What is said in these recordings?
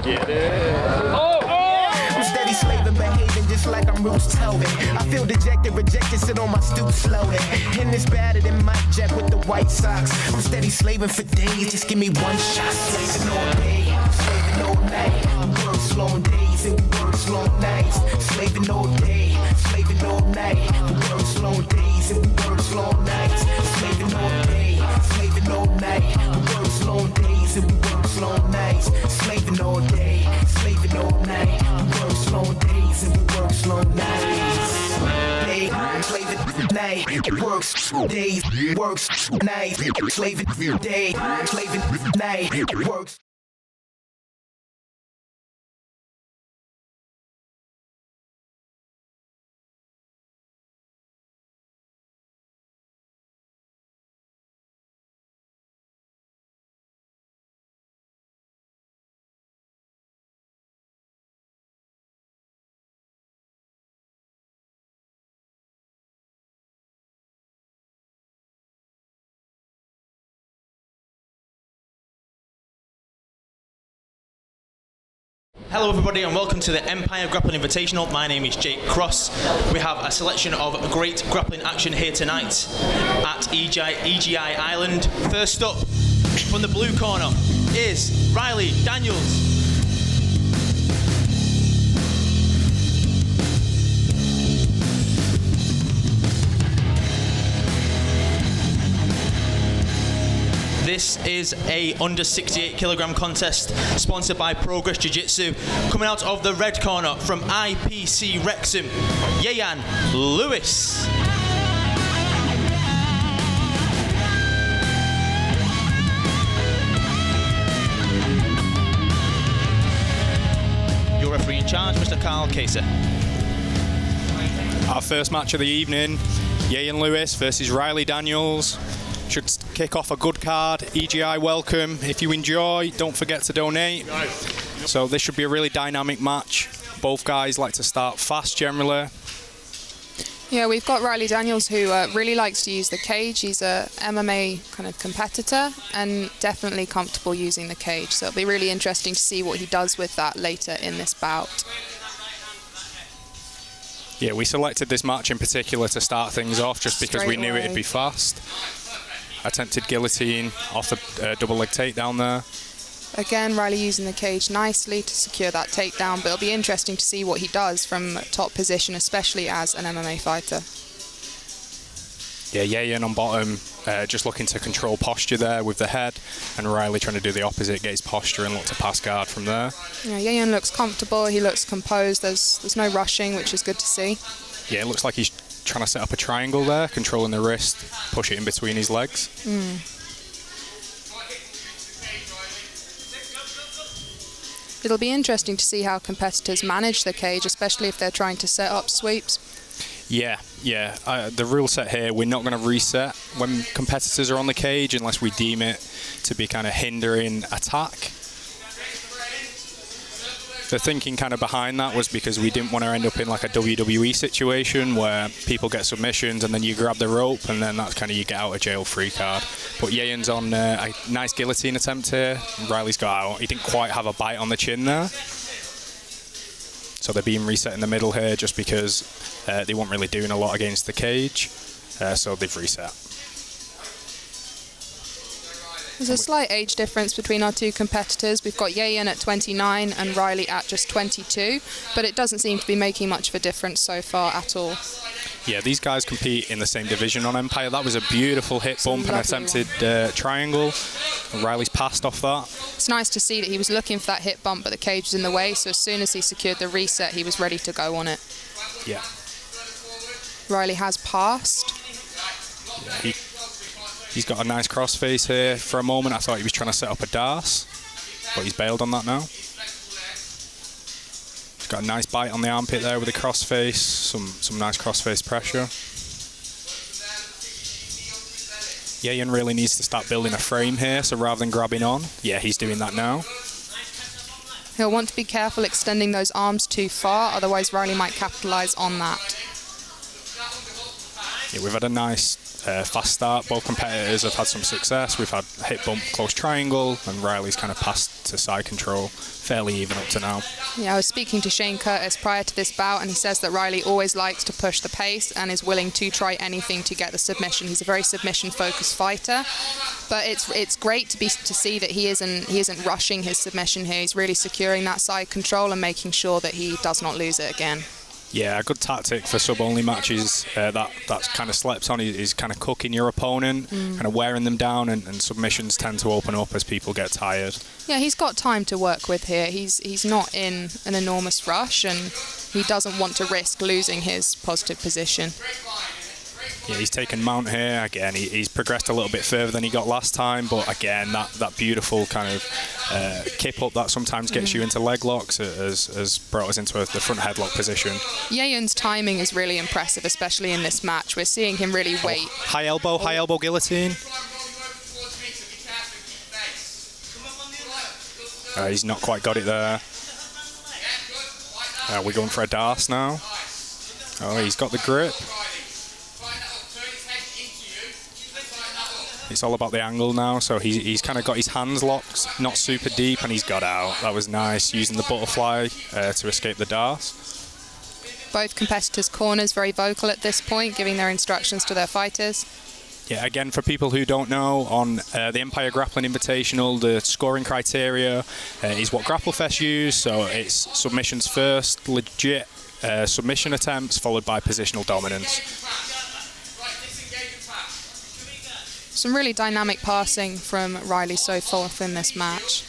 Get it. I'm steady slaving, behaving just like I'm Roots Tobin. I feel dejected, rejected, sit on my stoop slowly. And it's better than Mike Jack with the White Sox. I'm steady slaving for days, just give me one shot. Slaving all day, slaving all night. We work slow days and we work slow nights. Slaving all day, slaving all night. We work slow days and we work slow nights. Slaving all day, slaving all night. We work slow days and we work slow nights. Slaving all day, slaving all night. We work slow days and we work slow nights. Day, slaving night, works days, works night. Slaving day, slaving night, works. Hello everybody and welcome to the Empire Grappling Invitational. My name is Jake Cross. We have a selection of great grappling action here tonight at EGI Island. First up, from the blue corner, is Riley Daniels. This is a under 68 kilogram contest sponsored by Progress Jiu-Jitsu. Coming out of the red corner from IPC Wrexham, Ieuan Lewis. Your referee in charge, Mr. Carl Kaser. Our first match of the evening, Ieuan Lewis versus Riley Daniels. Should kick off a good card. EGI welcome. If you enjoy, don't forget to donate. So this should be a really dynamic match. Both guys like to start fast generally. Yeah, we've got Riley Daniels who really likes to use the cage. He's a MMA kind of competitor and definitely comfortable using the cage. So it'll be really interesting to see what he does with that later in this bout. Yeah, we selected this match in particular to start things off just because we knew it'd be fast. Attempted guillotine off the double leg takedown there. Again, Riley using the cage nicely to secure that takedown, but it'll be interesting to see what he does from top position, especially as an MMA fighter. Yeah, Ieuan on bottom, just looking to control posture there with the head, and Riley trying to do the opposite, get his posture and look to pass guard from there. Yeah, Ieuan looks comfortable, he looks composed, there's no rushing, which is good to see. Yeah, it looks like he's trying to set up a triangle there, controlling the wrist, push it in between his legs. It'll be interesting to see how competitors manage the cage, especially if they're trying to set up sweeps. Yeah. The rule set here, we're not going to reset when competitors are on the cage unless we deem it to be kind of hindering attack. The thinking kind of behind that was because we didn't want to end up in like a WWE situation where people get submissions and then you grab the rope and then that's kind of you get out of jail free card. But Ieuan's on a nice guillotine attempt here. Riley's got out. He didn't quite have a bite on the chin there. So they're being reset in the middle here just because they weren't really doing a lot against the cage. So they've reset. There's a slight age difference between our two competitors. We've got Ieuan at 29 and Riley at just 22, but it doesn't seem to be making much of a difference so far at all. Yeah, these guys compete in the same division on Empire. That was a beautiful hip bump and attempted triangle. Riley's passed off that. It's nice to see that he was looking for that hip bump, but the cage was in the way, so as soon as he secured the reset, he was ready to go on it. Yeah. Riley has passed. Yeah, he's got a nice crossface here. For a moment, I thought he was trying to set up a Darce, but he's bailed on that now. He's got a nice bite on the armpit there with a crossface, some nice crossface pressure. Ieuan really needs to start building a frame here, so rather than grabbing on, yeah, he's doing that now. He'll want to be careful extending those arms too far, otherwise Riley might capitalise on that. Yeah, we've had a nice fast start. Both competitors have had some success. We've had hip bump, close triangle, and Riley's kind of passed to side control. Fairly even up to now. Yeah, I was speaking to Shane Curtis prior to this bout, and he says that Riley always likes to push the pace and is willing to try anything to get the submission. He's a very submission-focused fighter, but it's great to see that he isn't rushing his submission here. He's really securing that side control and making sure that he does not lose it again. Yeah, a good tactic for sub-only matches that's kind of slept on is kind of cooking your opponent, kind of wearing them down, and submissions tend to open up as people get tired. Yeah, he's got time to work with here. He's not in an enormous rush, and he doesn't want to risk losing his positive position. Yeah, he's taken mount here. Again, he's progressed a little bit further than he got last time, but again, that beautiful kind of kip up that sometimes gets you into leg locks has brought us into the front headlock position. Ieuan's timing is really impressive, especially in this match. We're seeing him really wait. High elbow guillotine. He's not quite got it there. We're going for a Darce now. Oh, he's got the grip. It's all about the angle now, so he's kind of got his hands locked, not super deep, and he's got out. That was nice, using the butterfly to escape the Darce. Both competitors' corners very vocal at this point, giving their instructions to their fighters. Yeah, again, for people who don't know, on the Empire Grappling Invitational, the scoring criteria is what GrappleFest use, so it's submissions first, legit submission attempts, followed by positional dominance. Some really dynamic passing from Riley so far in this match.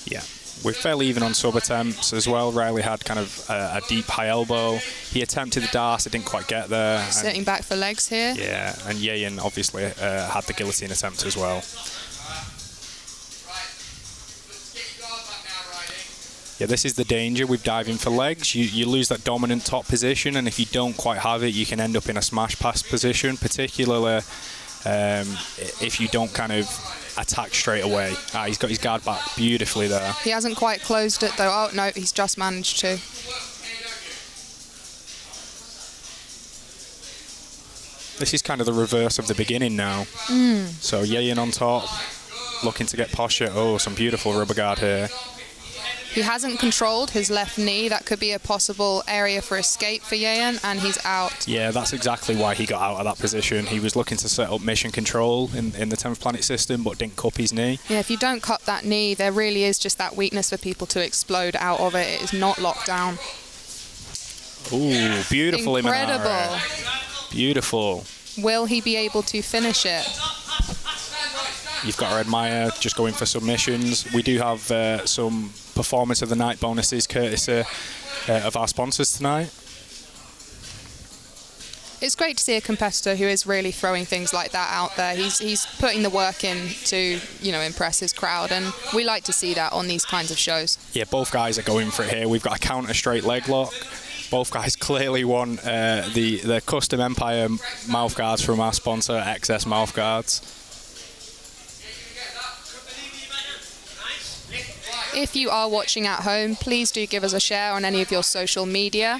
Yeah, we're fairly even on sub attempts as well. Riley had kind of a deep high elbow. He attempted the Darce, it didn't quite get there. Sitting back for legs here. Yeah, and Ieuan obviously had the guillotine attempt as well. Yeah, this is the danger with diving for legs. You lose that dominant top position, and if you don't quite have it, you can end up in a smash pass position, particularly if you don't kind of attack straight away. He's got his guard back beautifully there. He hasn't quite closed it though. Oh no, he's just managed to. This is kind of the reverse of the beginning now. So Ieuan on top, looking to get posture. Oh, some beautiful rubber guard here. He hasn't controlled his left knee. That could be a possible area for escape for Ieuan, and he's out. Yeah, that's exactly why he got out of that position. He was looking to set up mission control in the 10th Planet system, but didn't cup his knee. Yeah, if you don't cup that knee, there really is just that weakness for people to explode out of it. It is not locked down. Ooh, beautiful. Incredible. Imanara. Beautiful. Will he be able to finish it? You've got to admire just going for submissions. We do have some performance of the night bonuses courtesy of our sponsors tonight. It's great to see a competitor who is really throwing things like that out there. He's putting the work in to, impress his crowd, and we like to see that on these kinds of shows. Yeah, both guys are going for it here. We've got a counter straight leg lock. Both guys clearly want the custom Empire mouth guards from our sponsor, XS Mouth Guards. If you are watching at home, please do give us a share on any of your social media.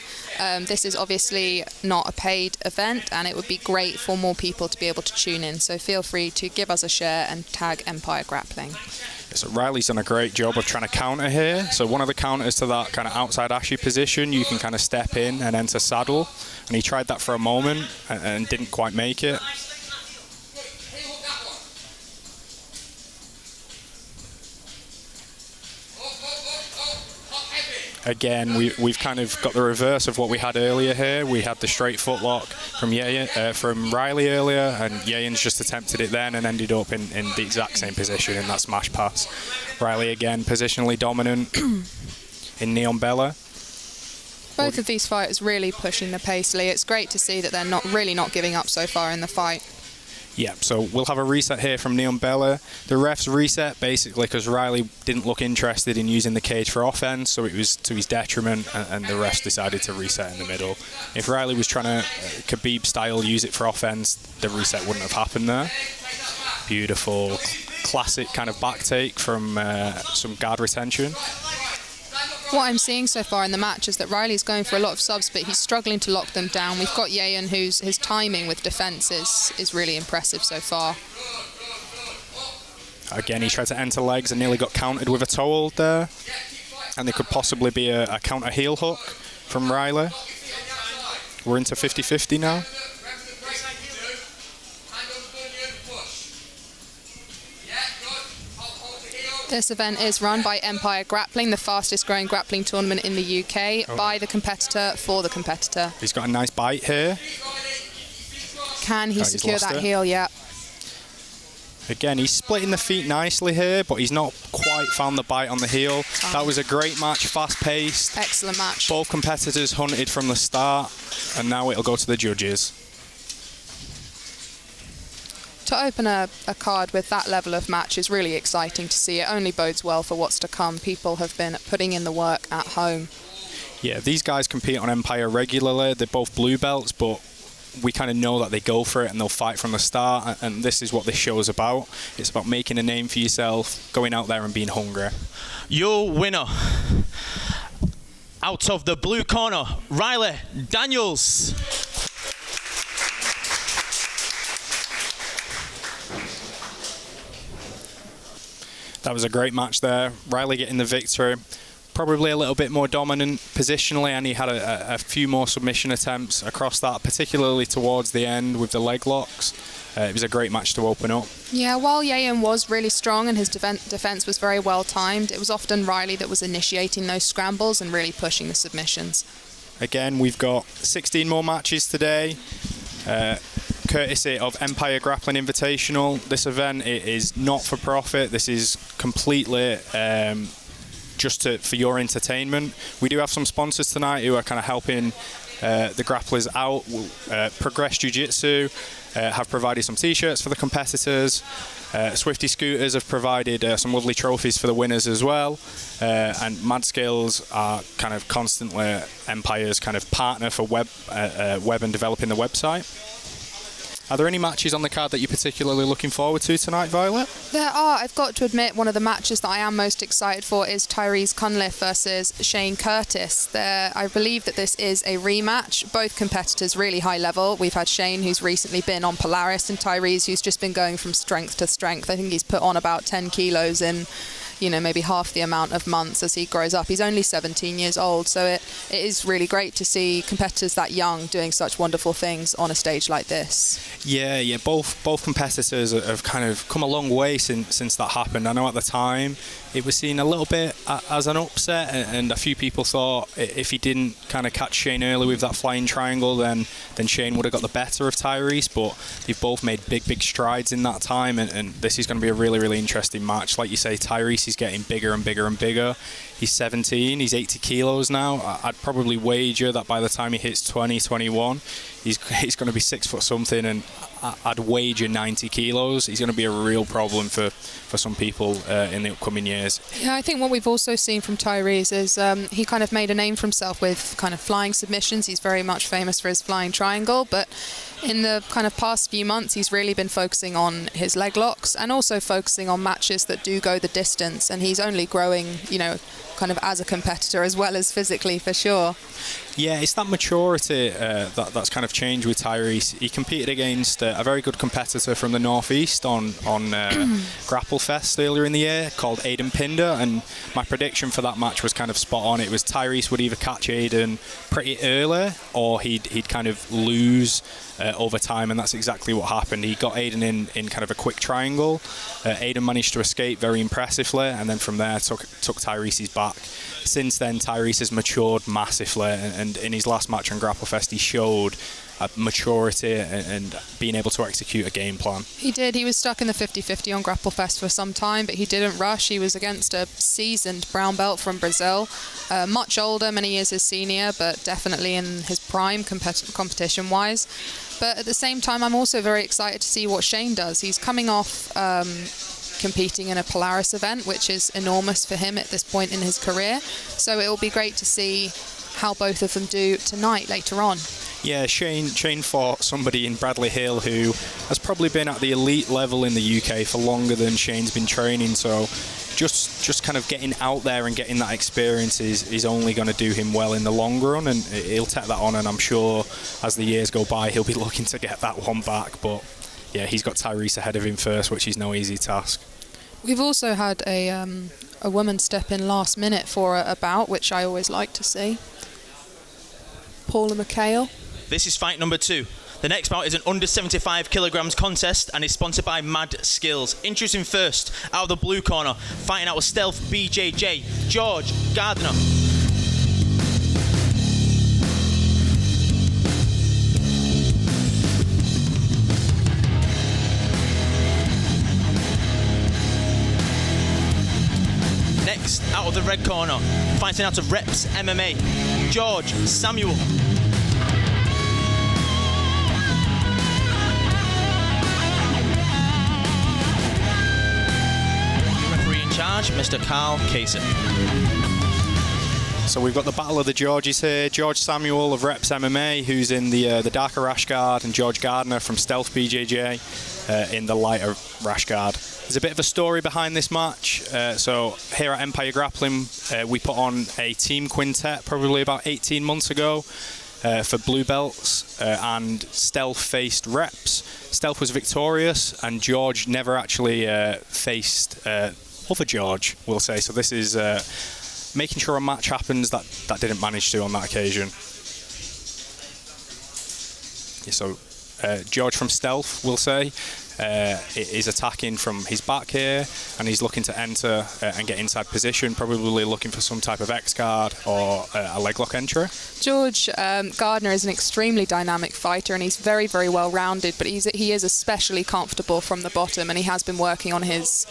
This is obviously not a paid event, and it would be great for more people to be able to tune in. So feel free to give us a share and tag Empire Grappling. So Riley's done a great job of trying to counter here. So one of the counters to that kind of outside ashy position, you can kind of step in and enter saddle. And he tried that for a moment and didn't quite make it. Again, we've kind of got the reverse of what we had earlier here. We had the straight footlock from Riley earlier, and Ieuan's just attempted it then and ended up in the exact same position in that smash pass. Riley again positionally dominant in Neon Bella. Both of these fighters really pushing the pace, Lee. It's great to see that they're not giving up so far in the fight. Yeah, so we'll have a reset here from Neon Bella. The refs reset basically because Riley didn't look interested in using the cage for offense, so it was to his detriment, and the refs decided to reset in the middle. If Riley was trying to Khabib style use it for offense, the reset wouldn't have happened there. Beautiful, classic kind of back take from some guard retention. What I'm seeing so far in the match is that Riley's going for a lot of subs, but he's struggling to lock them down. We've got Ieuan, his timing with defence is really impressive so far. Again, he tried to enter legs and nearly got countered with a toe hold there. And there could possibly be a counter heel hook from Riley. We're into 50-50 now. This event is run by Empire Grappling, the fastest growing grappling tournament in the UK, by the competitor, for the competitor. He's got a nice bite here. Can he secure that heel? Yeah. Again, he's splitting the feet nicely here, but he's not quite found the bite on the heel. That was a great match, fast-paced. Excellent match. Both competitors hunted from the start, and now it'll go to the judges. To open a card with that level of match is really exciting to see. It only bodes well for what's to come. People have been putting in the work at home. Yeah, these guys compete on Empire regularly. They're both blue belts, but we kind of know that they go for it and they'll fight from the start, and this is what this show is about. It's about making a name for yourself, going out there and being hungry. Your winner, out of the blue corner, Riley Daniels. That was a great match there. Riley getting the victory. Probably a little bit more dominant positionally, and he had a few more submission attempts across that, particularly towards the end with the leg locks. It was a great match to open up. Yeah, while Ieuan was really strong and his defence was very well timed, it was often Riley that was initiating those scrambles and really pushing the submissions. Again, we've got 16 more matches today, courtesy of Empire Grappling Invitational. This event is not for profit. This is completely just for your entertainment. We do have some sponsors tonight who are kind of helping the grapplers out. Progress Jiu-Jitsu have provided some t-shirts for the competitors. Swifty Scooters have provided some lovely trophies for the winners as well. And Mad Skills are kind of constantly Empire's kind of partner for web and developing the website. Are there any matches on the card that you're particularly looking forward to tonight, Violet? There are. I've got to admit, one of the matches that I am most excited for is Tyreeze Cunliffe versus Shane Curtis. I believe that this is a rematch. Both competitors really high level. We've had Shane, who's recently been on Polaris, and Tyreeze, who's just been going from strength to strength. I think he's put on about 10 kilos in, maybe half the amount of months as he grows up. He's only 17 years old, so it is really great to see competitors that young doing such wonderful things on a stage like this. Yeah, both competitors have kind of come a long way since that happened. I know at the time it was seen a little bit as an upset, and a few people thought if he didn't kind of catch Shane early with that flying triangle, then Shane would have got the better of Tyreeze, but they've both made big strides in that time, and this is going to be a really, really interesting match. Like you say, Tyreeze is getting bigger and bigger and bigger. He's 17, he's 80 kilos now. I'd probably wager that by the time he hits 20, 21, he's going to be 6 foot something, and I'd wager 90 kilos. He's going to be a real problem for some people in the upcoming years. Yeah, I think what we've also seen from Tyreeze is he kind of made a name for himself with kind of flying submissions. He's very much famous for his flying triangle, but in the kind of past few months, he's really been focusing on his leg locks and also focusing on matches that do go the distance. And he's only growing, kind of as a competitor as well as physically, for sure. Yeah, it's that maturity that's kind of changed with Tyreeze. He competed against a very good competitor from the northeast on Grapple Fest earlier in the year called Aiden Pinder, and my prediction for that match was kind of spot on. It was Tyreeze would either catch Aiden pretty early or he'd kind of lose over time, and that's exactly what happened. He got Aiden in kind of a quick triangle. Aiden managed to escape very impressively, and then from there took Tyreeze's back. Since then, Tyreeze has matured massively, and in his last match on Grapplefest, he showed maturity and being able to execute a game plan. He did. He was stuck in the 50-50 on Grapplefest for some time, but he didn't rush. He was against a seasoned brown belt from Brazil, much older, many years his senior, but definitely in his prime competition-wise. But at the same time, I'm also very excited to see what Shane does. He's coming off competing in a Polaris event, which is enormous for him at this point in his career. So it will be great to see how both of them do tonight, later on. Yeah, Shane fought somebody in Bradley Hill who has probably been at the elite level in the UK for longer than Shane's been training, so just kind of getting out there and getting that experience is only going to do him well in the long run, and he'll take that on, and I'm sure as the years go by he'll be looking to get that one back. But yeah, he's got Tyreeze ahead of him first, which is no easy task. We've also had a woman step in last minute for a bout, which I always like to see. Paula McHale. This is fight number 2. The next bout is an under 75 kilograms contest and is sponsored by Mad Skills. Introducing first, out of the blue corner, fighting out with Stealth BJJ, George Gardner. Next, out of the red corner, fighting out of Reps MMA, George Samuel. Mr. Carl Kaysen. So we've got the battle of the Georges here. George Samuel of Reps MMA, who's in the darker rash guard, and George Gardner from Stealth BJJ in the lighter rash guard. There's a bit of a story behind this match. So here at Empire Grappling, we put on a team quintet probably about 18 months ago for blue belts, and Stealth faced Reps. Stealth was victorious, and George never actually faced other George, we'll say. So this is making sure a match happens that didn't manage to on that occasion. Yeah, so George from Stealth, we'll say, is attacking from his back here, and he's looking to enter and get inside position, probably looking for some type of X guard or a leg lock entry. George Gardner is an extremely dynamic fighter, and he's very, very well rounded, but he is especially comfortable from the bottom, and he has been working on his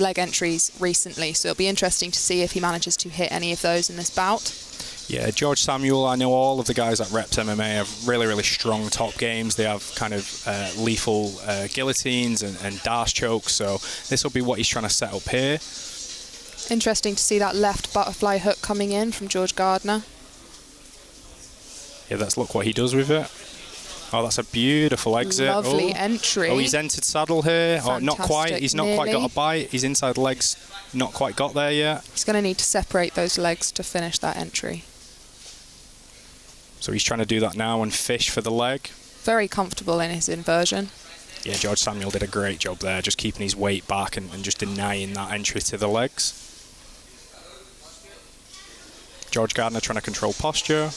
leg entries recently, so it'll be interesting to see if he manages to hit any of those in this bout. Yeah, George Samuel, I know all of the guys at Reps MMA have really, really strong top games. They have kind of lethal guillotines and dash chokes, so this will be what he's trying to set up here. Interesting to see that left butterfly hook coming in from George Gardner. Yeah, let's look what he does with it. Oh, that's a beautiful exit. Lovely entry. Oh, he's entered saddle here. Fantastic. Oh, not quite. He's not quite got a bite. His inside legs not quite got there yet. He's going to need to separate those legs to finish that entry. So he's trying to do that now and fish for the leg. Very comfortable in his inversion. Yeah, George Samuel did a great job there, just keeping his weight back and just denying that entry to the legs. George Gardner trying to control posture.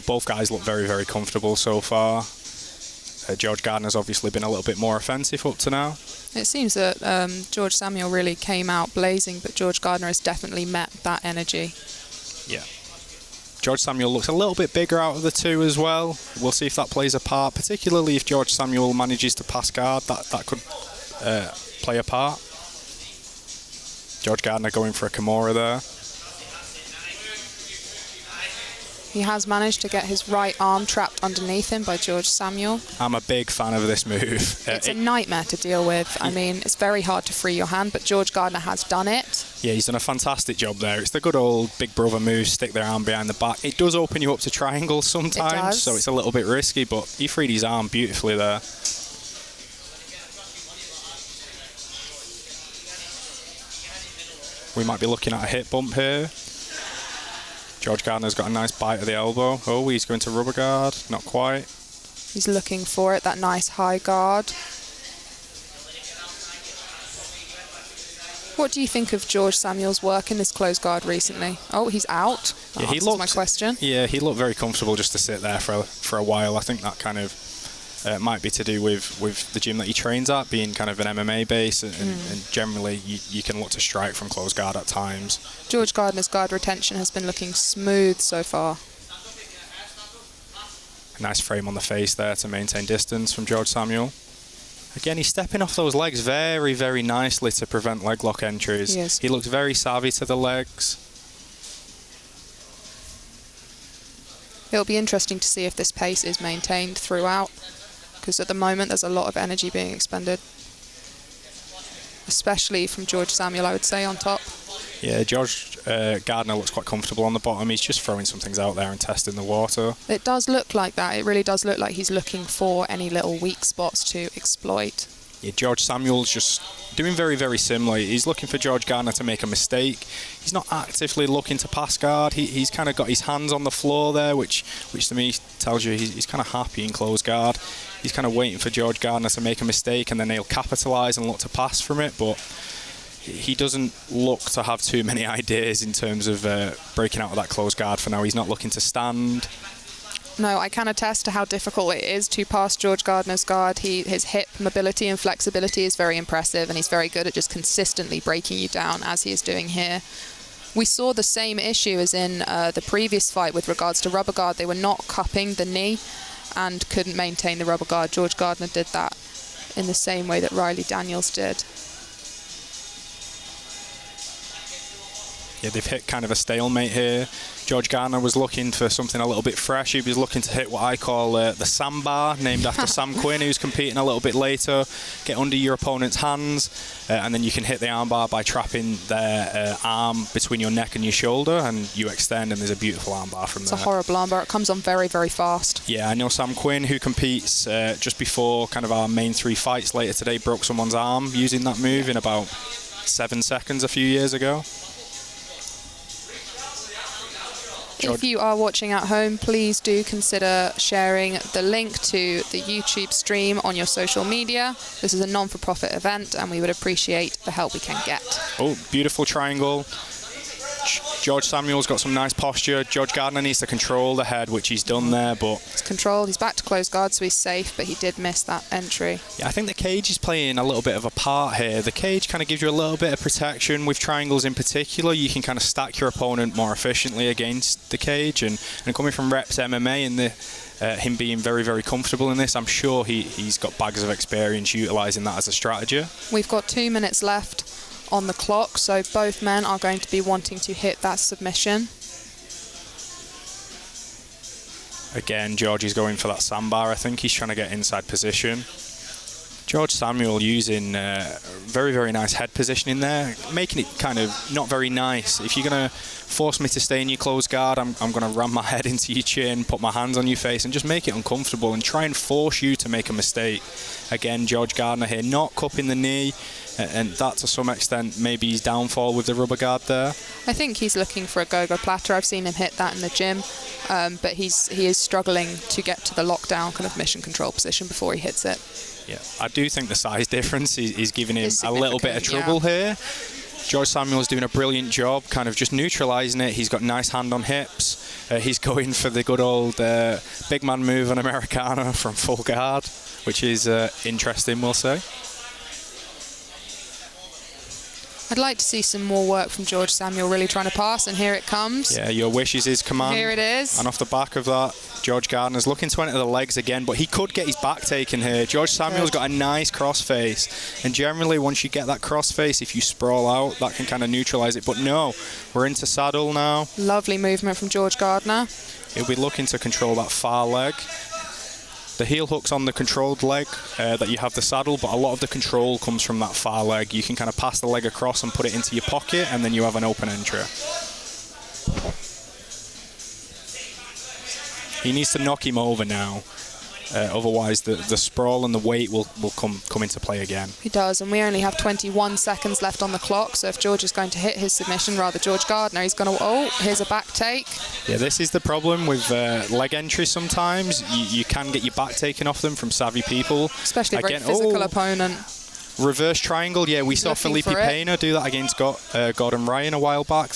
Both guys look very, very comfortable so far. George Gardner's obviously been a little bit more offensive up to now. It seems that George Samuel really came out blazing, but George Gardner has definitely met that energy. Yeah. George Samuel looks a little bit bigger out of the two as well. We'll see if that plays a part, particularly if George Samuel manages to pass guard. That could play a part. George Gardner going for a Kimura there. He has managed to get his right arm trapped underneath him by George Samuel. I'm a big fan of this move. It's a nightmare to deal with. I mean, it's very hard to free your hand, but George Gardner has done it. Yeah, he's done a fantastic job there. It's the good old big brother move, stick their arm behind the back. It does open you up to triangles sometimes, so it's a little bit risky, but he freed his arm beautifully there. We might be looking at a hip bump here. George Gardner's got a nice bite of the elbow. Oh, he's going to rubber guard. Not quite. He's looking for it, that nice high guard. What do you think of George Samuel's work in this close guard recently? Oh, he's out. That answers my question. Yeah, he looked very comfortable just to sit there for a while. I think that kind of might be to do with the gym that he trains at, being kind of an MMA base, and generally you can look to strike from close guard at times. George Gardner's guard retention has been looking smooth so far. A nice frame on the face there to maintain distance from George Samuel. Again, he's stepping off those legs very, very nicely to prevent leg lock entries. He looks very savvy to the legs. It'll be interesting to see if this pace is maintained throughout, because at the moment there's a lot of energy being expended, especially from George Samuel, I would say, on top. Yeah, George Gardner looks quite comfortable on the bottom. He's just throwing some things out there and testing the water. It does look like that. It really does look like he's looking for any little weak spots to exploit. Yeah, George Samuel's just doing very, very similar. He's looking for George Gardner to make a mistake. He's not actively looking to pass guard. He's kind of got his hands on the floor there, which to me tells you he's kind of happy in close guard. He's kind of waiting for George Gardner to make a mistake, and then he'll capitalise and look to pass from it. But he doesn't look to have too many ideas in terms of breaking out of that close guard for now. He's not looking to stand. No, I can attest to how difficult it is to pass George Gardner's guard. His hip mobility and flexibility is very impressive, and he's very good at just consistently breaking you down, as he is doing here. We saw the same issue as in the previous fight with regards to rubber guard. They were not cupping the knee and couldn't maintain the rubber guard. George Gardner did that in the same way that Riley Daniels did. Yeah, they've hit kind of a stalemate here. George Gardner was looking for something a little bit fresh. He was looking to hit what I call the sandbar, named after Sam Quinn, who's competing a little bit later. Get under your opponent's hands, and then you can hit the armbar by trapping their arm between your neck and your shoulder, and you extend, and there's a beautiful armbar from there. It's a horrible armbar. It comes on very, very fast. Yeah, I know Sam Quinn, who competes just before kind of our main 3 fights later today, broke someone's arm using that move in about 7 seconds a few years ago. If you are watching at home, please do consider sharing the link to the YouTube stream on your social media. This is a non-for-profit event, and we would appreciate the help we can get. Oh, beautiful triangle. George Samuel's got some nice posture. George Gardner needs to control the head, which he's done there, but... It's controlled. He's back to close guard, so he's safe, but he did miss that entry. Yeah, I think the cage is playing a little bit of a part here. The cage kind of gives you a little bit of protection. With triangles in particular, you can kind of stack your opponent more efficiently against the cage. And coming from Reps MMA and him being very, very comfortable in this, I'm sure he's got bags of experience utilising that as a strategy. We've got 2 minutes left on the clock, so both men are going to be wanting to hit that submission. Again, George is going for that sandbar. I think he's trying to get inside position. George Samuel using very, very nice head position in there, making it kind of not very nice. If you're going to force me to stay in your closed guard, I'm going to ram my head into your chin, put my hands on your face, and just make it uncomfortable and try and force you to make a mistake. Again, George Gardner here, not cupping the knee, and that to some extent maybe his downfall with the rubber guard there. I think he's looking for a go-go platter. I've seen him hit that in the gym, but he is struggling to get to the lockdown kind of mission control position before he hits it. Yeah, I do think the size difference is giving him a little bit of trouble here. George Samuel's doing a brilliant job kind of just neutralising it. He's got nice hand on hips. He's going for the good old big man move on Americana from full guard, which is interesting, we'll say. I'd like to see some more work from George Samuel really trying to pass, and here it comes. Yeah, your wish is his command. Here it is. And off the back of that, George Gardner's looking to enter the legs again, but he could get his back taken here. George Samuel's got a nice crossface, and generally once you get that crossface, if you sprawl out, that can kind of neutralise it. But no, we're into saddle now. Lovely movement from George Gardner. He'll be looking to control that far leg. The heel hook's on the controlled leg that you have the saddle, but a lot of the control comes from that far leg. You can kind of pass the leg across and put it into your pocket, and then you have an open entry. He needs to knock him over now. Otherwise, the sprawl and the weight will come into play again. He does, and we only have 21 seconds left on the clock, so if George is going to hit his submission, rather George Gardner, he's going to... Oh, here's a back take. Yeah, this is the problem with leg entries sometimes. You can get your back taken off them from savvy people. Especially a very physical opponent. Reverse triangle, yeah, we saw Felipe Pena do that against Gordon Ryan a while back.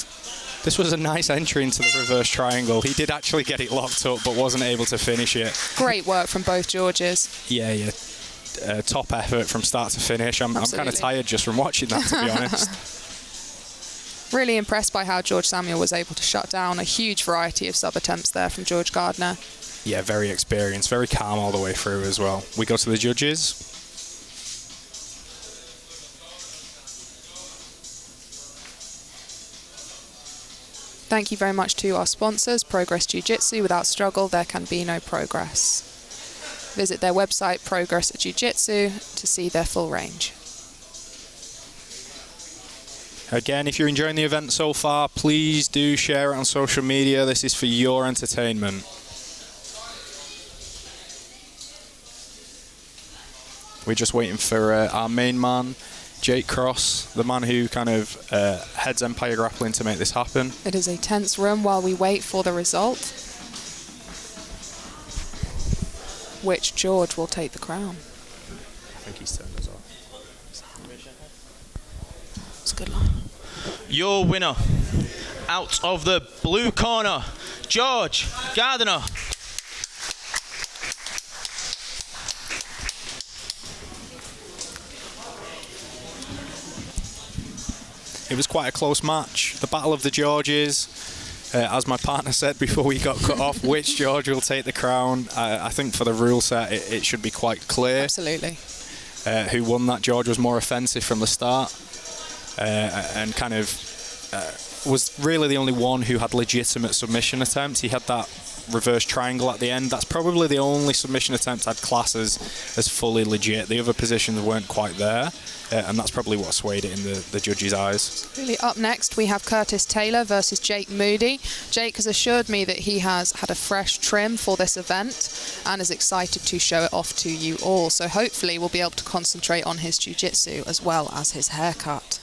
This was a nice entry into the reverse triangle. He did actually get it locked up, but wasn't able to finish it. Great work from both Georges. Yeah. Top effort from start to finish. I'm kind of tired just from watching that, to be honest. Really impressed by how George Samuel was able to shut down a huge variety of sub-attempts there from George Gardner. Yeah, very experienced, very calm all the way through as well. We go to the judges. Thank you very much to our sponsors, Progress Jiu-Jitsu. Without struggle, there can be no progress. Visit their website, Progress Jiu-Jitsu, to see their full range. Again, if you're enjoying the event so far, please do share it on social media. This is for your entertainment. We're just waiting for our main man, Jake Cross, the man who kind of heads Empire Grappling to make this happen. It is a tense room while we wait for the result. Which George will take the crown? I think he's turned us off. It's a good line. Your winner, out of the blue corner, George Gardner. It was quite a close match. The Battle of the Georges. As my partner said before we got cut off, which George will take the crown? I think for the rule set, it should be quite clear. Absolutely. Who won that? George was more offensive from the start and kind of was really the only one who had legitimate submission attempts. He had that reverse triangle at the end. That's probably the only submission attempt I'd class as fully legit. The other positions weren't quite there, and that's probably what swayed it in the judges' eyes. Really, up next we have Curtis Taylor versus Jake Moody. Jake has assured me that he has had a fresh trim for this event and is excited to show it off to you all. So hopefully we'll be able to concentrate on his jiu-jitsu as well as his haircut.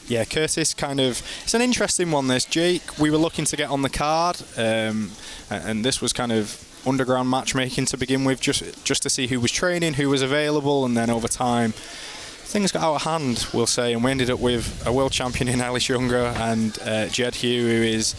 Yeah, Curtis it's an interesting one, this. Jake, we were looking to get on the card, and this was kind of underground matchmaking to begin with, just to see who was training, who was available, and then over time, things got out of hand, we'll say, and we ended up with a world champion in Ellis Younger and Jed Hue, who is,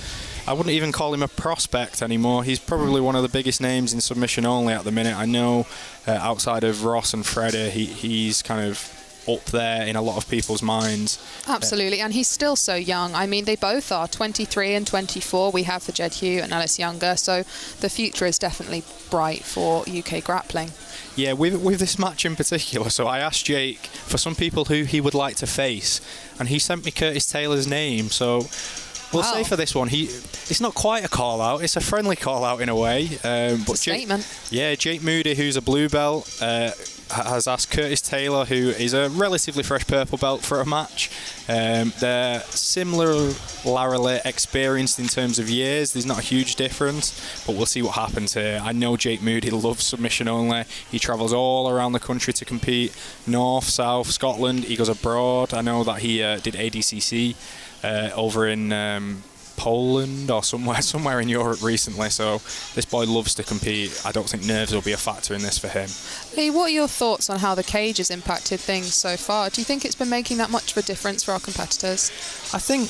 I wouldn't even call him a prospect anymore. He's probably one of the biggest names in submission only at the minute. I know outside of Ross and Freddie, he's kind of up there in a lot of people's minds. Absolutely, and he's still so young. I mean, they both are 23 and 24. We have for Jed Hue and Ellis Younger, so the future is definitely bright for UK grappling. Yeah, with this match in particular, so I asked Jake for some people who he would like to face, and he sent me Curtis Taylor's name, so we'll say for this one, it's not quite a call-out, it's a friendly call-out in a way. It's a statement. Jake Moody, who's a blue belt, has asked Curtis Taylor, who is a relatively fresh purple belt, for a match. They're similarly experienced in terms of years. There's not a huge difference, but we'll see what happens here. I know Jake Moody loves submission only. He travels all around the country to compete, north, south, Scotland. He goes abroad. I know that he did ADCC over in Poland or somewhere in Europe recently, so this boy loves to compete. I don't think nerves will be a factor in this for him. Lee, what are your thoughts on how the cage has impacted things so far? Do you think it's been making that much of a difference for our competitors? I think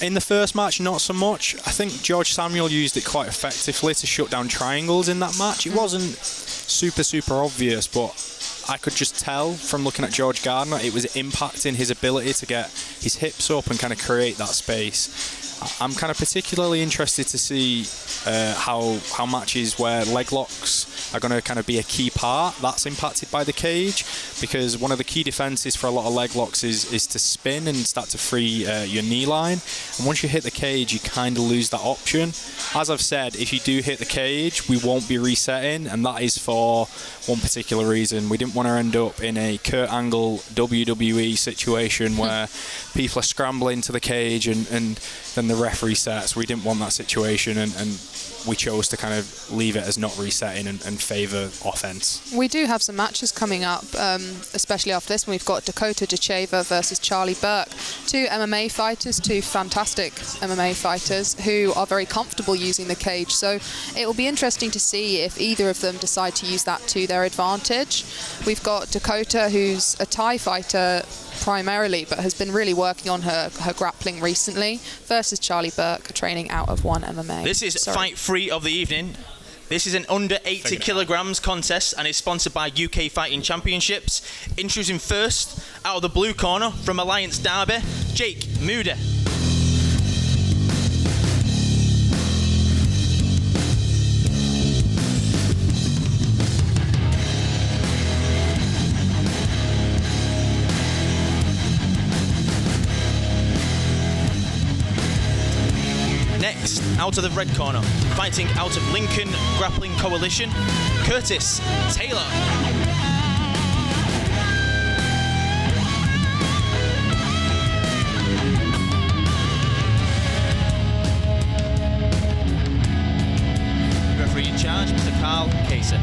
in the first match, not so much. I think George Samuel used it quite effectively to shut down triangles in that match. It wasn't super obvious, but I could just tell from looking at George Gardner, it was impacting his ability to get his hips up and kind of create that space. I'm kind of particularly interested to see how matches where leg locks are going to kind of be a key part that's impacted by the cage, because one of the key defences for a lot of leg locks is to spin and start to free your knee line, and once you hit the cage you kind of lose that option. As I've said, if you do hit the cage we won't be resetting, and that is for one particular reason. We didn't want to end up in a Kurt Angle WWE situation where people are scrambling to the cage and then the referee sets. We didn't want that situation, and we chose to kind of leave it as not resetting and favour offence. We do have some matches coming up, especially after this one. We've got Dakota Ditcheva versus Charlie Burke, two MMA fighters, two fantastic MMA fighters who are very comfortable using the cage, so it will be interesting to see if either of them decide to use that to their advantage. We've got Dakota, who's a Thai fighter primarily, but has been really working on her grappling recently, versus Charlie Burke, training out of UKMMA. This is fight 3 of the evening. This is an under 80 kilograms contest and is sponsored by UK Fighting Championships. Introducing first, out of the blue corner from Alliance Derby, Jake Moody. Next, out of the red corner, fighting out of Lincoln Grappling Coalition, Curtis Taylor. Referee in charge, Mr. Carl Casey.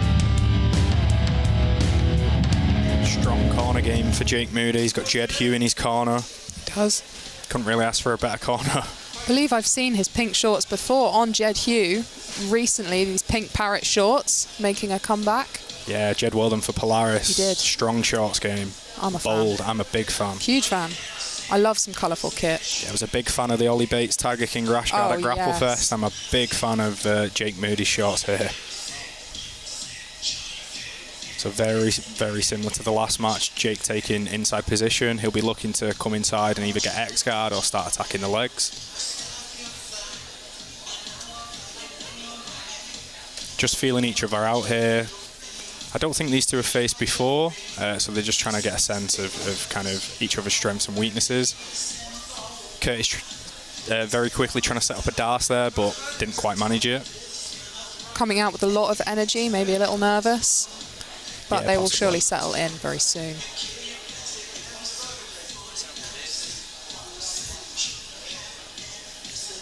corner game for Jake Moody. He's got Jed Hue in his corner. He does. Couldn't really ask for a better corner. I believe I've seen his pink shorts before on Jed Hue recently, these pink parrot shorts making a comeback. Yeah, Jed wore them for Polaris. He did. Strong shorts game. I'm a Bold. fan. I'm a big fan. Huge fan. I love some colourful kit. Yeah, I was a big fan of the Ollie Bates Tiger King rash guard at Grapple yes. Fest. I'm a big fan of Jake Moody's shorts here. So very, very similar to the last match. Jake taking inside position. He'll be looking to come inside and either get X guard or start attacking the legs. Just feeling each other out here. I don't think these two have faced before, so they're just trying to get a sense of kind of each other's strengths and weaknesses. Curtis very quickly trying to set up a Darce there, but didn't quite manage it. Coming out with a lot of energy, maybe a little nervous, but Yeah, they will possibly. surely settle in very soon.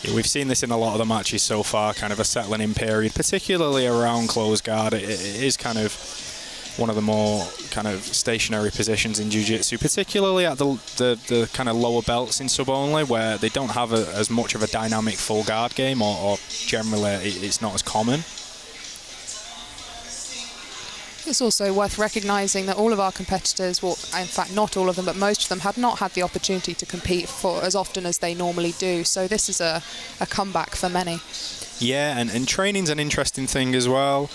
Yeah, we've seen this in a lot of the matches so far, kind of a settling in period, particularly around close guard. It is kind of one of the more kind of stationary positions in jiu-jitsu, particularly at the kind of lower belts in sub-only, where they don't have as much of a dynamic full guard game, or generally it's not as common. It's also worth recognising that all of our competitors, well, in fact not all of them, but most of them have not had the opportunity to compete for as often as they normally do. So this is a comeback for many. Yeah, and training's an interesting thing as well.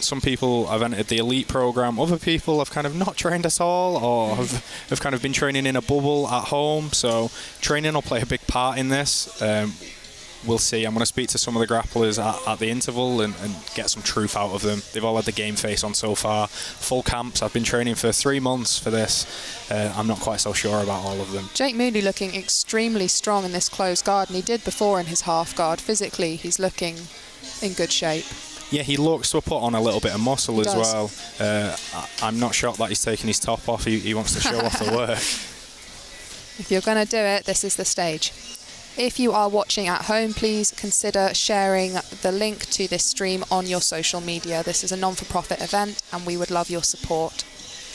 Some people have entered the elite program. Other people have kind of not trained at all, or have kind of been training in a bubble at home. So training will play a big part in this. We'll see. I'm going to speak to some of the grapplers at the interval and get some truth out of them. They've all had the game face on so far. Full camps. I've been training for 3 months for this. I'm not quite so sure about all of them. Jake Moody looking extremely strong in this closed guard, and he did before in his half guard. Physically, he's looking in good shape. Yeah, he looks to have put on a little bit of muscle He as does. well. I'm not shocked that he's taking his top off. He wants to show off the work. If you're going to do it, this is the stage. If you are watching at home, please consider sharing the link to this stream on your social media. This is a non-for-profit event, and we would love your support.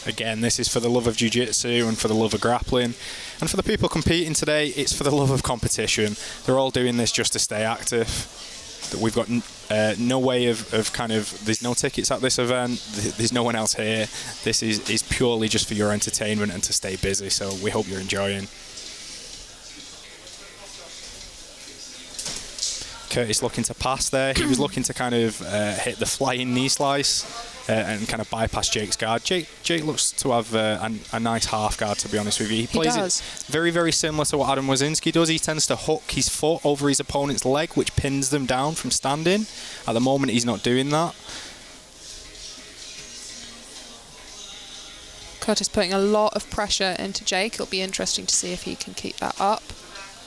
Again, this is for the love of jiu-jitsu and for the love of grappling. And for the people competing today, it's for the love of competition. They're all doing this just to stay active. We've got no way of kind of, there's no tickets at this event, there's no one else here. This is purely just for your entertainment and to stay busy, so we hope you're enjoying. Curtis looking to pass there. He was looking to kind of hit the flying knee slice and kind of bypass Jake's guard. Jake looks to have a nice half guard, to be honest with you. He plays it very, very similar to what Adam Wazinski does. He tends to hook his foot over his opponent's leg, which pins them down from standing. At the moment, he's not doing that. Curtis putting a lot of pressure into Jake. It'll be interesting to see if he can keep that up,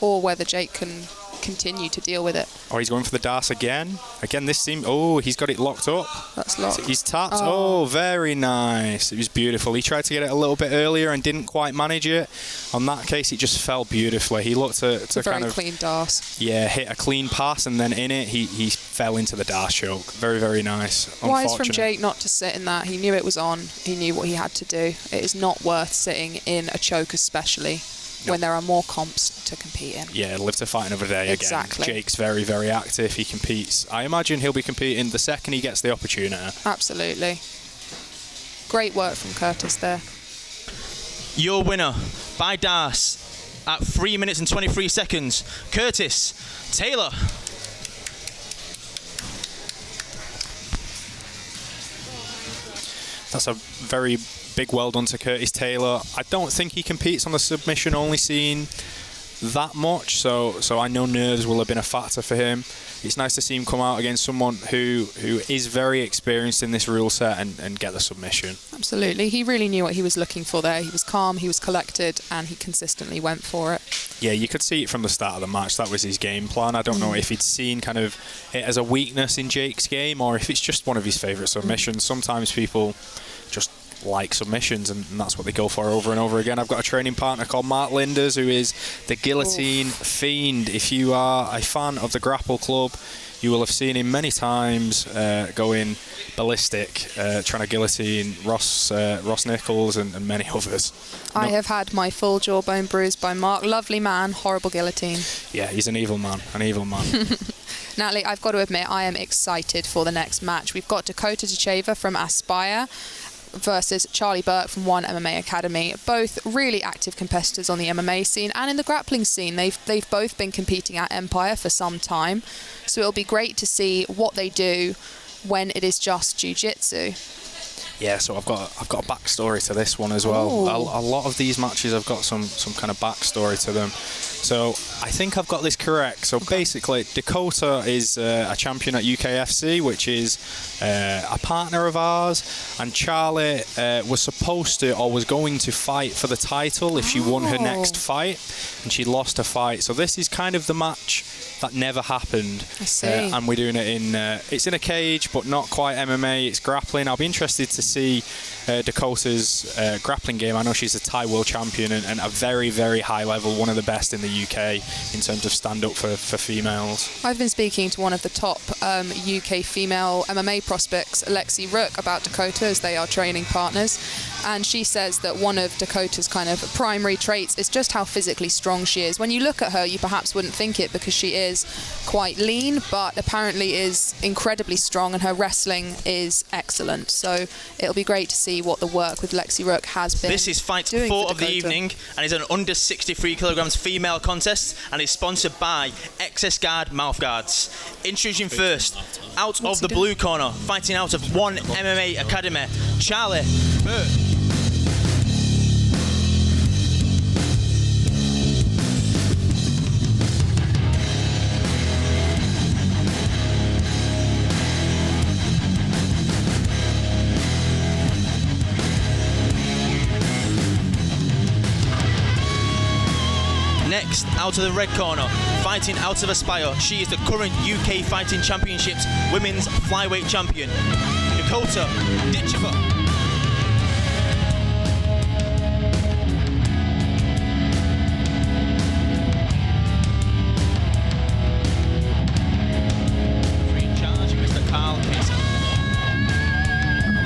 or whether Jake can continue to deal with it. Oh, he's going for the Darce again. Again, this seems... Oh, he's got it locked up. That's locked. He's tapped. Oh, very nice. It was beautiful. He tried to get it a little bit earlier and didn't quite manage it. On that case, it just fell beautifully. He looked to kind of... Very clean Darce. Yeah, hit a clean pass, and then in it, he fell into the Darce choke. Very, very nice. Wise from Jake not to sit in that. He knew it was on. He knew what he had to do. It is not worth sitting in a choke, especially when there are more comps to compete in. Yeah, live to fight another day Exactly. again. Jake's very, very active. He competes. I imagine he'll be competing the second he gets the opportunity. Absolutely. Great work from Curtis there. Your winner by Darce at 3 minutes and 23 seconds, Curtis Taylor. That's a very big well done to Curtis Taylor. I don't think he competes on the submission only scene that much, so I know nerves will have been a factor for him. It's nice to see him come out against someone who is very experienced in this rule set and get the submission. Absolutely. He really knew what he was looking for there. He was calm, he was collected, and he consistently went for it. Yeah, you could see it from the start of the match. That was his game plan. I don't know if he'd seen kind of it as a weakness in Jake's game or if it's just one of his favourite submissions. Sometimes people just like submissions, and that's what they go for over and over again. I've got a training partner called Mark Linders, who is the guillotine fiend. If you are a fan of the Grapple Club, you will have seen him many times going ballistic, trying to guillotine Ross Nichols and many others. I have had my full jawbone bruised by Mark. Lovely man, horrible guillotine. Yeah, he's an evil man, Natalie, I've got to admit, I am excited for the next match. We've got Dakota Ditcheva from Aspire versus Charlie Burke from One MMA Academy. Both really active competitors on the MMA scene and in the grappling scene. They've both been competing at Empire for some time, so it'll be great to see what they do when it is just jiu-jitsu. Yeah, so I've got a backstory to this one as well. A lot of these matches have got some kind of backstory to them. So I think I've got this correct. So basically, Dakota is a champion at UKFC, which is a partner of ours, and Charlie was supposed to, or was going to, fight for the title if she won her next fight, and she lost her fight. So this is kind of the match that never happened. I see. And we're doing it in it's in a cage, but not quite MMA. It's grappling. I'll be interested to see Dakota's grappling game. I know she's a Thai world champion and a very, very high level, one of the best in the UK in terms of stand-up for females. I've been speaking to one of the top UK female MMA prospects, Alexi Rook, about Dakota, as they are training partners, and she says that one of Dakota's kind of primary traits is just how physically strong she is. When you look at her, you perhaps wouldn't think it because she is quite lean, but apparently is incredibly strong, and her wrestling is excellent. So it'll be great to see what the work with Lexi Rook has been. This is fight 4 of the evening, and it's an under 63 kilograms female contest, and it's sponsored by Excess Guard Mouth Guards. Introducing first, out of the blue corner, fighting out of One MMA Academy, Charlie Burke. Next, out of the red corner, fighting out of Aspire, she is the current UK Fighting Championships Women's Flyweight Champion, Dakota Ditcheva.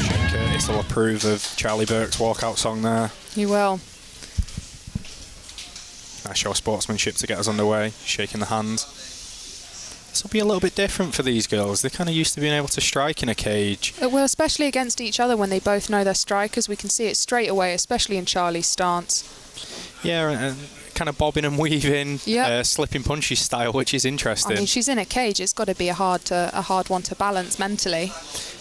Shane Curtis will approve of Charlie Burke's walkout song there. You will. Nice show of sportsmanship to get us underway, shaking the hands. This will be a little bit different for these girls. They're kind of used to being able to strike in a cage. Well, especially against each other when they both know they're strikers. We can see it straight away, especially in Charlie's stance. Yeah, and kind of bobbing and weaving, slipping punches style, which is interesting. I mean, she's in a cage. It's got to be a hard one to balance mentally.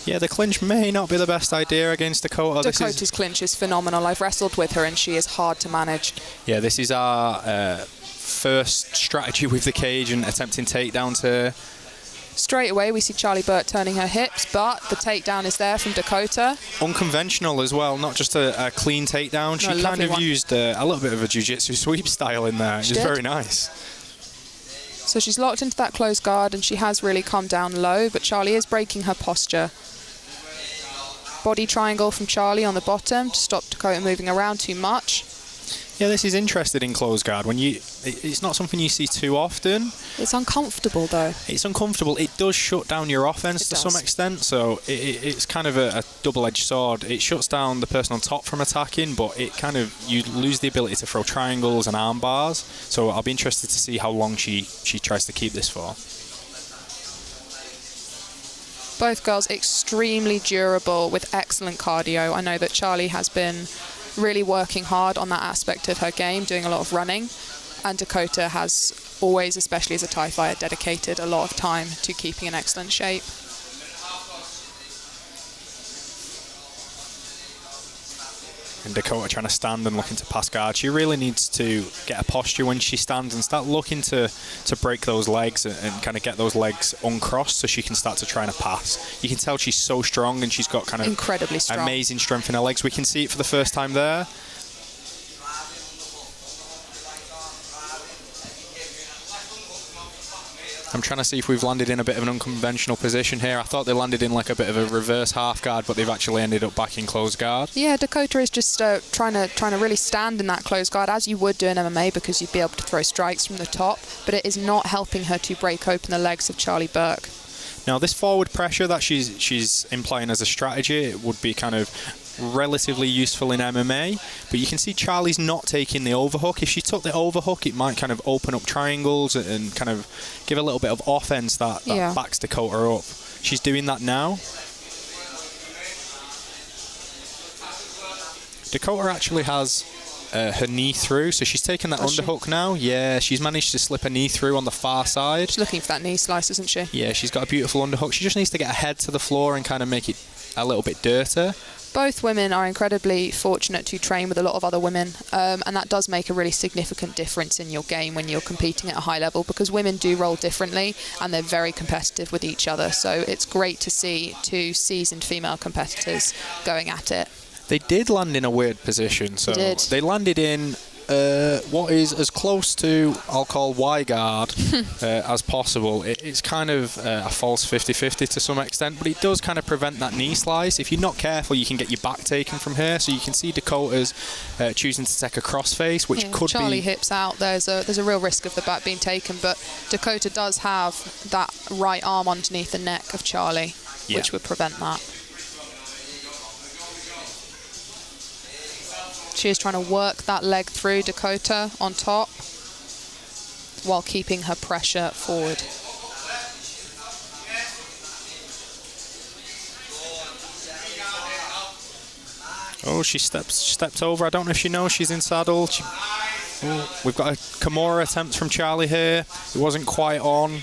Yeah, the clinch may not be the best idea against Dakota. Dakota's clinch is phenomenal. I've wrestled with her and she is hard to manage. Yeah, this is our first strategy with the cage and attempting takedowns here. Straight away we see Charlie Burke turning her hips, but the takedown is there from Dakota. Unconventional as well, not just a clean takedown. She kind of used a little bit of a jiu-jitsu sweep style in there. It's very nice. So she's locked into that close guard and she has really come down low, but Charlie is breaking her posture. Body triangle from Charlie on the bottom to stop Dakota moving around too much. Yeah, this is interesting in close guard. It's not something you see too often. It's uncomfortable though. It's uncomfortable. It does shut down your offense to some extent, so it's kind of a double-edged sword. It shuts down the person on top from attacking, but you lose the ability to throw triangles and arm bars. So I'll be interested to see how long she tries to keep this for. Both girls extremely durable with excellent cardio. I know that Charlie has been really working hard on that aspect of her game, doing a lot of running, and Dakota has always, especially as a Thai fighter, dedicated a lot of time to keeping in excellent shape. And Dakota trying to stand and looking to pass guard. She really needs to get a posture when she stands and start looking to break those legs and kind of get those legs uncrossed so she can start to try and pass. You can tell she's so strong and she's got kind of incredibly strong, amazing strength in her legs. We can see it for the first time there. I'm trying to see if we've landed in a bit of an unconventional position here. I thought they landed in like a bit of a reverse half guard, but they've actually ended up back in closed guard. Yeah, Dakota is just trying to really stand in that closed guard, as you would do in MMA, because you'd be able to throw strikes from the top, but it is not helping her to break open the legs of Charlie Burke. Now, this forward pressure that she's implying as a strategy, it would be kind of relatively useful in MMA, but you can see Charlie's not taking the overhook. If she took the overhook, it might kind of open up triangles and kind of give a little bit of offense that backs Dakota up. She's doing that now. Dakota actually has her knee through, so she's taken that underhook now. Yeah, she's managed to slip a knee through on the far side. She's looking for that knee slice, isn't she? Yeah, she's got a beautiful underhook. She just needs to get her head to the floor and kind of make it a little bit dirtier. Both women are incredibly fortunate to train with a lot of other women, and that does make a really significant difference in your game when you're competing at a high level, because women do roll differently and they're very competitive with each other. So it's great to see two seasoned female competitors going at it. They did land in a weird position. So they landed in what is as close to, I'll call Y guard as possible. It's kind of a false 50-50 to some extent, but it does kind of prevent that knee slice. If you're not careful, you can get your back taken from here. So you can see Dakota's choosing to take a crossface, which could Charlie be... hips out. There's a real risk of the back being taken, but Dakota does have that right arm underneath the neck of Charlie, which would prevent that. She is trying to work that leg through Dakota on top while keeping her pressure forward. Oh, she stepped over. I don't know if she knows she's in saddle. We've got a Kimura attempt from Charlie here. It wasn't quite on.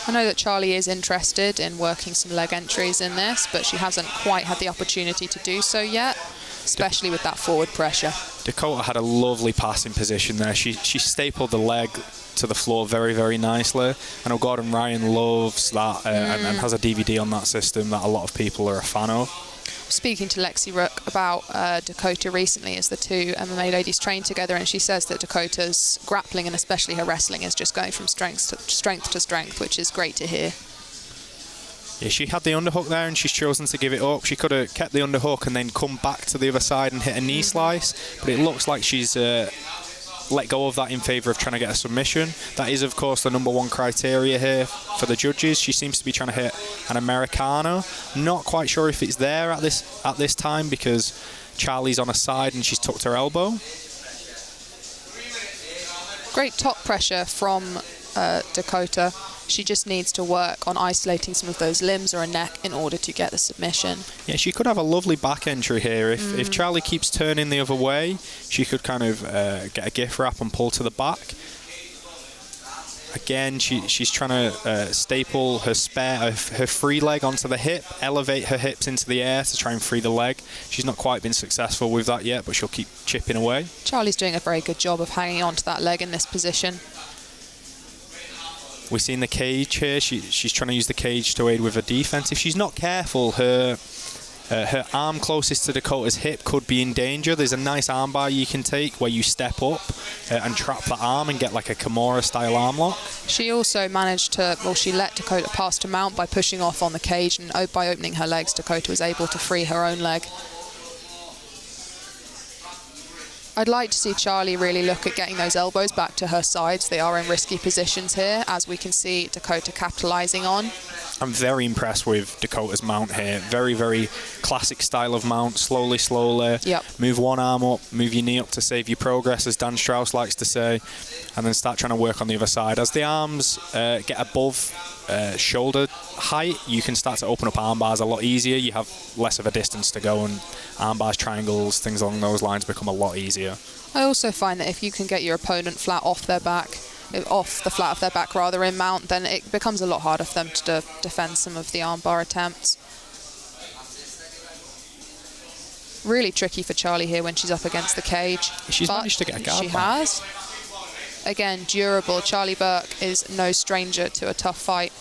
I know that Charlie is interested in working some leg entries in this, but she hasn't quite had the opportunity to do so yet, especially with that forward pressure. Dakota had a lovely passing position there. She stapled the leg to the floor very, very nicely. I know Gordon Ryan loves that and has a DVD on that system that a lot of people are a fan of. Speaking to Lexi Rook about Dakota recently, as the two MMA ladies train together, and she says that Dakota's grappling and especially her wrestling is just going from strength to strength, which is great to hear. Yeah, she had the underhook there and she's chosen to give it up. She could have kept the underhook and then come back to the other side and hit a knee slice, but it looks like she's let go of that in favour of trying to get a submission. That is, of course, the #1 criteria here for the judges. She seems to be trying to hit an Americano. Not quite sure if it's there at this time, because Charlie's on her side and she's tucked her elbow. Great top pressure from Dakota. She just needs to work on isolating some of those limbs or a neck in order to get the submission. Yeah, she could have a lovely back entry here. If Charlie keeps turning the other way, she could kind of get a gift wrap and pull to the back. Again, she's trying to staple her free leg onto the hip, elevate her hips into the air to try and free the leg. She's not quite been successful with that yet, but she'll keep chipping away. Charlie's doing a very good job of hanging on to that leg in this position. We've seen the cage here. She's trying to use the cage to aid with her defense. If she's not careful, her arm closest to Dakota's hip could be in danger. There's a nice arm bar you can take where you step up and trap the arm and get like a Kimura style arm lock. She also managed to, she let Dakota pass to mount by pushing off on the cage, and by opening her legs, Dakota was able to free her own leg. I'd like to see Charlie really look at getting those elbows back to her sides. They are in risky positions here, as we can see Dakota capitalising on. I'm very impressed with Dakota's mount here. Very, very classic style of mount. Slowly, slowly. Yep. Move one arm up, move your knee up to save your progress, as Dan Strauss likes to say, and then start trying to work on the other side. As the arms get above shoulder height, you can start to open up arm bars a lot easier. You have less of a distance to go, and arm bars, triangles, things along those lines become a lot easier. I also find that if you can get your opponent flat off their back, off the flat of their back rather in mount, then it becomes a lot harder for them to defend some of the armbar attempts. Really tricky for Charlie here when she's up against the cage. She's managed to get a guard She back. has. Again, durable. Charlie Burke is no stranger to a tough fight.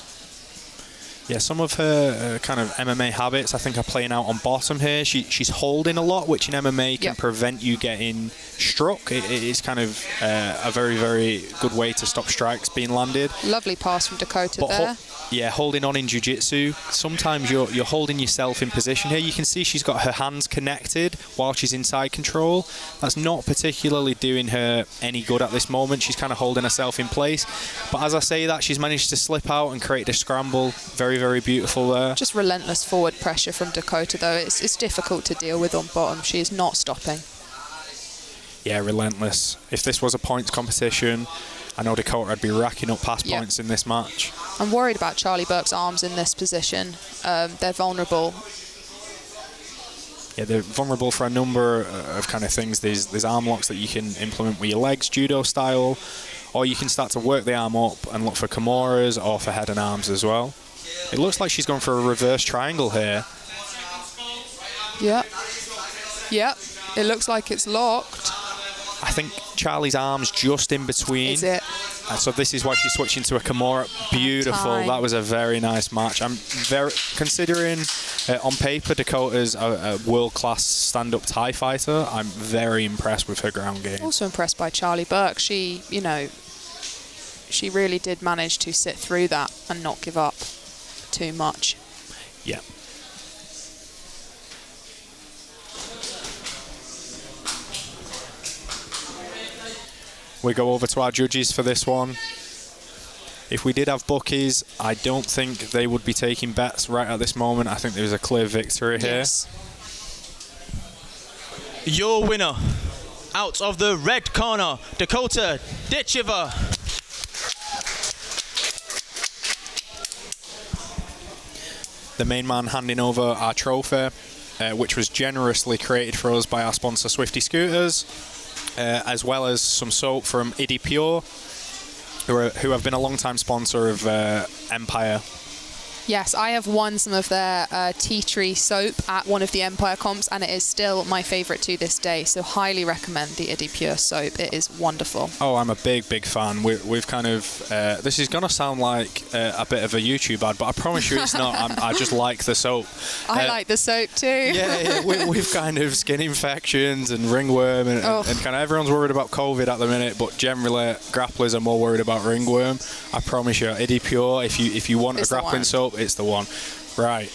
Yeah, some of her kind of MMA habits, I think, are playing out on bottom here. She's holding a lot, which in MMA can prevent you getting struck. It is kind of a very, very good way to stop strikes being landed. Lovely pass from Dakota there. Holding on in jiu-jitsu. Sometimes you're holding yourself in position here. You can see she's got her hands connected while she's in side control. That's not particularly doing her any good at this moment. She's kind of holding herself in place. But as I say that, she's managed to slip out and create a scramble. Very, very beautiful there. Just relentless forward pressure from Dakota, though. It's difficult to deal with on bottom. She is not stopping. Yeah, relentless. If this was a points competition, I know Dakota would be racking up pass points in this match. I'm worried about Charlie Burke's arms in this position. They're vulnerable. Yeah, they're vulnerable for a number of kind of things. There's arm locks that you can implement with your legs, judo style, or you can start to work the arm up and look for kimuras or for head and arms as well. It looks like she's going for a reverse triangle here. Yep. It looks like it's locked. I think Charlie's arm's just in between. Is it? So this is why she's switching to a kimura. Beautiful. That was a very nice match. I'm very considering on paper Dakota's a world-class stand-up Thai fighter. I'm very impressed with her ground game. Also impressed by Charlie Burke. She really did manage to sit through that and not give up too much. Yeah. We go over to our judges for this one. If we did have bookies, I don't think they would be taking bets right at this moment. I think there's a clear victory here. Yes. Your winner, out of the red corner, Dakota Ditcheva. The main man handing over our trophy, which was generously created for us by our sponsor Swifty Scooters. As well as some soap from Idi Pure, who have been a long-time sponsor of Empire. Yes, I have won some of their tea tree soap at one of the Empire comps, and it is still my favourite to this day. So highly recommend the Idi Pure soap. It is wonderful. Oh, I'm a big fan. We've kind of this is gonna sound like a bit of a YouTube ad, but I promise you it's not. I just like the soap. I like the soap too. Yeah, we've kind of skin infections and ringworm, and kind of everyone's worried about COVID at the minute, but generally grapplers are more worried about ringworm. I promise you, Idi Pure. If you want a grappling soap, it's the one. Right.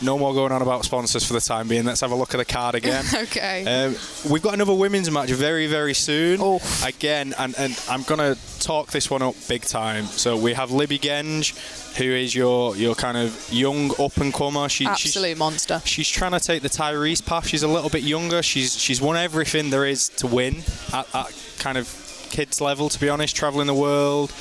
No more going on about sponsors for the time being. Let's have a look at the card again. Okay. We've got another women's match very, very soon. Oh. Again, and I'm going to talk this one up big time. So we have Libby Genge, who is your kind of young up-and-comer. Absolute monster. She's trying to take the Tyreeze path. She's a little bit younger. She's won everything there is to win at kind of kids level, to be honest, traveling the world.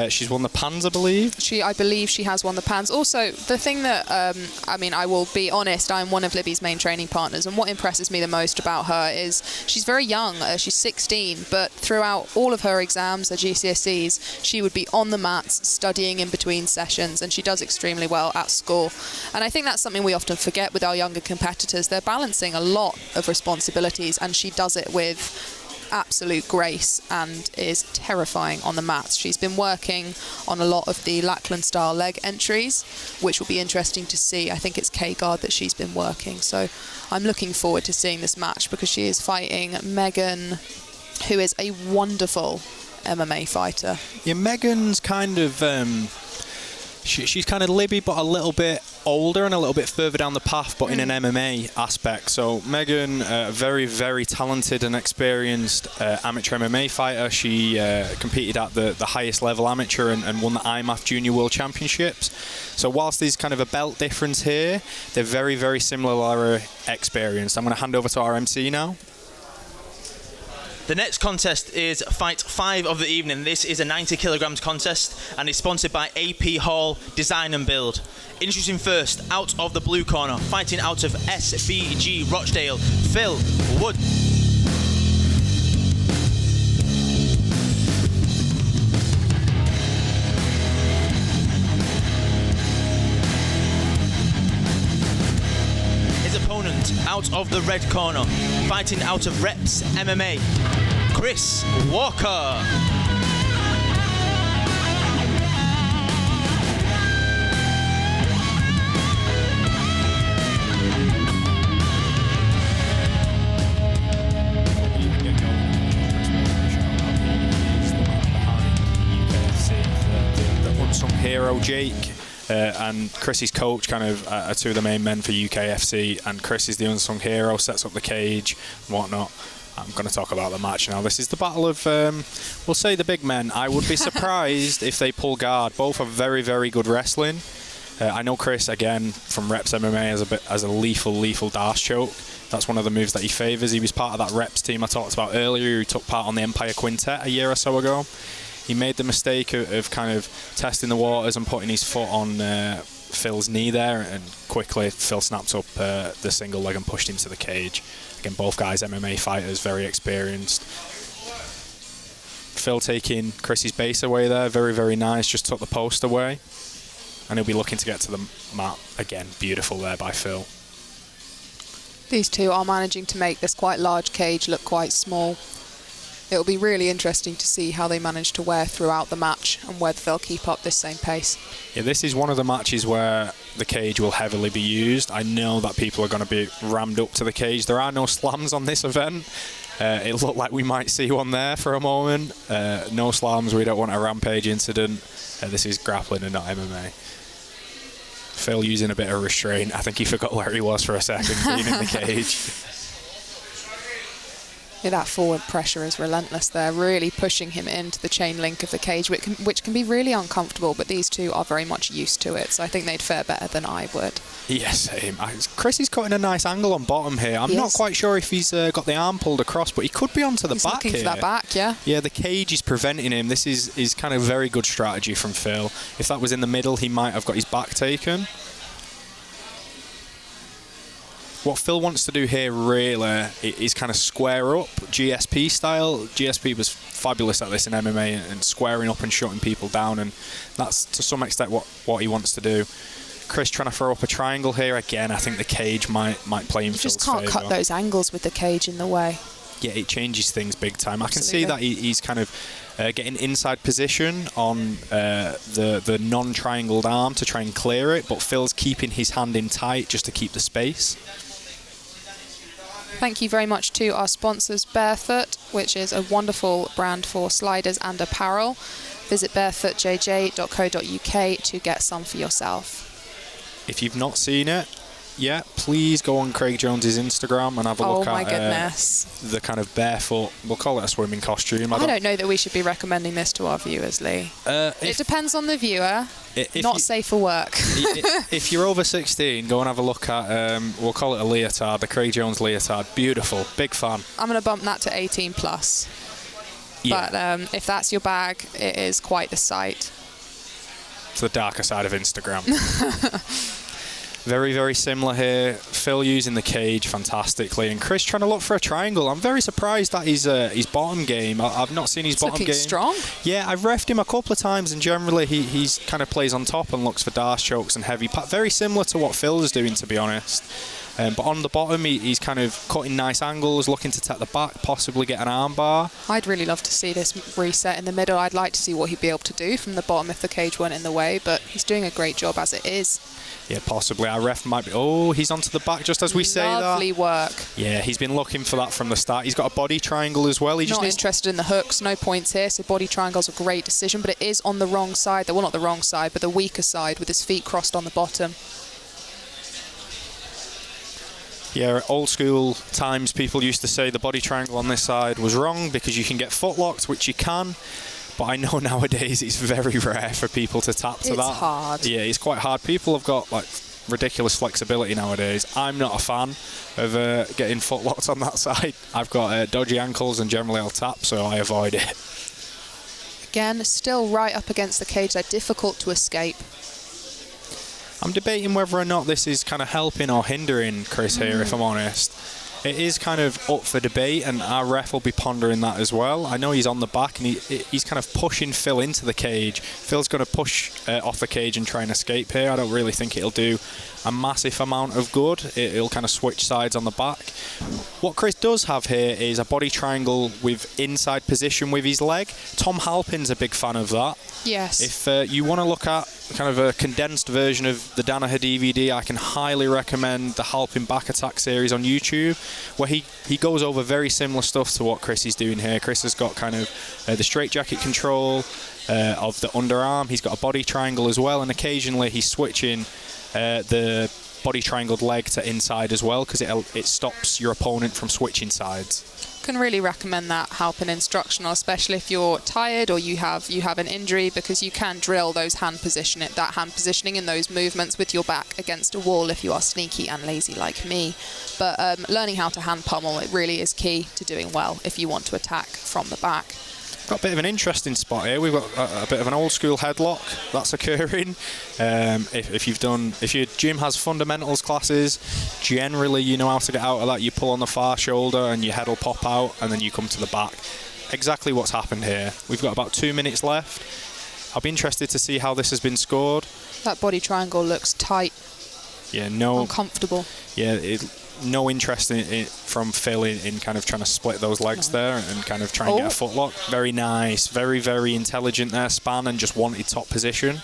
She's won the Pans, I believe. I believe she has won the Pans. Also, the thing that, I will be honest, I'm one of Libby's main training partners, and what impresses me the most about her is she's very young. She's 16, but throughout all of her exams, her GCSEs, she would be on the mats studying in between sessions, and she does extremely well at school. And I think that's something we often forget with our younger competitors. They're balancing a lot of responsibilities, and she does it with absolute grace and is terrifying on the mats. She's been working on a lot of the Lackland style leg entries, which will be interesting to see. I think it's K-guard that she's been working, so I'm looking forward to seeing this match because she is fighting Megan, who is a wonderful MMA fighter. Yeah, Megan's kind of she's kind of Libby, but a little bit older and a little bit further down the path, but in an MMA aspect. So Megan, very, very talented and experienced amateur MMA fighter. She competed at the highest level amateur and won the IMAF Junior World Championships. So whilst there's kind of a belt difference here, they're very, very similar experienced. I'm going to hand over to our MC now. The next contest is fight 5 of the evening. This is a 90 kilograms contest and is sponsored by AP Hall Design and Build. Introducing first, out of the blue corner, fighting out of SBG Rochdale, Phil Wood. His opponent, out of the red corner, fighting out of Reps MMA, Chris Walker. hero Jake and Chris's coach kind of are two of the main men for UKFC, and Chris is the unsung hero, sets up the cage and whatnot. I'm going to talk about the match now. This is the battle of, we'll say, the big men. I would be surprised if they pull guard. Both are very, very good wrestling. I know Chris, again, from Reps MMA as a lethal dash choke. That's one of the moves that he favours. He was part of that Reps team I talked about earlier, who took part on the Empire Quintet a year or so ago. He made the mistake of kind of testing the waters and putting his foot on Phil's knee there, and quickly Phil snapped up the single leg and pushed him to the cage. Again, both guys MMA fighters, very experienced. Phil taking Chris's base away there, very, very nice, just took the post away. And he'll be looking to get to the mat again. Beautiful there by Phil. These two are managing to make this quite large cage look quite small. It'll be really interesting to see how they manage to wear throughout the match and whether they'll keep up this same pace. Yeah, this is one of the matches where the cage will heavily be used. I know that people are going to be rammed up to the cage. There are no slams on this event. It looked like we might see one there for a moment. No slams, we don't want a rampage incident. This is grappling and not MMA. Phil using a bit of restraint. I think he forgot where he was for a second, being in the cage. Yeah, that forward pressure is relentless there, really pushing him into the chain link of the cage, which can be really uncomfortable, but these two are very much used to it, so I think they'd fare better than I would. Yes, Chris is cutting a nice angle on bottom here. I'm not quite sure if he's got the arm pulled across, but he could be onto the back here. He's looking for that back, yeah. Yeah, the cage is preventing him. This is kind of very good strategy from Phil. If that was in the middle, he might have got his back taken. What Phil wants to do here really is kind of square up GSP style. GSP was fabulous at this in MMA and squaring up and shutting people down, and that's to some extent what he wants to do. Chris trying to throw up a triangle here. Again, I think the cage might play in Phil's favour. You just can't cut those angles with the cage in the way. Yeah, it changes things big time. I can see that he's kind of getting inside position on the non-triangled arm to try and clear it, but Phil's keeping his hand in tight just to keep the space. Thank you very much to our sponsors, Barefoot, which is a wonderful brand for sliders and apparel. Visit barefootjj.co.uk to get some for yourself. If you've not seen it yet, please go on Craig Jones's Instagram and have a look at the kind of barefoot, we'll call it a swimming costume. I don't know that we should be recommending this to our viewers, Lee. It depends on the viewer. Not safe for work. If you're over 16, go and have a look at, we'll call it a leotard, the Craig Jones leotard. Beautiful. Big fan. I'm going to bump that to 18 plus. Yeah. But if that's your bag, it is quite the sight. It's the darker side of Instagram. Very, very similar here. Phil using the cage fantastically, and Chris trying to look for a triangle. I'm very surprised at his bottom game. I've not seen his bottom game. Strong. Yeah, I've refed him a couple of times, and generally he's kind of plays on top and looks for dash chokes and heavy. Very similar to what Phil is doing, to be honest. But on the bottom, he's kind of cutting nice angles, looking to tap the back, possibly get an arm bar. I'd really love to see this reset in the middle. I'd like to see what he'd be able to do from the bottom if the cage weren't in the way, but he's doing a great job as it is. Yeah, possibly. Our ref might be... Oh, he's onto the back just as we say that. Lovely work. Yeah, he's been looking for that from the start. He's got a body triangle as well. Not interested in the hooks. No points here. So body triangle's a great decision, but it is on the wrong side. Well, not the wrong side, but the weaker side with his feet crossed on the bottom. Yeah, old school times, people used to say the body triangle on this side was wrong because you can get foot locked, which you can. But I know nowadays it's very rare for people to tap to that. It's hard. Yeah, it's quite hard. People have got like ridiculous flexibility nowadays. I'm not a fan of getting foot locked on that side. I've got dodgy ankles and generally I'll tap, so I avoid it. Again, still right up against the cage. They're difficult to escape. I'm debating whether or not this is kind of helping or hindering Chris here, if I'm honest. It is kind of up for debate, and our ref will be pondering that as well. I know he's on the back, and he's kind of pushing Phil into the cage. Phil's going to push off the cage and try and escape here. I don't really think it'll do a massive amount of good. It'll kind of switch sides on the back. What Chris does have here is a body triangle with inside position with his leg. Tom Halpin's a big fan of that. Yes. If you want to look at kind of a condensed version of the Danaher DVD, I can highly recommend the Halpin Back Attack series on YouTube, where he goes over very similar stuff to what Chris is doing here. Chris has got kind of the straitjacket control of the underarm. He's got a body triangle as well, and occasionally he's switching the body triangled leg to inside as well, because it stops your opponent from switching sides. Can really recommend that Halpin instructional, especially if you're tired or you have an injury, because you can drill that hand positioning and those movements with your back against a wall if you are sneaky and lazy like me. But learning how to hand pummel, it really is key to doing well if you want to attack from the back. Got a bit of an interesting spot here. We've got a bit of an old school headlock that's occurring. If your gym has fundamentals classes, generally you know how to get out of that. You pull on the far shoulder and your head will pop out, and then you come to the back. Exactly what's happened here. We've got about 2 minutes left. I'll be interested to see how this has been scored. That body triangle looks tight. Yeah, uncomfortable. Yeah, no interest from Phil in kind of trying to split those legs there and kind of try and get a footlock. Very nice, very, very intelligent there, span, and just wanted top position.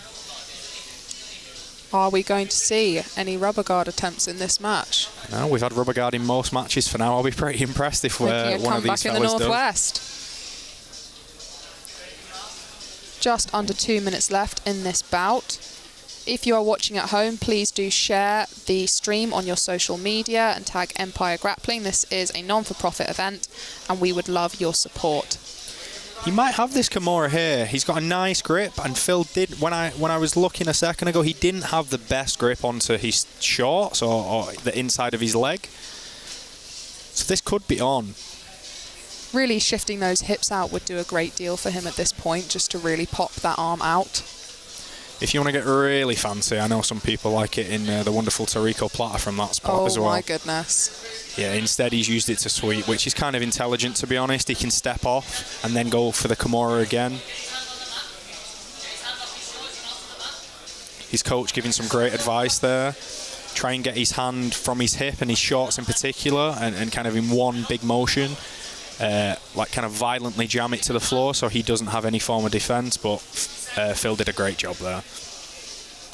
Are we going to see any rubber guard attempts in this match? No, we've had rubber guard in most matches for now. I'll be pretty impressed if one of these fellas in the Northwest. Just under 2 minutes left in this bout. If you are watching at home, please do share the stream on your social media and tag Empire Grappling. This is a non-for-profit event, and we would love your support. He might have this Kimura here. He's got a nice grip, and Phil did, when I was looking a second ago, he didn't have the best grip onto his shorts or the inside of his leg. So this could be on. Really shifting those hips out would do a great deal for him at this point, just to really pop that arm out. If you want to get really fancy, I know some people like it in the wonderful Torrico platter from that spot as well. Oh my goodness. Yeah, instead he's used it to sweep, which is kind of intelligent, to be honest. He can step off and then go for the Kimura again. His coach giving some great advice there. Try and get his hand from his hip and his shorts in particular, and kind of in one big motion. Like kind of violently jam it to the floor so he doesn't have any form of defence, but Phil did a great job there.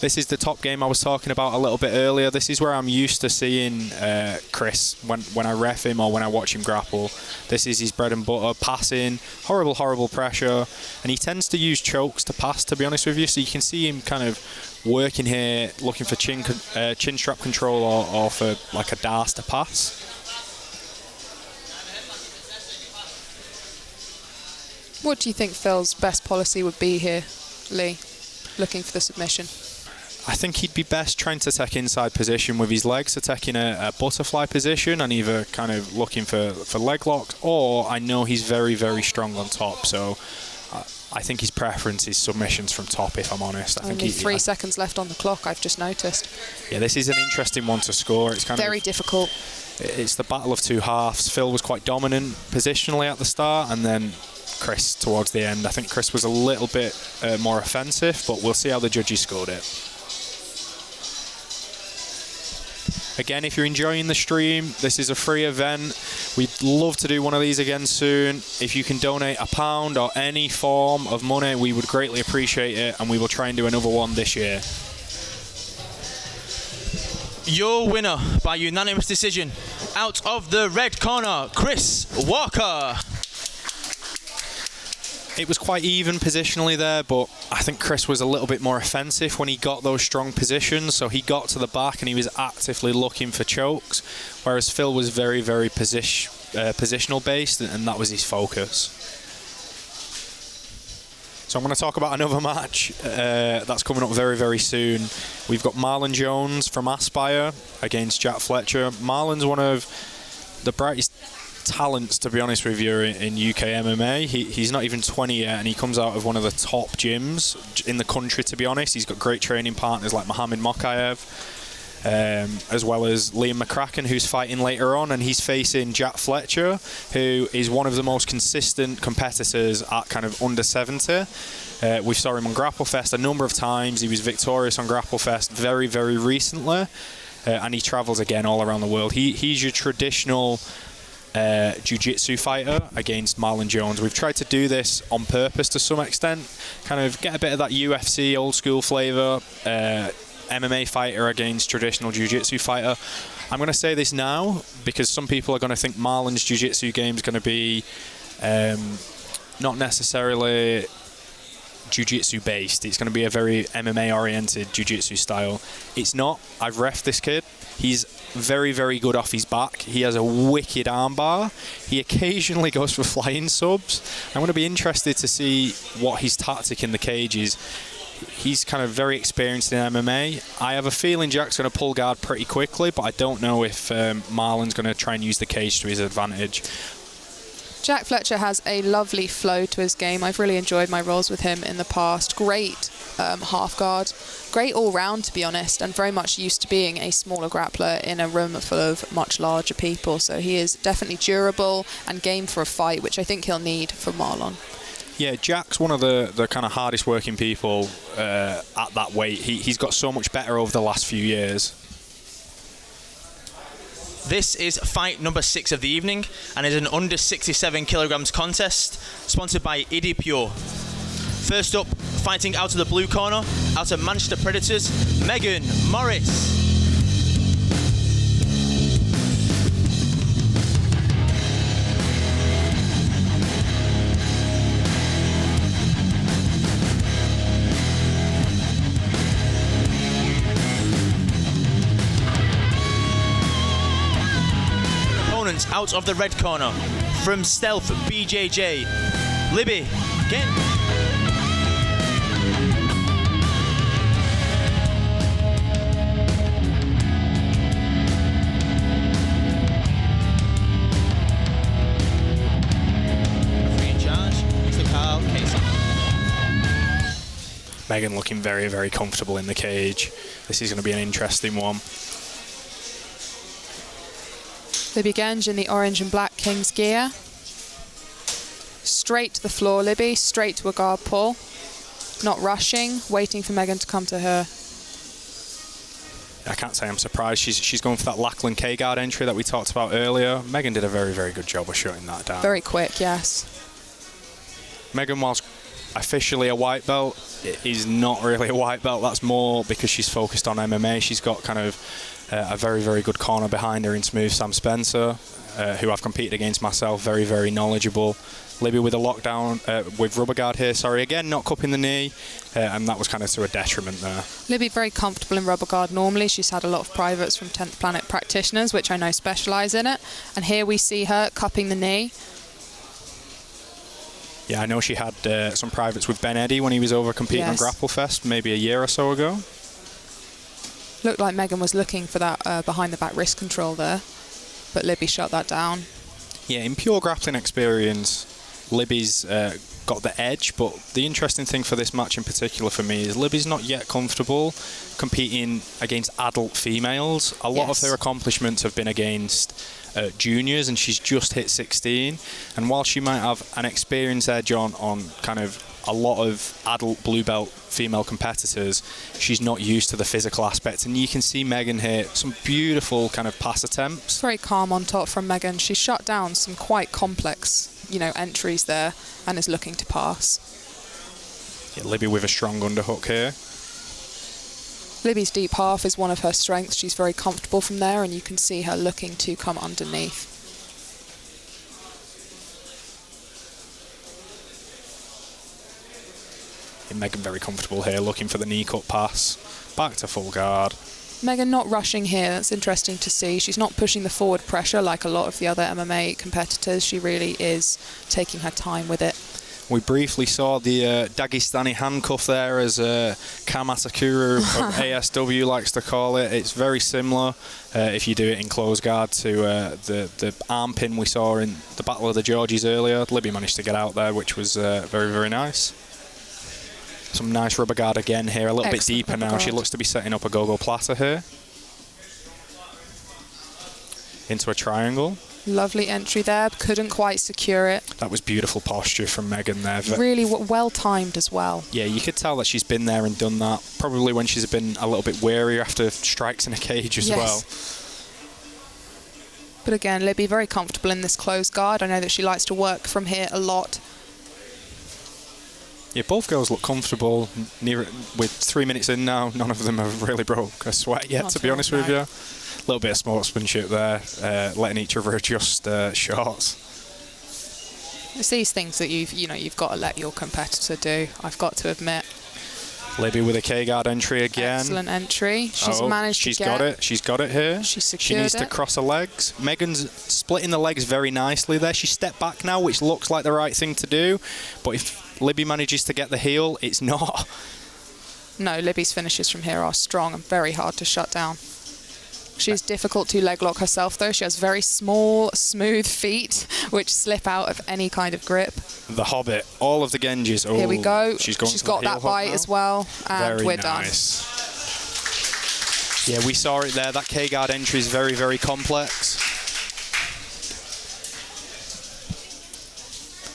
This is the top game I was talking about a little bit earlier. This is where I'm used to seeing Chris when I ref him or when I watch him grapple. This is his bread and butter, passing, horrible pressure, and he tends to use chokes to pass, to be honest with you, so you can see him kind of working here, looking for chin strap control or for like a dars to pass. What do you think Phil's best policy would be here, Lee, looking for the submission? I think he'd be best trying to take inside position with his legs, so taking a butterfly position and either kind of looking for leg locks, or I know he's very, very strong on top, so I think his preference is submissions from top, if I'm honest. Only 3 seconds left on the clock, I've just noticed. Yeah, this is an interesting one to score. It's kind very difficult. It's the battle of two halves. Phil was quite dominant positionally at the start, and then Chris towards the end. I think Chris was a little bit more offensive, but we'll see how the judges scored it. Again, if you're enjoying the stream, this is a free event. We'd love to do one of these again soon. If you can donate £1 or any form of money, we would greatly appreciate it, and we will try and do another one this year. Your winner by unanimous decision, out of the red corner, Chris Walker. It was quite even positionally there, but I think Chris was a little bit more offensive when he got those strong positions. So he got to the back and he was actively looking for chokes, whereas Phil was very, very positional based, and that was his focus. So I'm going to talk about another match that's coming up very, very soon. We've got Marlon Jones from Aspire against Jack Fletcher. Marlon's one of the brightest talents, to be honest with you, in UKMMA. He's not even 20 yet, and he comes out of one of the top gyms in the country, to be honest. He's got great training partners like Mohamed Mokayev, as well as Liam McCracken, who's fighting later on, and he's facing Jack Fletcher, who is one of the most consistent competitors at kind of under 70. We saw him on Grapplefest a number of times. He was victorious on Grapplefest very, very recently, and he travels again all around the world. He's your traditional jiu-jitsu fighter against Marlon Jones. We've tried to do this on purpose to some extent, kind of get a bit of that UFC old school flavour, MMA fighter against traditional jiu-jitsu fighter. I'm going to say this now because some people are going to think Marlon's jiu-jitsu game is going to be not necessarily jiu-jitsu based. It's going to be a very MMA oriented jiu-jitsu style. It's not. I've reffed this kid. He's very, very good off his back. He has a wicked armbar. He occasionally goes for flying subs. I'm going to be interested to see what his tactic in the cage is. He's kind of very experienced in MMA. I have a feeling Jack's going to pull guard pretty quickly, but I don't know if Marlon's going to try and use the cage to his advantage. Jack Fletcher has a lovely flow to his game. I've really enjoyed my roles with him in the past. Great half guard, great all round, to be honest, and very much used to being a smaller grappler in a room full of much larger people. So he is definitely durable and game for a fight, which I think he'll need for Marlon. Yeah, Jack's one of the kind of hardest working people at that weight. He's got so much better over the last few years. This is fight number 6 of the evening and is an under 67 kilograms contest sponsored by Idi Pure. First up, fighting out of the blue corner, out of Manchester Predators, Megan Morris. Out of the red corner, from Stealth BJJ, Libby Genge. Referee in charge, Mr. Carl Casey. Megan looking very, very comfortable in the cage. This is going to be an interesting one. Libby Genge in the orange and black King's gear. Straight to the floor, Libby, straight to a guard pull. Not rushing, waiting for Megan to come to her. I can't say I'm surprised. She's going for that Lachlan K-guard entry that we talked about earlier. Megan did a very, very good job of shutting that down. Very quick, yes. Megan, whilst officially a white belt, is not really a white belt. That's more because she's focused on MMA. She's got kind of a very, very good corner behind her in Smooth Sam Spencer, who I've competed against myself, very, very knowledgeable. Libby with a lockdown, with rubber guard here, sorry, again, not cupping the knee, and that was kind of to a detriment there. Libby very comfortable in rubber guard normally. She's had a lot of privates from 10th Planet practitioners, which I know specialise in it, and here we see her cupping the knee. Yeah, I know she had some privates with Ben Eddy when he was over competing on Grapple Fest maybe a year or so ago. Looked like Megan was looking for that behind the back wrist control there, but Libby shut that down. Yeah, in pure grappling experience, Libby's got the edge, but the interesting thing for this match in particular for me is Libby's not yet comfortable competing against adult females. A lot of her accomplishments have been against juniors, and she's just hit 16. And while she might have an experience edge on kind of a lot of adult blue belt female competitors, she's not used to the physical aspect. And you can see Megan here, some beautiful kind of pass attempts. Very calm on top from Megan. She shut down some quite complex, entries there and is looking to pass. Yeah, Libby with a strong underhook here. Libby's deep half is one of her strengths. She's very comfortable from there, and you can see her looking to come underneath. Yeah, Megan very comfortable here, looking for the knee cut pass. Back to full guard. Megan not rushing here. That's interesting to see. She's not pushing the forward pressure like a lot of the other MMA competitors. She really is taking her time with it. We briefly saw the Dagestani handcuff there, as Kam Asakura of ASW likes to call it. It's very similar, if you do it in close guard, to the arm pin we saw in the Battle of the Georges earlier. Libby managed to get out there, which was very, very nice. Some nice rubber guard again here, a little bit deeper now. She looks to be setting up a go-go platter here. Into a triangle. Lovely entry there, couldn't quite secure it. That was beautiful posture from Megan there. Really well timed as well. Yeah, you could tell that she's been there and done that. Probably when she's been a little bit wary after strikes in a cage as well. But again, Libby very comfortable in this closed guard. I know that she likes to work from here a lot. Yeah, both girls look comfortable. With 3 minutes in now, none of them have really broke a sweat yet, to be honest with you. A little bit of sportsmanship there, letting each other adjust shorts. It's these things that you've got to let your competitor do, I've got to admit. Libby with a K-guard entry again. Excellent entry. She's managed to get it. She's got it here. She needs to cross her legs. Megan's splitting the legs very nicely there. She stepped back now, which looks like the right thing to do. But if Libby manages to get the heel, it's not. No, Libby's finishes from here are strong and very hard to shut down. She's difficult to leg lock herself, though. She has very small, smooth feet, which slip out of any kind of grip. The Hobbit, all of the Genges. Oh, here we go. She's got that bite as well, and very we're nice. Done. Yeah, we saw it there. That K-guard entry is very, very complex.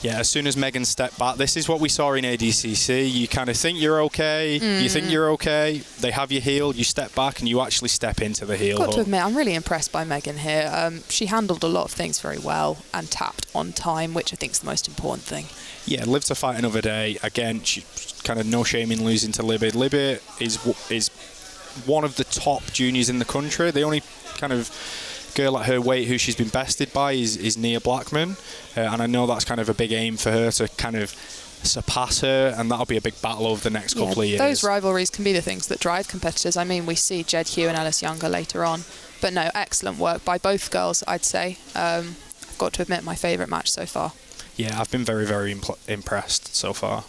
Yeah, as soon as Megan stepped back, this is what we saw in ADCC. You kind of think you're okay, you think you're okay, they have your heel, you step back and you actually step into the heel. Got to admit, I'm really impressed by Megan here. She handled a lot of things very well and tapped on time, which I think is the most important thing. Yeah, live to fight another day. Again, she kind of no shame in losing to Libby. Libby is one of the top juniors in the country. The only kind of girl at her weight who she's been bested by is Nia Blackman, and I know that's kind of a big aim for her to kind of surpass her, and that'll be a big battle over the next couple of years. Those rivalries can be the things that drive competitors. I mean, we see Jed Hue and Ellis Younger later on, but no, excellent work by both girls, I'd say. I've got to admit, my favourite match so far. Yeah, I've been very, very impressed so far.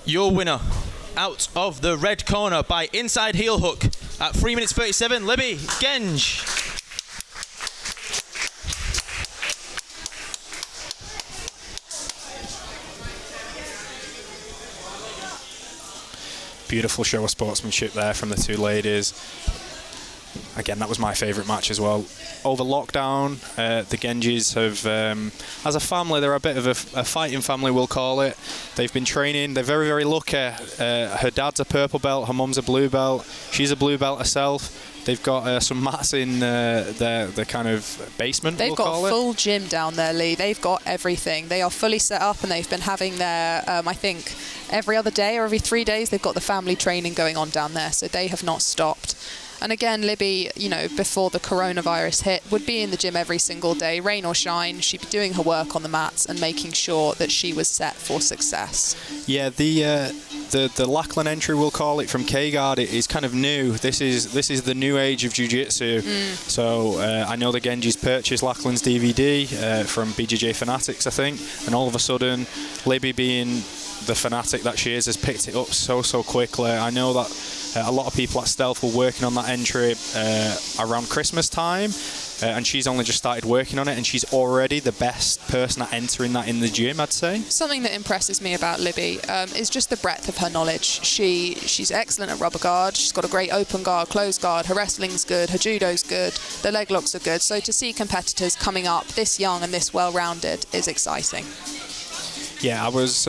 Your winner, out of the red corner by inside heel hook at 3 minutes 37, Libby Genge. Beautiful show of sportsmanship there from the two ladies. Again, that was my favourite match as well. Over lockdown, the Genges have, as a family, they're a bit of a fighting family, we'll call it. They've been training. They're very, very lucky. Her dad's a purple belt. Her mum's a blue belt. She's a blue belt herself. They've got some mats in the kind of basement, They've got a full gym down there, Lee. They've got everything. They are fully set up, and they've been having their, I think, every other day or every 3 days, they've got the family training going on down there, so they have not stopped. And again, Libby, before the coronavirus hit, would be in the gym every single day, rain or shine. She'd be doing her work on the mats and making sure that she was set for success. Yeah, the Lachlan entry, we'll call it, from K-guard, it is kind of new. This is the new age of jiu-jitsu. So I know the Genges purchased Lachlan's DVD from BJJ Fanatics, I think, and all of a sudden, Libby, being the fanatic that she is, has picked it up so quickly. I know that a lot of people at Stealth were working on that entry around Christmas time, and she's only just started working on it, and she's already the best person at entering that in the gym, I'd say. Something that impresses me about Libby is just the breadth of her knowledge. She's excellent at rubber guard. She's got a great open guard, closed guard. Her wrestling's good. Her judo's good. The leg locks are good. So to see competitors coming up this young and this well-rounded is exciting. Yeah, I was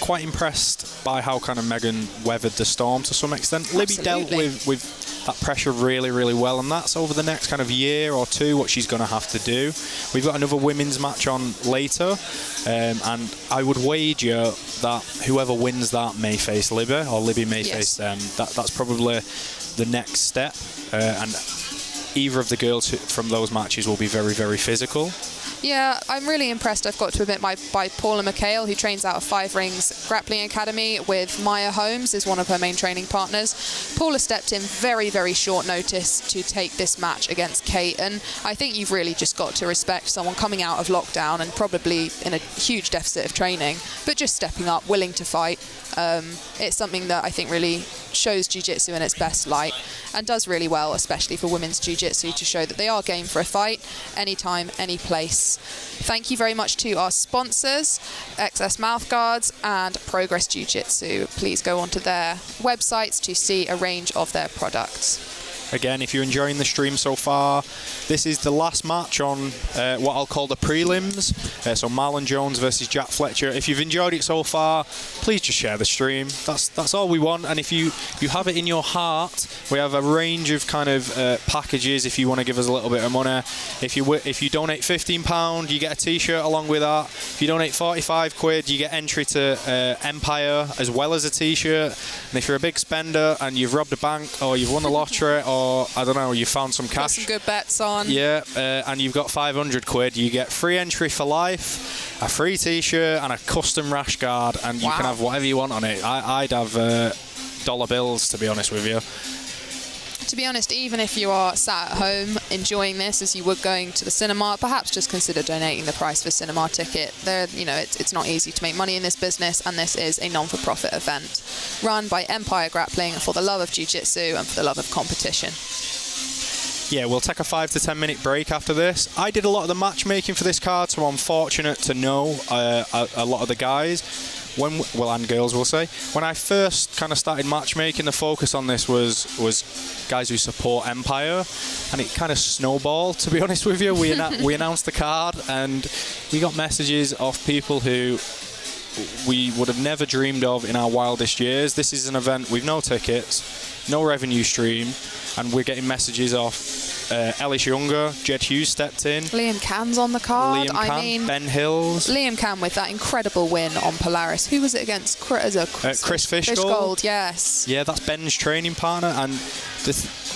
quite impressed by how kind of Megan weathered the storm to some extent. Absolutely. Libby dealt with that pressure really, really well, and that's over the next kind of year or two what she's going to have to do. We've got another women's match on later, and I would wager that whoever wins that may face Libby, or Libby may face them. That's probably the next step, and either of the girls from those matches will be very, very physical. Yeah, I'm really impressed, I've got to admit, by Paula McHale, who trains out of Five Rings Grappling Academy with Maya Holmes, is one of her main training partners. Paula stepped in very, very short notice to take this match against Kate, and I think you've really just got to respect someone coming out of lockdown and probably in a huge deficit of training, but just stepping up, willing to fight. It's something that I think really shows jiu-jitsu in its best light and does really well, especially for women's jiu-jitsu, to show that they are game for a fight anytime, any place. Thank you very much to our sponsors, XS Mouthguards and Progress Jiu-Jitsu. Please go onto their websites to see a range of their products. Again, if you're enjoying the stream so far, this is the last match on what I'll call the prelims. So Marlon Jones versus Jack Fletcher. If you've enjoyed it so far, please just share the stream. That's all we want. And if you have it in your heart, we have a range of kind of packages if you want to give us a little bit of money. If you donate £15, you get a t-shirt along with that. If you donate 45 quid, you get entry to Empire as well as a t-shirt. And if you're a big spender and you've robbed a bank or you've won the lottery or, I don't know, you found some cash. Got some good bets on. Yeah, and you've got 500 quid, you get free entry for life, a free t-shirt and a custom rash guard, and you can have whatever you want on it. I'd have dollar bills, to be honest with you. To be honest, even if you are sat at home enjoying this as you would going to the cinema, perhaps just consider donating the price for cinema ticket. It's not easy to make money in this business, and this is a non-for-profit event run by Empire Grappling for the love of jiu-jitsu and for the love of competition. Yeah, we'll take a 5 to 10 minute break after this. I did a lot of the matchmaking for this card, so I'm fortunate to know a lot of the guys. And girls, we'll say. When I first kind of started matchmaking, the focus on this was guys who support Empire, and it kind of snowballed, to be honest with you. We announced the card, and we got messages of people who we would have never dreamed of in our wildest years. This is an event with no tickets, no revenue stream, and we're getting messages off Ellis Younger, Jed Hue stepped in. Liam Cann's on the card. Ben Hills. Liam Cann with that incredible win on Polaris. Who was it against? Chris Fishgold, yes. Yeah, that's Ben's training partner, and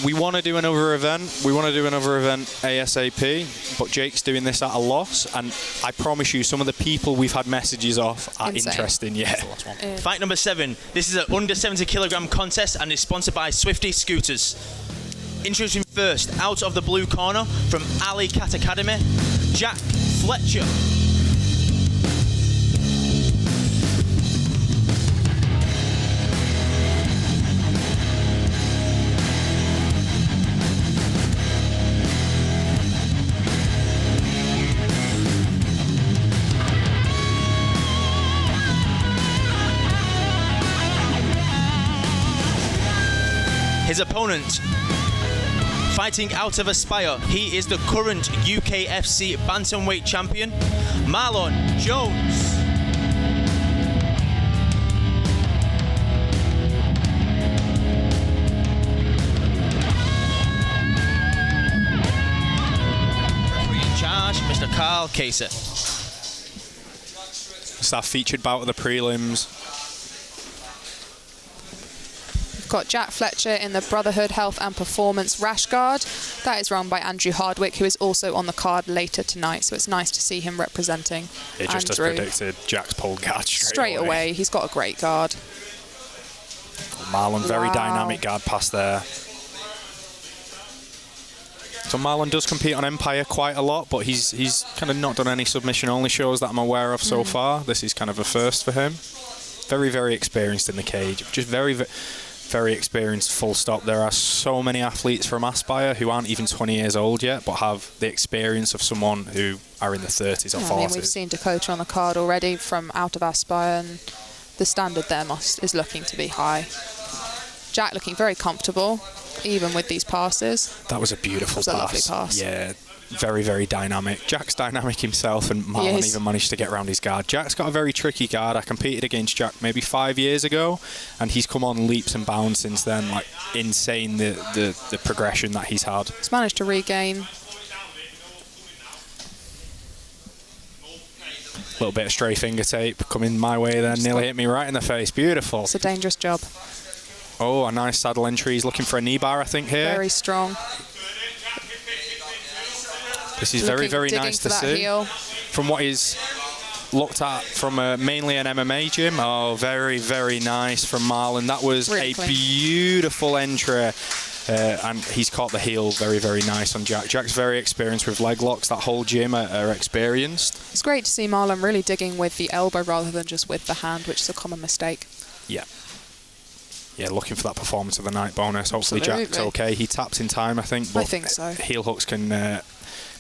we want to do another event. We want to do another event ASAP, but Jake's doing this at a loss, and I promise you, some of the people we've had messages off are interesting. Yeah. Fight number 7. This is an under 70 kilogram contest and is sponsored by Swifty Scooters. Introducing first, out of the blue corner from Ali Cat Academy, Jack Fletcher. His opponent, fighting out of Aspire, he is the current UKFC Bantamweight champion, Marlon Jones. Referee in charge, Mr. Carl Kaser. It's our featured bout of the prelims. Got Jack Fletcher in the Brotherhood Health and Performance Rash Guard. That is run by Andrew Hardwick, who is also on the card later tonight, so it's nice to see him representing It just as predicted, Jack's pulled guard straight away. He's got a great guard. Marlon, very dynamic guard pass there. So Marlon does compete on Empire quite a lot, but he's kind of not done any submission-only shows that I'm aware of so far. This is kind of a first for him. Very, very experienced in the cage. Just very, very experienced, full stop. There are so many athletes from Aspire who aren't even 20 years old yet, but have the experience of someone who are in the 30s or 40s. I mean, we've seen Dakota on the card already from out of Aspire, and the standard there is looking to be high. Jack looking very comfortable, even with these passes. That was a beautiful pass. A lovely pass. Yeah, very, very dynamic. Jack's dynamic himself, and Marlon even managed to get around his guard. Jack's got a very tricky guard. I competed against Jack maybe 5 years ago, and he's come on leaps and bounds since then. Like, insane the progression that he's had. He's managed to regain. A little bit of stray finger tape coming my way there, nearly hit me right in the face. Beautiful. It's a dangerous job. Oh, a nice saddle entry. He's looking for a knee bar, I think, here. Very strong. This is very, very nice to see. Heel. From what he's looked at from mainly an MMA gym. Oh, very, very nice from Marlon. That was really a beautiful entry. And he's caught the heel very, very nice on Jack. Jack's very experienced with leg locks. That whole gym are experienced. It's great to see Marlon really digging with the elbow rather than just with the hand, which is a common mistake. Yeah. Yeah, looking for that performance of the night bonus. Hopefully Jack's okay. He tapped in time, I think. But I think so. Heel hooks can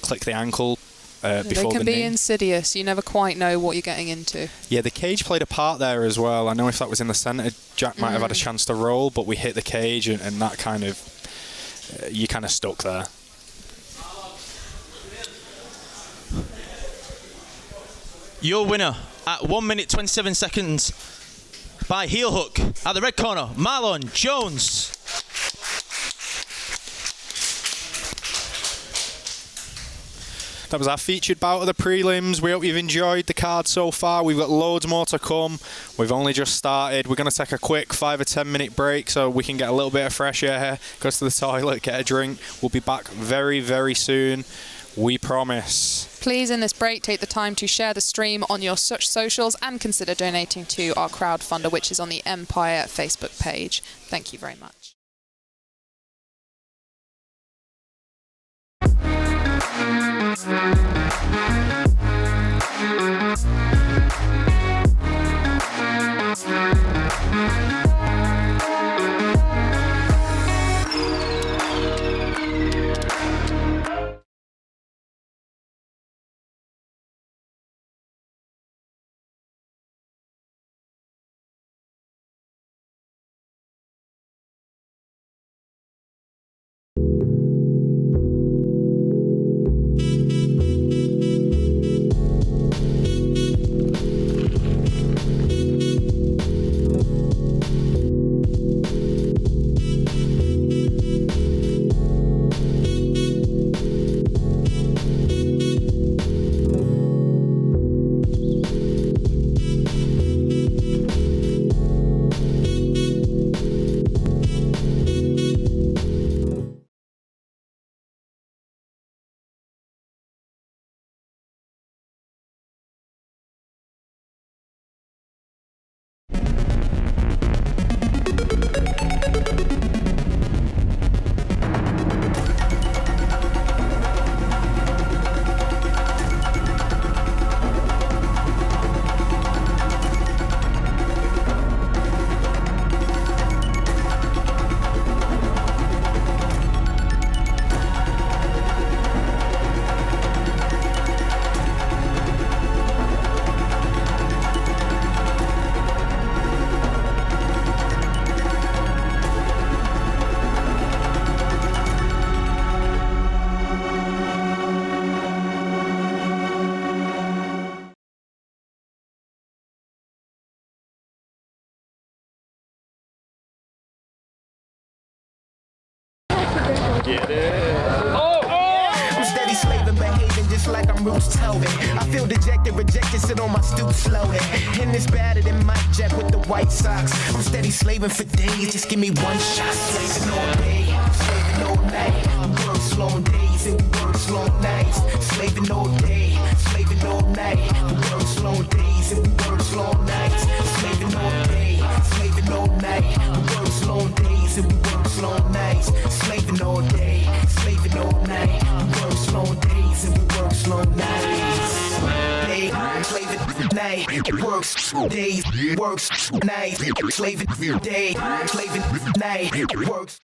click the ankle before the knee. They can be insidious. You never quite know what you're getting into. Yeah, the cage played a part there as well. I know if that was in the centre, Jack might have had a chance to roll, but we hit the cage, and that kind of you're kind of stuck there. Your winner at 1 minute 27 seconds by heel hook at the red corner, Marlon Jones. That was our featured bout of the prelims. We hope you've enjoyed the card so far. We've got loads more to come. We've only just started. We're going to take a quick 5 or 10 minute break so we can get a little bit of fresh air, go to the toilet, get a drink. We'll be back very, very soon. We promise. Please, in this break, take the time to share the stream on your socials and consider donating to our crowdfunder, which is on the Empire Facebook page. Thank you very much. I'm steady slaving, behaving just like I'm Roots Tobin. I feel dejected, rejected, sit on my stoop slowly. And it's better than Mike Jet with the White Sox. I'm steady slaving for days, just give me one shot. Slaving all day, slaving all night. We work slow days and we work slow nights. Slaving all day, slaving all night. We work slow days and we work slow nights. Slaving all day, slaving all night. We work slow days and we work slow nights. Slaving all day, slaving all night. We work slow days and we work slow nights. Day, slaving night, works days, works nights. Slaving day, slaving night, works.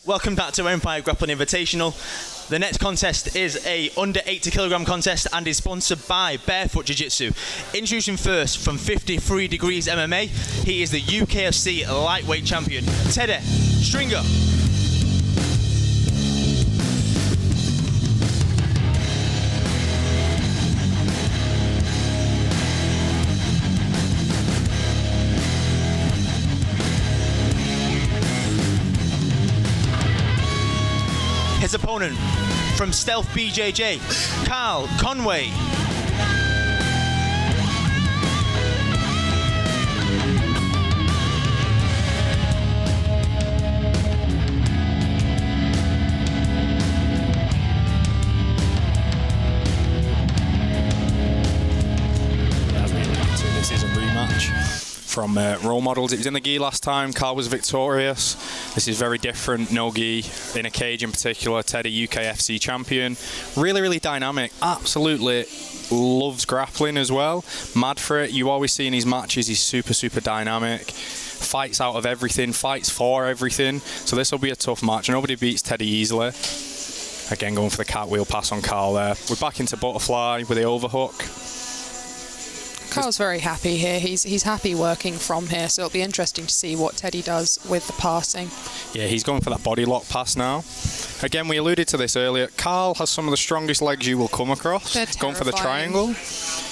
Welcome back to Empire Grappling Invitational. The next contest is a under 80 kilogram contest and is sponsored by Barefoot Jiu-Jitsu. Introducing first from 53 Degrees MMA, he is the UKFC lightweight champion, Teddy Stringer. His opponent from Stealth BJJ, Conway. This is a rematch. from role models. It was in the gi last time. Carl was victorious. This is very different. No gi in a cage in particular. Teddy, UKFC champion. Really, really dynamic. Absolutely loves grappling as well. Mad for it. You always see in his matches he's super, super dynamic. Fights out of everything. Fights for everything. So this will be a tough match. Nobody beats Teddy easily. Again, going for the cartwheel pass on Carl there. We're back into butterfly with the overhook. Carl's very happy here. He's happy working from here, so it'll be interesting to see what Teddy does with the passing. Yeah, he's going for that body lock pass now. Again, we alluded to this earlier. Carl has some of the strongest legs you will come across. They're going for the triangle.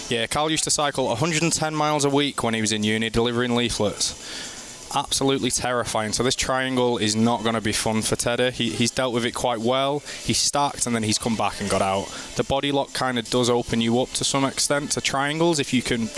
Yeah, Carl used to cycle 110 miles a week when he was in uni delivering leaflets. Absolutely terrifying. So this triangle is not going to be fun for Teddy. He's dealt with it quite well. He's stacked and then he's come back and got out. The body lock kind of does open you up to some extent to triangles. If you can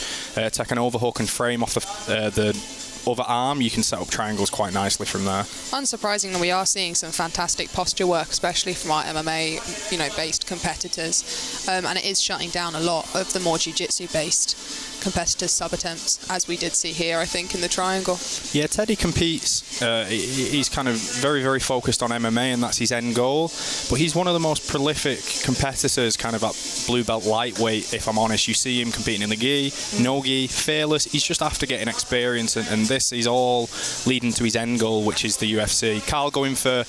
take an overhook and frame off the other arm, you can set up triangles quite nicely from there. Unsurprisingly, we are seeing some fantastic posture work, especially from our MMA, based competitors, and it is shutting down a lot of the more jiu-jitsu based competitors' sub-attempts, as we did see here, I think, in the triangle. Yeah, Teddy competes. He's kind of very, very focused on MMA, and that's his end goal. But he's one of the most prolific competitors, kind of at blue belt lightweight, if I'm honest. You see him competing in the gi, no gi, fearless. He's just after getting experience, and this is all leading to his end goal, which is the UFC. Carl going for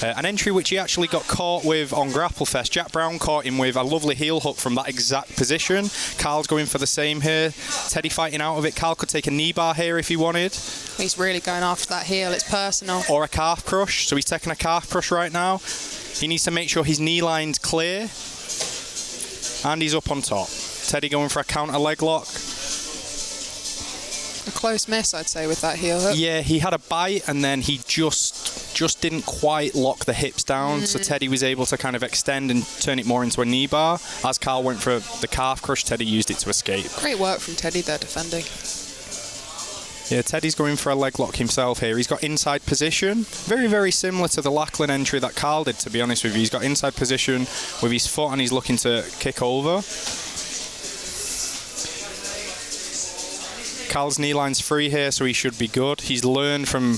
an entry which he actually got caught with on Grapplefest. Jack Brown caught him with a lovely heel hook from that exact position. Carl's going for the same here. Teddy fighting out of it. Carl could take a knee bar here if he wanted. He's really going after that heel. It's personal. Or a calf crush. So he's taking a calf crush right now. He needs to make sure his knee line's clear. And he's up on top. Teddy going for a counter leg lock. A close miss, I'd say, with that heel hook. Yeah, he had a bite and then he just didn't quite lock the hips down. So Teddy was able to kind of extend and turn it more into a knee bar. As Carl went for the calf crush, Teddy used it to escape. Great work from Teddy there defending. Yeah, Teddy's going for a leg lock himself here. He's got inside position. Very, very similar to the Lachlan entry that Carl did, to be honest with you. He's got inside position with his foot and he's looking to kick over. Carl's knee line's free here, so he should be good. He's learned from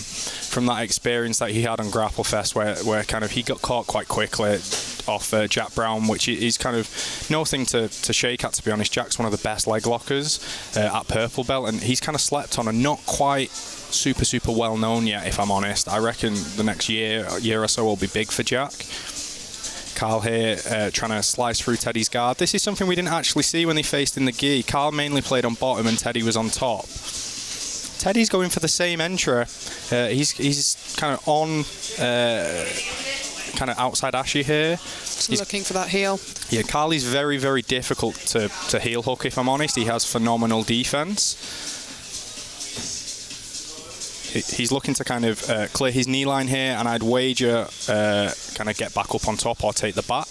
that experience that he had on Grapplefest, where kind of he got caught quite quickly off Jack Brown, which is kind of nothing to shake at, to be honest. Jack's one of the best leg lockers at purple belt, and he's kind of slept on and not quite super, super well known yet, if I'm honest. I reckon the next year or so will be big for Jack. Carl here trying to slice through Teddy's guard. This is something we didn't actually see when they faced in the gi. Carl mainly played on bottom and Teddy was on top. Teddy's going for the same entry. He's kind of on kind of outside Ashy here. He's looking for that heel. Yeah, Carl is very, very difficult to heel hook, if I'm honest. He has phenomenal defense. He's looking to kind of clear his knee line here, and I'd wager kind of get back up on top or take the back.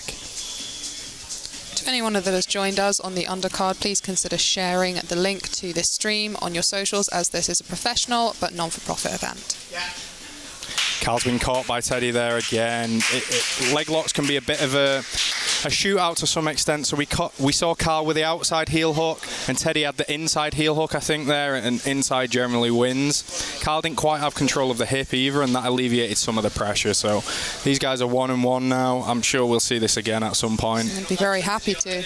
To anyone that has joined us on the undercard, please consider sharing the link to this stream on your socials, as this is a professional but non-for-profit event. Yeah. Carl's been caught by Teddy there again. Leg locks can be a bit of a shootout to some extent. So we saw Carl with the outside heel hook, and Teddy had the inside heel hook, I think, there, and inside generally wins. Carl didn't quite have control of the hip either, and that alleviated some of the pressure. So these guys are 1-1 now. I'm sure we'll see this again at some point. I'd be very happy to.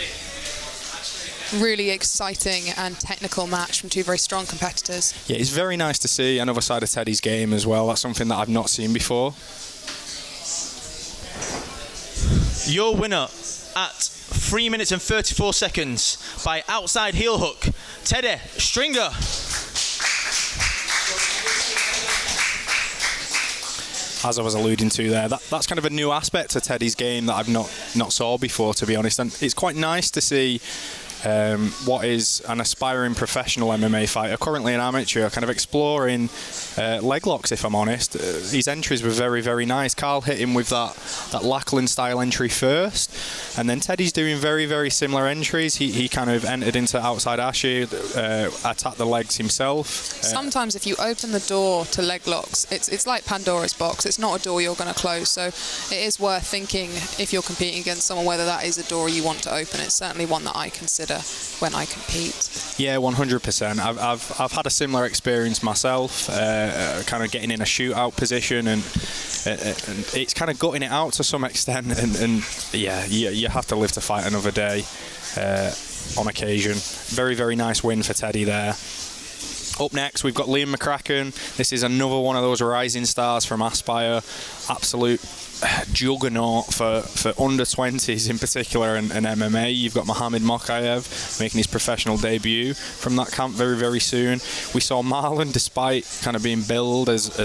Really exciting and technical match from two very strong competitors. Yeah, it's very nice to see another side of Teddy's game as well. That's something that I've not seen before. Your winner at 3 minutes and 34 seconds by outside heel hook, Teddy Stringer. As I was alluding to there, that's kind of a new aspect to Teddy's game that I've not saw before, to be honest. And it's quite nice to see what is an aspiring professional MMA fighter, currently an amateur, kind of exploring leg locks, if I'm honest. His entries were very, very nice. Carl hit him with that Lachlan style entry first, and then Teddy's doing very, very similar entries. He kind of entered into outside Ashy, attacked the legs himself. Sometimes if you open the door to leg locks, it's like Pandora's box. It's not a door you're going to close, so it is worth thinking, if you're competing against someone, whether that is a door you want to open. It's certainly one that I consider. pressure when I compete. Yeah, 100%. I've had a similar experience myself, kind of getting in a shootout position, and it's kind of gutting it out to some extent. And yeah, you have to live to fight another day on occasion. Very, very nice win for Teddy there. Up next, we've got Liam McCracken. This is another one of those rising stars from Aspire. Absolute juggernaut for under 20s in particular and MMA. You've got Mohamed Mokayev making his professional debut from that camp very, very soon. We saw Marlon, despite kind of being billed as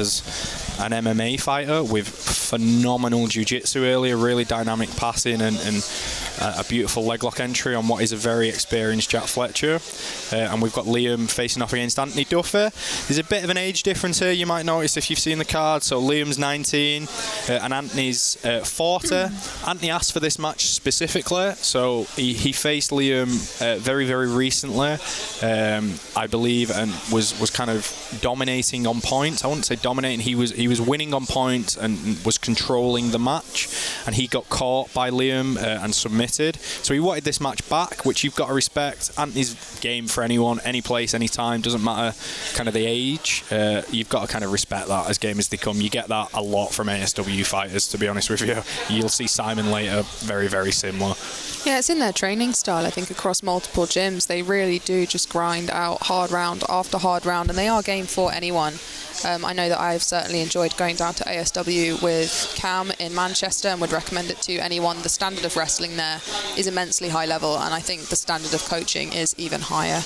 an MMA fighter, with phenomenal jiu-jitsu earlier, really dynamic passing and a beautiful leg lock entry on what is a very experienced Jack Fletcher. And we've got Liam facing off against Anthony Duffy. There's a bit of an age difference here, you might notice if you've seen the card. So Liam's 19 and Anthony's 40. Anthony asked for this match specifically, so he faced Liam very, very recently, I believe, and was kind of dominating on points. I wouldn't say dominating. He was winning on points and was controlling the match, and he got caught by Liam and submitted. So he wanted this match back, which you've got to respect. Anthony's game for anyone, any place, any time, doesn't matter kind of the age. You've got to kind of respect that as game as they come. You get that a lot from ASW fighters, to be honest with you. You'll see Simon later, very, very similar. Yeah, it's in their training style. I think across multiple gyms, they really do just grind out hard round after hard round, and they are game for anyone. I know that I've certainly enjoyed going down to ASW with Cam in Manchester and would recommend it to anyone. The standard of wrestling there is immensely high level, and I think the standard of coaching is even higher.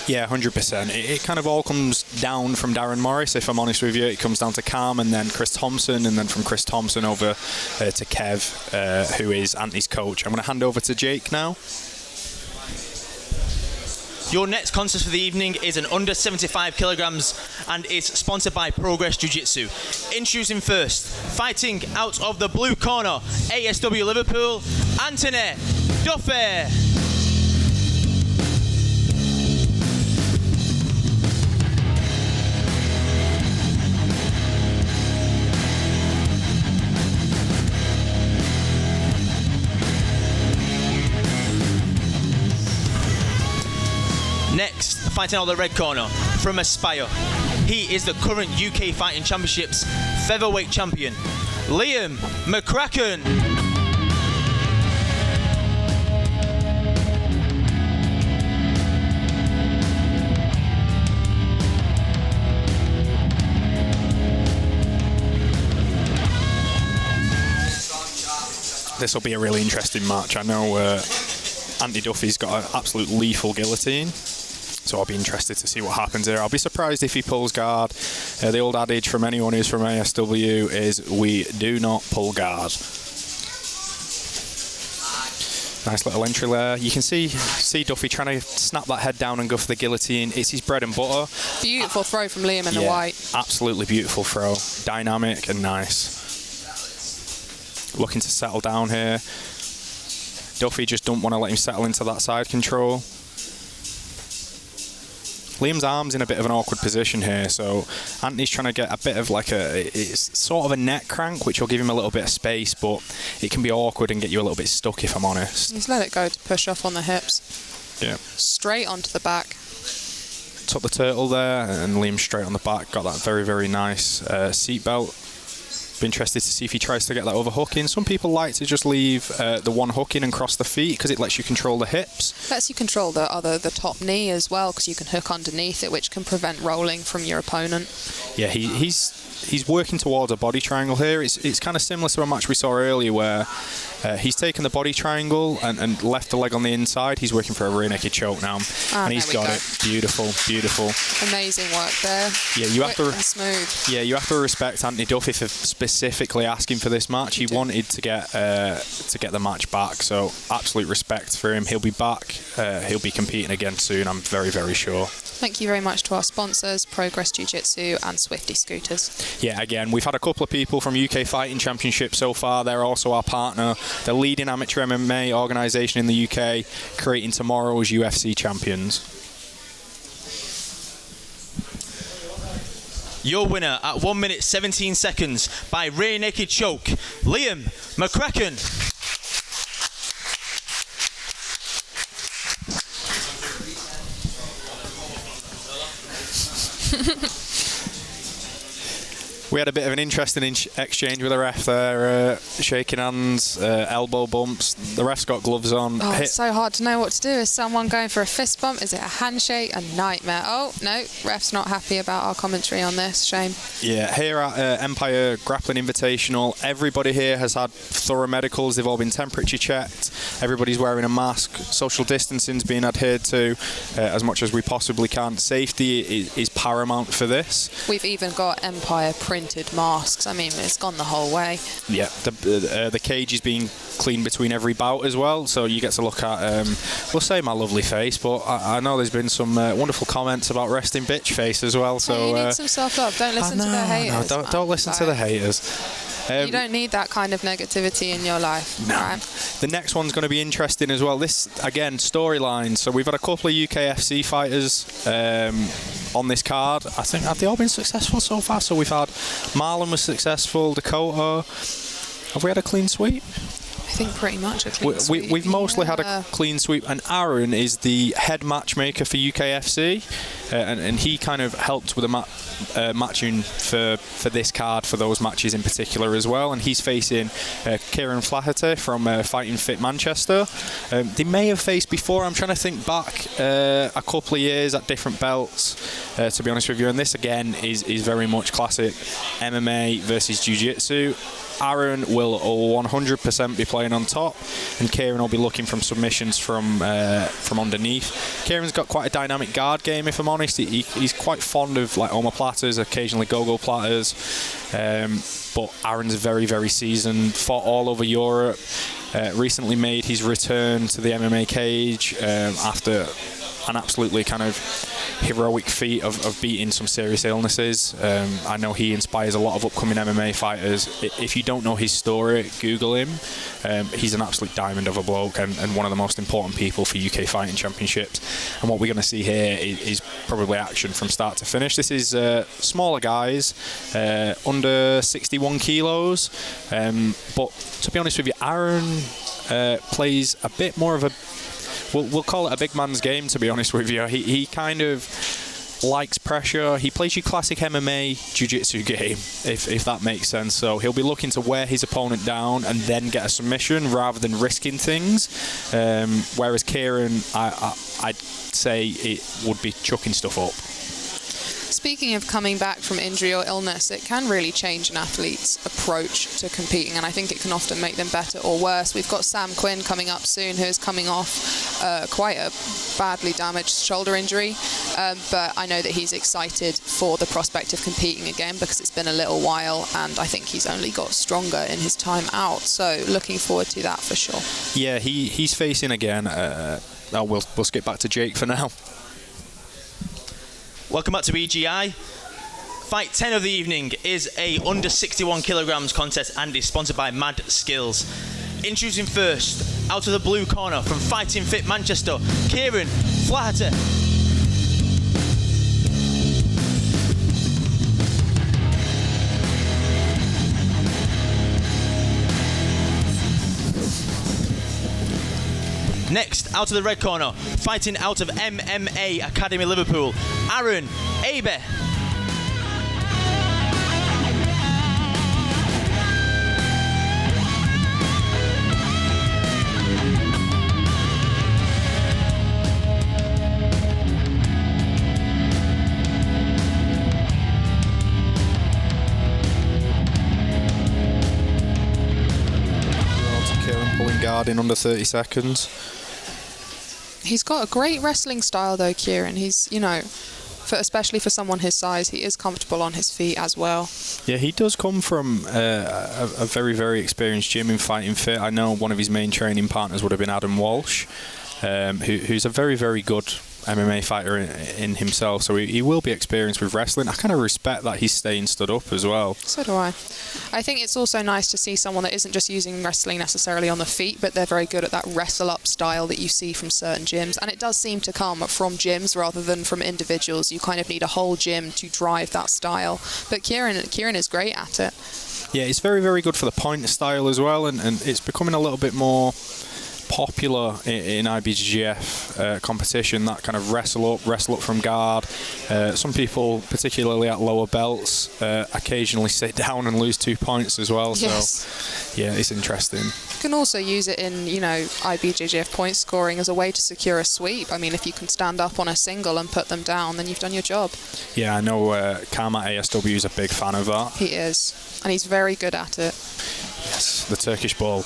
Yeah, 100%. It kind of all comes down from Darren Morris, if I'm honest with you. It comes down to Cam and then Chris Thompson, and then from Chris Thompson over to Kev, who is Anthony's coach. I'm going to hand over to Jake now. Your next contest for the evening is an under 75 kilograms and is sponsored by Progress Jiu-Jitsu. Introducing first, fighting out of the blue corner, ASW Liverpool, Anthony Duffy. Next, fighting out of the red corner, from Aspire. He is the current UK Fighting Championships featherweight champion, Liam McCracken. This will be a really interesting match. I know Anthony Duffy's got an absolute lethal guillotine, so I'll be interested to see what happens here. I'll be surprised if he pulls guard. The old adage from anyone who's from ASW is we do not pull guard. Nice little entry there. You can see Duffy trying to snap that head down and go for the guillotine. It's his bread and butter. Beautiful throw from Liam in the white. Absolutely beautiful throw. Dynamic and nice. Looking to settle down here. Duffy just don't want to let him settle into that side control. Liam's arm's in a bit of an awkward position here, so Anthony's trying to get a bit of it's sort of a neck crank, which will give him a little bit of space, but it can be awkward and get you a little bit stuck, if I'm honest. He's let it go to push off on the hips. Yeah. Straight onto the back. Took the turtle there, and Liam straight on the back. Got that very, very nice seatbelt. Be interested to see if he tries to get that overhook in. Some people like to just leave the one hook in and cross the feet because it lets you control the hips. Lets you control the top knee as well, because you can hook underneath it, which can prevent rolling from your opponent. Yeah, he's working towards a body triangle here. It's kind of similar to a match we saw earlier where he's taken the body triangle and left the leg on the inside. He's working for a rear naked choke now, and he's got it. Beautiful, beautiful. Amazing work there. Yeah, you have to. Smooth. Yeah, you have to respect Anthony Duffy for specifically asking for this match. He wanted to get the match back, so absolute respect for him. He'll be back. He'll be competing again soon. I'm very, very sure. Thank you very much to our sponsors, Progress Jiu-Jitsu and Swifty Scooters. Yeah, again, we've had a couple of people from UK Fighting Championship so far. They're also our partner, the leading amateur MMA organisation in the UK, creating tomorrow's UFC champions. Your winner at 1 minute 17 seconds by rear naked choke, Liam McCracken. We had a bit of an interesting exchange with the ref there, shaking hands, elbow bumps. The ref's got gloves on. Oh, it's so hard to know what to do. Is someone going for a fist bump? Is it a handshake? A nightmare. Oh, no, ref's not happy about our commentary on this. Shame. Yeah, here at Empire Grappling Invitational, everybody here has had thorough medicals. They've all been temperature checked. Everybody's wearing a mask. Social distancing's being adhered to as much as we possibly can. Safety is paramount for this. We've even got Empire printed masks. I mean, it's gone the whole way. Yeah, the cage is being cleaned between every bout as well, so you get to look at, we'll say my lovely face, but I know there's been some wonderful comments about resting bitch face as well. So hey, you need some self-love. Don't listen to the haters. No, don't listen to the haters. You don't need that kind of negativity in your life. No. Right? The next one's going to be interesting as well. This, again, storyline. So we've had a couple of UKFC fighters on this card. I think, have they all been successful so far? So we've had Marlon was successful, Dakota. Have we had a clean sweep? I think pretty much a clean sweep. We've mostly had a clean sweep, and Aaron is the head matchmaker for UKFC, and he kind of helped with the matching for this card, for those matches in particular as well, and he's facing Kieran Flaherty from Fighting Fit Manchester. They may have faced before. I'm trying to think back a couple of years at different belts, to be honest with you, and this again is very much classic MMA versus Jiu-Jitsu. Aaron will 100% be playing on top, and Kieran will be looking from submissions from underneath. Kieran's got quite a dynamic guard game, if I'm honest. He's quite fond of like omoplatas, occasionally go-go platters, but Aaron's very, very seasoned, fought all over Europe, recently made his return to the MMA cage after an absolutely kind of heroic feat of beating some serious illnesses. I know he inspires a lot of upcoming MMA fighters. If you don't know his story, Google him. He's an absolute diamond of a bloke, and one of the most important people for UK Fighting Championships. And what we're going to see here is probably action from start to finish. This is smaller guys, under 61 kilos. But to be honest with you, Aaron plays a bit more of a, we'll call it a big man's game, to be honest with you. He kind of likes pressure. He plays your classic MMA jiu-jitsu game, if that makes sense. So he'll be looking to wear his opponent down and then get a submission rather than risking things. Whereas Kieran, I'd say it would be chucking stuff up. Speaking of coming back from injury or illness, it can really change an athlete's approach to competing, and I think it can often make them better or worse. We've got Sam Quinn coming up soon, who is coming off quite a badly damaged shoulder injury, but I know that he's excited for the prospect of competing again because it's been a little while, and I think he's only got stronger in his time out, so looking forward to that for sure. Yeah, he's facing again. We'll skip back to Jake for now. Welcome back to EGI. Fight 10 of the evening is a under 61 kilograms contest and is sponsored by Mad Skills. Introducing first, out of the blue corner from Fighting Fit Manchester, Kieran Flaherty. Next, out of the red corner, fighting out of MMA Academy Liverpool, Aaron Abe. Kieran pulling guard in under 30 seconds. He's got a great wrestling style though, Kieran. He's, especially for someone his size, he is comfortable on his feet as well. Yeah, he does come from a very, very experienced gym in Fighting Fit. I know one of his main training partners would have been Adam Walsh, who's a very, very good MMA fighter in himself, so he will be experienced with wrestling. I kind of respect that he's staying stood up as well. So do I. I think it's also nice to see someone that isn't just using wrestling necessarily on the feet, but they're very good at that wrestle-up style that you see from certain gyms, and it does seem to come from gyms rather than from individuals. You kind of need a whole gym to drive that style, but Kieran is great at it. Yeah, it's very, very good for the point style as well, and it's becoming a little bit more popular in IBJJF competition, that kind of wrestle up from guard. Some people, particularly at lower belts, occasionally sit down and lose 2 points as well. Yes. So, yeah, it's interesting. You can also use it in, IBJJF point scoring as a way to secure a sweep. I mean, if you can stand up on a single and put them down, then you've done your job. Yeah, I know Cann at ASW is a big fan of that. He is, and he's very good at it. Yes, the Turkish ball.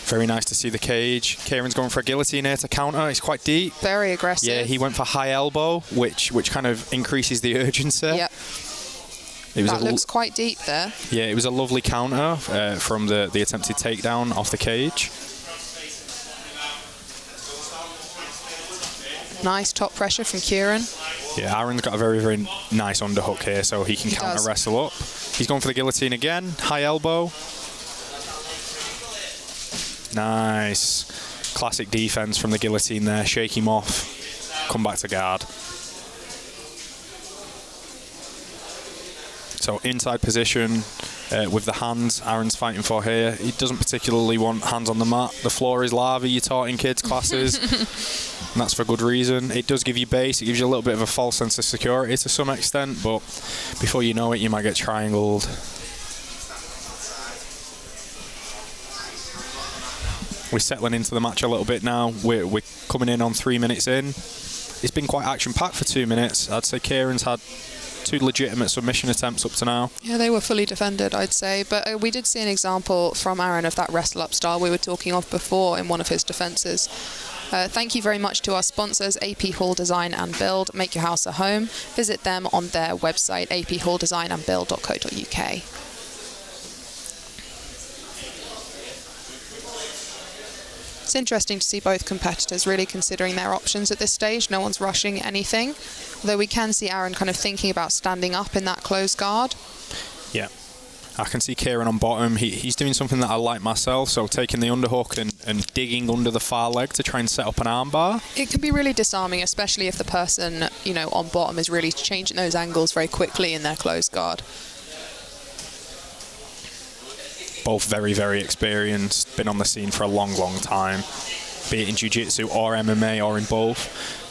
Very nice to see the cage. Kieran's going for a guillotine here to counter. It's quite deep. Very aggressive. Yeah, he went for high elbow, which kind of increases the urgency. Yep. That looks quite deep there. Yeah, it was a lovely counter from the attempted takedown off the cage. Nice top pressure from Kieran. Yeah, Aaron's got a very, very nice underhook here, so he can counter wrestle up. He's going for the guillotine again. High elbow. Nice. Classic defense from the guillotine there. Shake him off. Come back to guard. So inside position with the hands Aaron's fighting for here. He doesn't particularly want hands on the mat. The floor is lava, you're taught in kids' classes. And that's for good reason. It does give you base. It gives you a little bit of a false sense of security to some extent, but before you know it, you might get triangled. We're settling into the match a little bit now. We're coming in on 3 minutes in. It's been quite action-packed for 2 minutes. I'd say Kieran's had 2 legitimate submission attempts up to now. Yeah, they were fully defended, I'd say. But we did see an example from Aaron of that wrestle-up style we were talking of before in one of his defences. Thank you very much to our sponsors, AP Hall Design and Build. Make your house a home. Visit them on their website, aphalldesignandbuild.co.uk. It's interesting to see both competitors really considering their options at this stage. No one's rushing anything, although we can see Aaron kind of thinking about standing up in that closed guard. Yeah, I can see Kieran on bottom. He's doing something that I like myself, so taking the underhook and digging under the far leg to try and set up an armbar. It can be really disarming, especially if the person, on bottom is really changing those angles very quickly in their closed guard. Both very, very experienced, been on the scene for a long, long time, be it in jiu-jitsu or MMA or in both.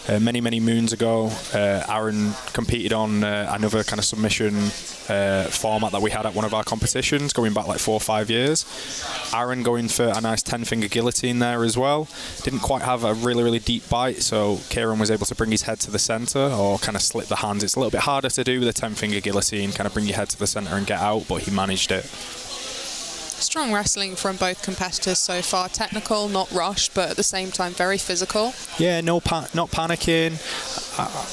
Many, many moons ago, Aaron competed on another kind of submission format that we had at one of our competitions, going back like 4 or 5 years. Aaron going for a nice 10-finger guillotine there as well. Didn't quite have a really, really deep bite, so Kieran was able to bring his head to the centre or kind of slip the hands. It's a little bit harder to do with a 10-finger guillotine, kind of bring your head to the centre and get out, but he managed it. Strong wrestling from both competitors so far. Technical, not rushed, but at the same time very physical. Yeah, not panicking.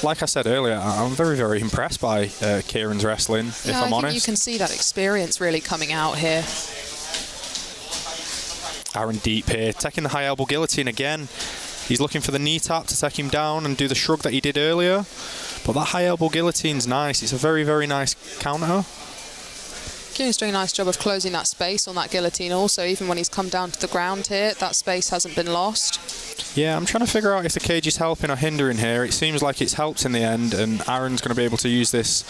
Like I said earlier, I'm very, very impressed by Kieran's wrestling, if I'm honest. You can see that experience really coming out here. Aaron deep here, taking the high elbow guillotine again. He's looking for the knee tap to take him down and do the shrug that he did earlier. But that high elbow guillotine's nice. It's a very, very nice counter. Kieran's doing a nice job of closing that space on that guillotine also. Even when he's come down to the ground here, that space hasn't been lost. Yeah, I'm trying to figure out if the cage is helping or hindering here. It seems like it's helped in the end, and Aaron's going to be able to use this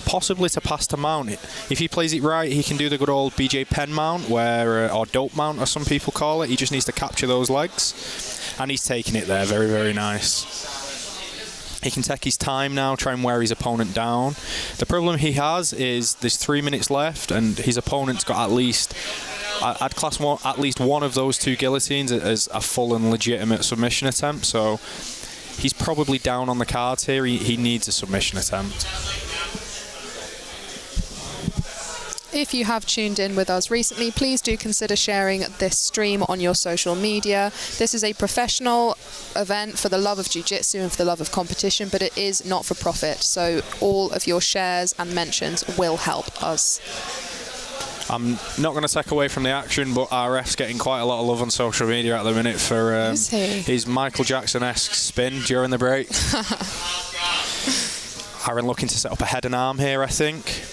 possibly to pass to mount. If he plays it right, he can do the good old BJ Penn mount, or dope mount, as some people call it. He just needs to capture those legs, and he's taking it there. Very, very nice. He can take his time now, try and wear his opponent down. The problem he has is there's 3 minutes left, and his opponent's got at least, I'd class at least one of those 2 guillotines as a full and legitimate submission attempt. So he's probably down on the cards here. He needs a submission attempt. If you have tuned in with us recently, please do consider sharing this stream on your social media. This is a professional event for the love of jiu-jitsu and for the love of competition, but it is not for profit. So all of your shares and mentions will help us. I'm not going to take away from the action, but our ref's getting quite a lot of love on social media at the minute for his Michael Jackson-esque spin during the break. Aaron looking to set up a head and arm here, I think.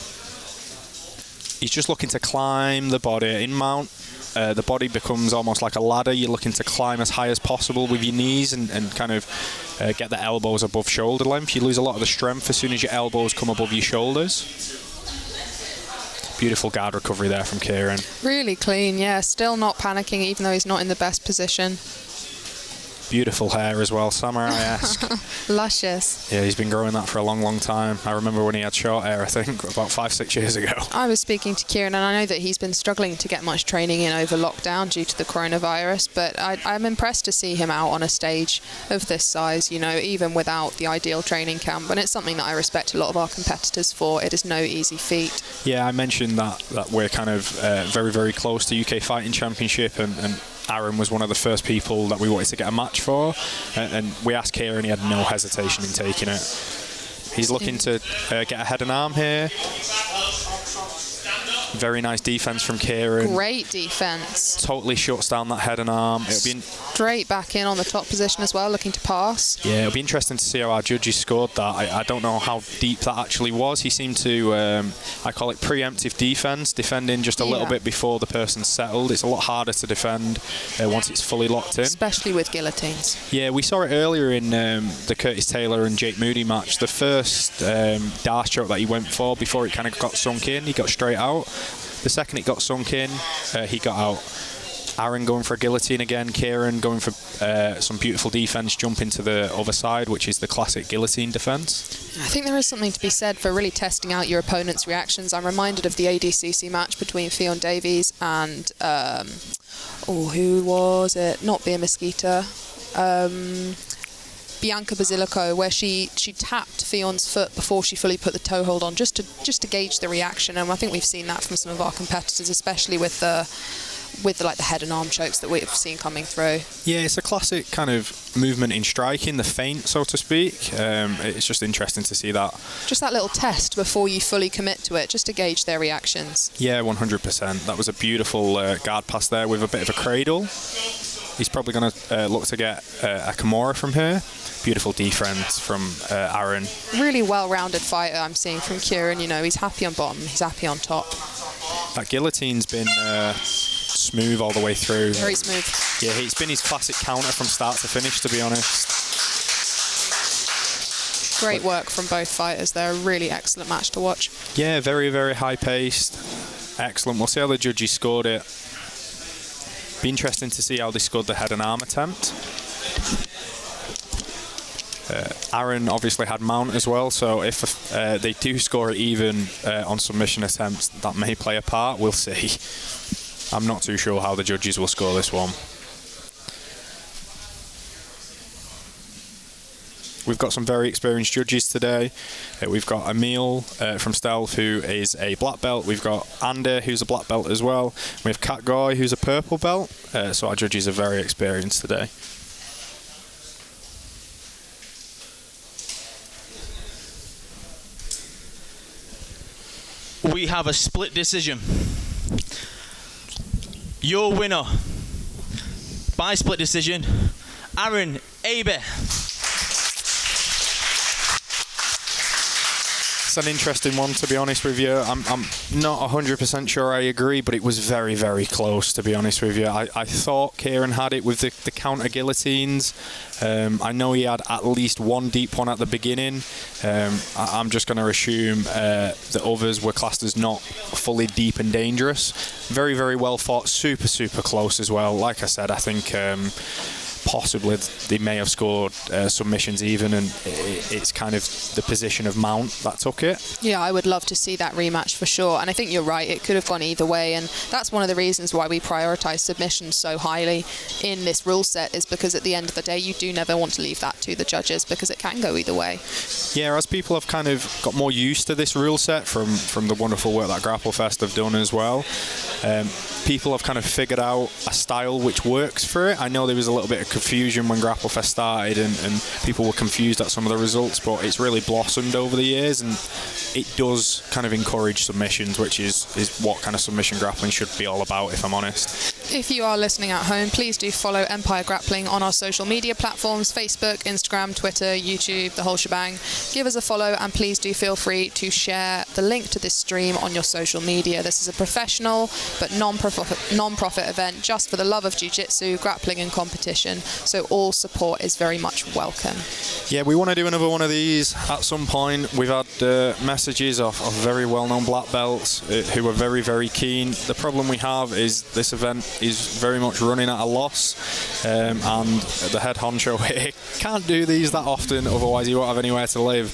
He's just looking to climb the body. In mount, the body becomes almost like a ladder. You're looking to climb as high as possible with your knees and kind of get the elbows above shoulder length. You lose a lot of the strength as soon as your elbows come above your shoulders. Beautiful guard recovery there from Kieran. Really clean, yeah. Still not panicking, even though he's not in the best position. Beautiful hair as well, samurai-esque. Luscious. Yeah, he's been growing that for a long, long time. I remember when he had short hair, I think, about 5-6 years ago. I was speaking to Kieran, and I know that he's been struggling to get much training in over lockdown due to the coronavirus, but I'm impressed to see him out on a stage of this size, you know, even without the ideal training camp, and it's something that I respect a lot of our competitors for. It is no easy feat. Yeah, I mentioned that we're kind of very, very close to UK Fighting Championship, and Aaron was one of the first people that we wanted to get a match for, and we asked Kieran, he had no hesitation in taking it. He's looking to get a head and arm here. Very nice defense from Kieran. Great defense. Totally shuts down that head and arm. It'll be straight back in on the top position as well, looking to pass. Yeah, it'll be interesting to see how our judges scored that. I don't know how deep that actually was. He seemed to, I call it preemptive defense, defending just a little bit before the person settled. It's a lot harder to defend once it's fully locked in. Especially with guillotines. Yeah, we saw it earlier in the Curtis Taylor and Jake Moody match. The first dash choke that he went for before it kind of got sunk in, he got straight out. The second it got sunk in, he got out. Aaron going for a guillotine again. Kieran going for some beautiful defense, jumping to the other side, which is the classic guillotine defense. I think there is something to be said for really testing out your opponent's reactions. I'm reminded of the ADCC match between Fionn Davies and, who was it? Not Bea Mesquita. Bianca Basilico, where she tapped Fionn's foot before she fully put the toe hold on, just to gauge the reaction. And I think we've seen that from some of our competitors, especially with the head and arm chokes that we've seen coming through. Yeah, it's a classic kind of movement in striking, the feint, so to speak. It's just interesting to see that. Just that little test before you fully commit to it, just to gauge their reactions. Yeah, 100%. That was a beautiful guard pass there with a bit of a cradle. He's probably going to look to get a Kimura from here. Beautiful defense from Aaron. Really well-rounded fighter I'm seeing from Kieran. You know, he's happy on bottom, he's happy on top. That guillotine's been smooth all the way through. Very smooth. Yeah, it's been his classic counter from start to finish, to be honest. Great work from both fighters. They're a really excellent match to watch. Yeah, very, very high-paced. Excellent. We'll see how the judges scored it. Be interesting to see how they scored the head and arm attempt. Aaron obviously had mount as well, so if they do score it even on submission attempts, that may play a part. We'll see. I'm not too sure how the judges will score this one. We've got some very experienced judges today. We've got Emil from Stealth, who is a black belt. We've got Andy, who's a black belt as well. We have Kat Goy, who's a purple belt. So our judges are very experienced today. We have a split decision. Your winner by split decision, Aaron Abe. It's an interesting one, to be honest with you. I'm not 100% sure I agree, but it was very, very close, to be honest with you. I thought Kieran had it with the counter guillotines. I know he had at least one deep one at the beginning. I'm just going to assume the others were classed as not fully deep and dangerous. Very, very well fought, super, super close as well. Like I said, I think possibly they may have scored submissions even, and it's kind of the position of mount that took it. Yeah, I would love to see that rematch for sure, and I think you're right, it could have gone either way, and that's one of the reasons why we prioritise submissions so highly in this rule set, is because at the end of the day you do never want to leave that to the judges, because it can go either way. Yeah, as people have kind of got more used to this rule set from the wonderful work that Grapplefest have done as well, people have kind of figured out a style which works for it. I know there was a little bit of confusion when Grapplefest started, and people were confused at some of the results, but it's really blossomed over the years, and it does kind of encourage submissions, which is what kind of submission grappling should be all about, if I'm honest. If you are listening at home, please do follow Empire Grappling on our social media platforms, Facebook, Instagram, Twitter, YouTube, the whole shebang. Give us a follow, and please do feel free to share the link to this stream on your social media. This is a professional but non-profit event just for the love of jiu-jitsu, grappling and competition, so all support is very much welcome. Yeah, we want to do another one of these at some point. We've had messages of very well-known black belts who are very, very keen. The problem we have is this event is very much running at a loss, and the head honcho here can't do these that often, otherwise he won't have anywhere to live.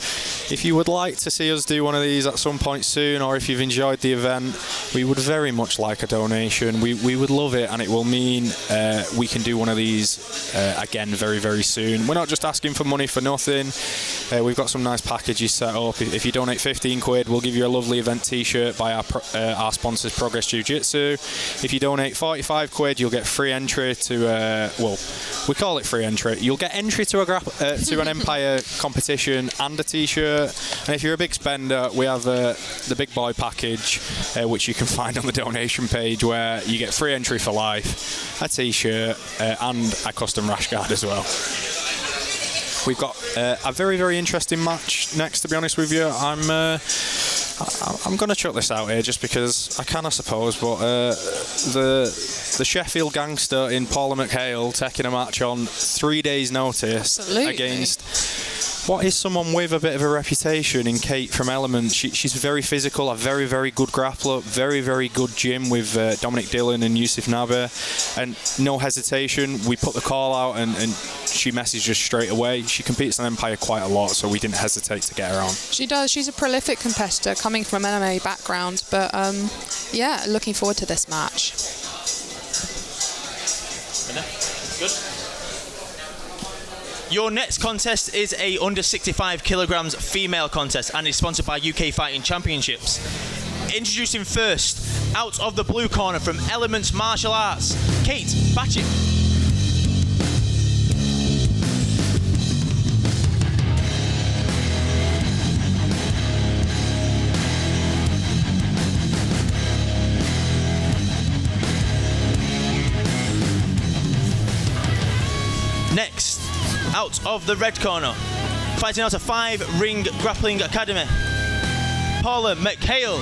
If you would like to see us do one of these at some point soon, or if you've enjoyed the event, we would very much like a donation. We would love it, and it will mean we can do one of these again very, very soon. We're not just asking for money for nothing. We've got some nice packages set up. If you donate 15 quid, we'll give you a lovely event t-shirt by our sponsors, Progress Jiu-Jitsu. If you donate 45 quid, you'll get free entry to, well, we call it free entry. You'll get entry to an Empire competition and a t-shirt. And if you're a big spender, we have the big boy package, which you can find on the donation page, where you get free entry for life, a t-shirt, and a custom rash guard as well. We've got a very, very interesting match next, to be honest with you. I'm going to chuck this out here just because I can, I suppose, but the Sheffield gangster in Paula McHale taking a match on 3 days' notice. Absolutely. Against what is someone with a bit of a reputation in Kate from Element. She's very physical, a very, very good grappler, very, very good gym with Dominic Dillon and Yusuf Naber, and no hesitation. We put the call out and she messaged us straight away. She competes in Empire quite a lot, so we didn't hesitate to get her on. She does. She's a prolific competitor coming from an MMA background, but yeah, looking forward to this match. Good. Your next contest is a under 65 kilograms female contest and is sponsored by UK Fighting Championships. Introducing first, out of the blue corner from Elements Martial Arts, Kate Bacik. Next, out of the red corner, fighting out of 5 Ring Grappling Academy, Paula McHale.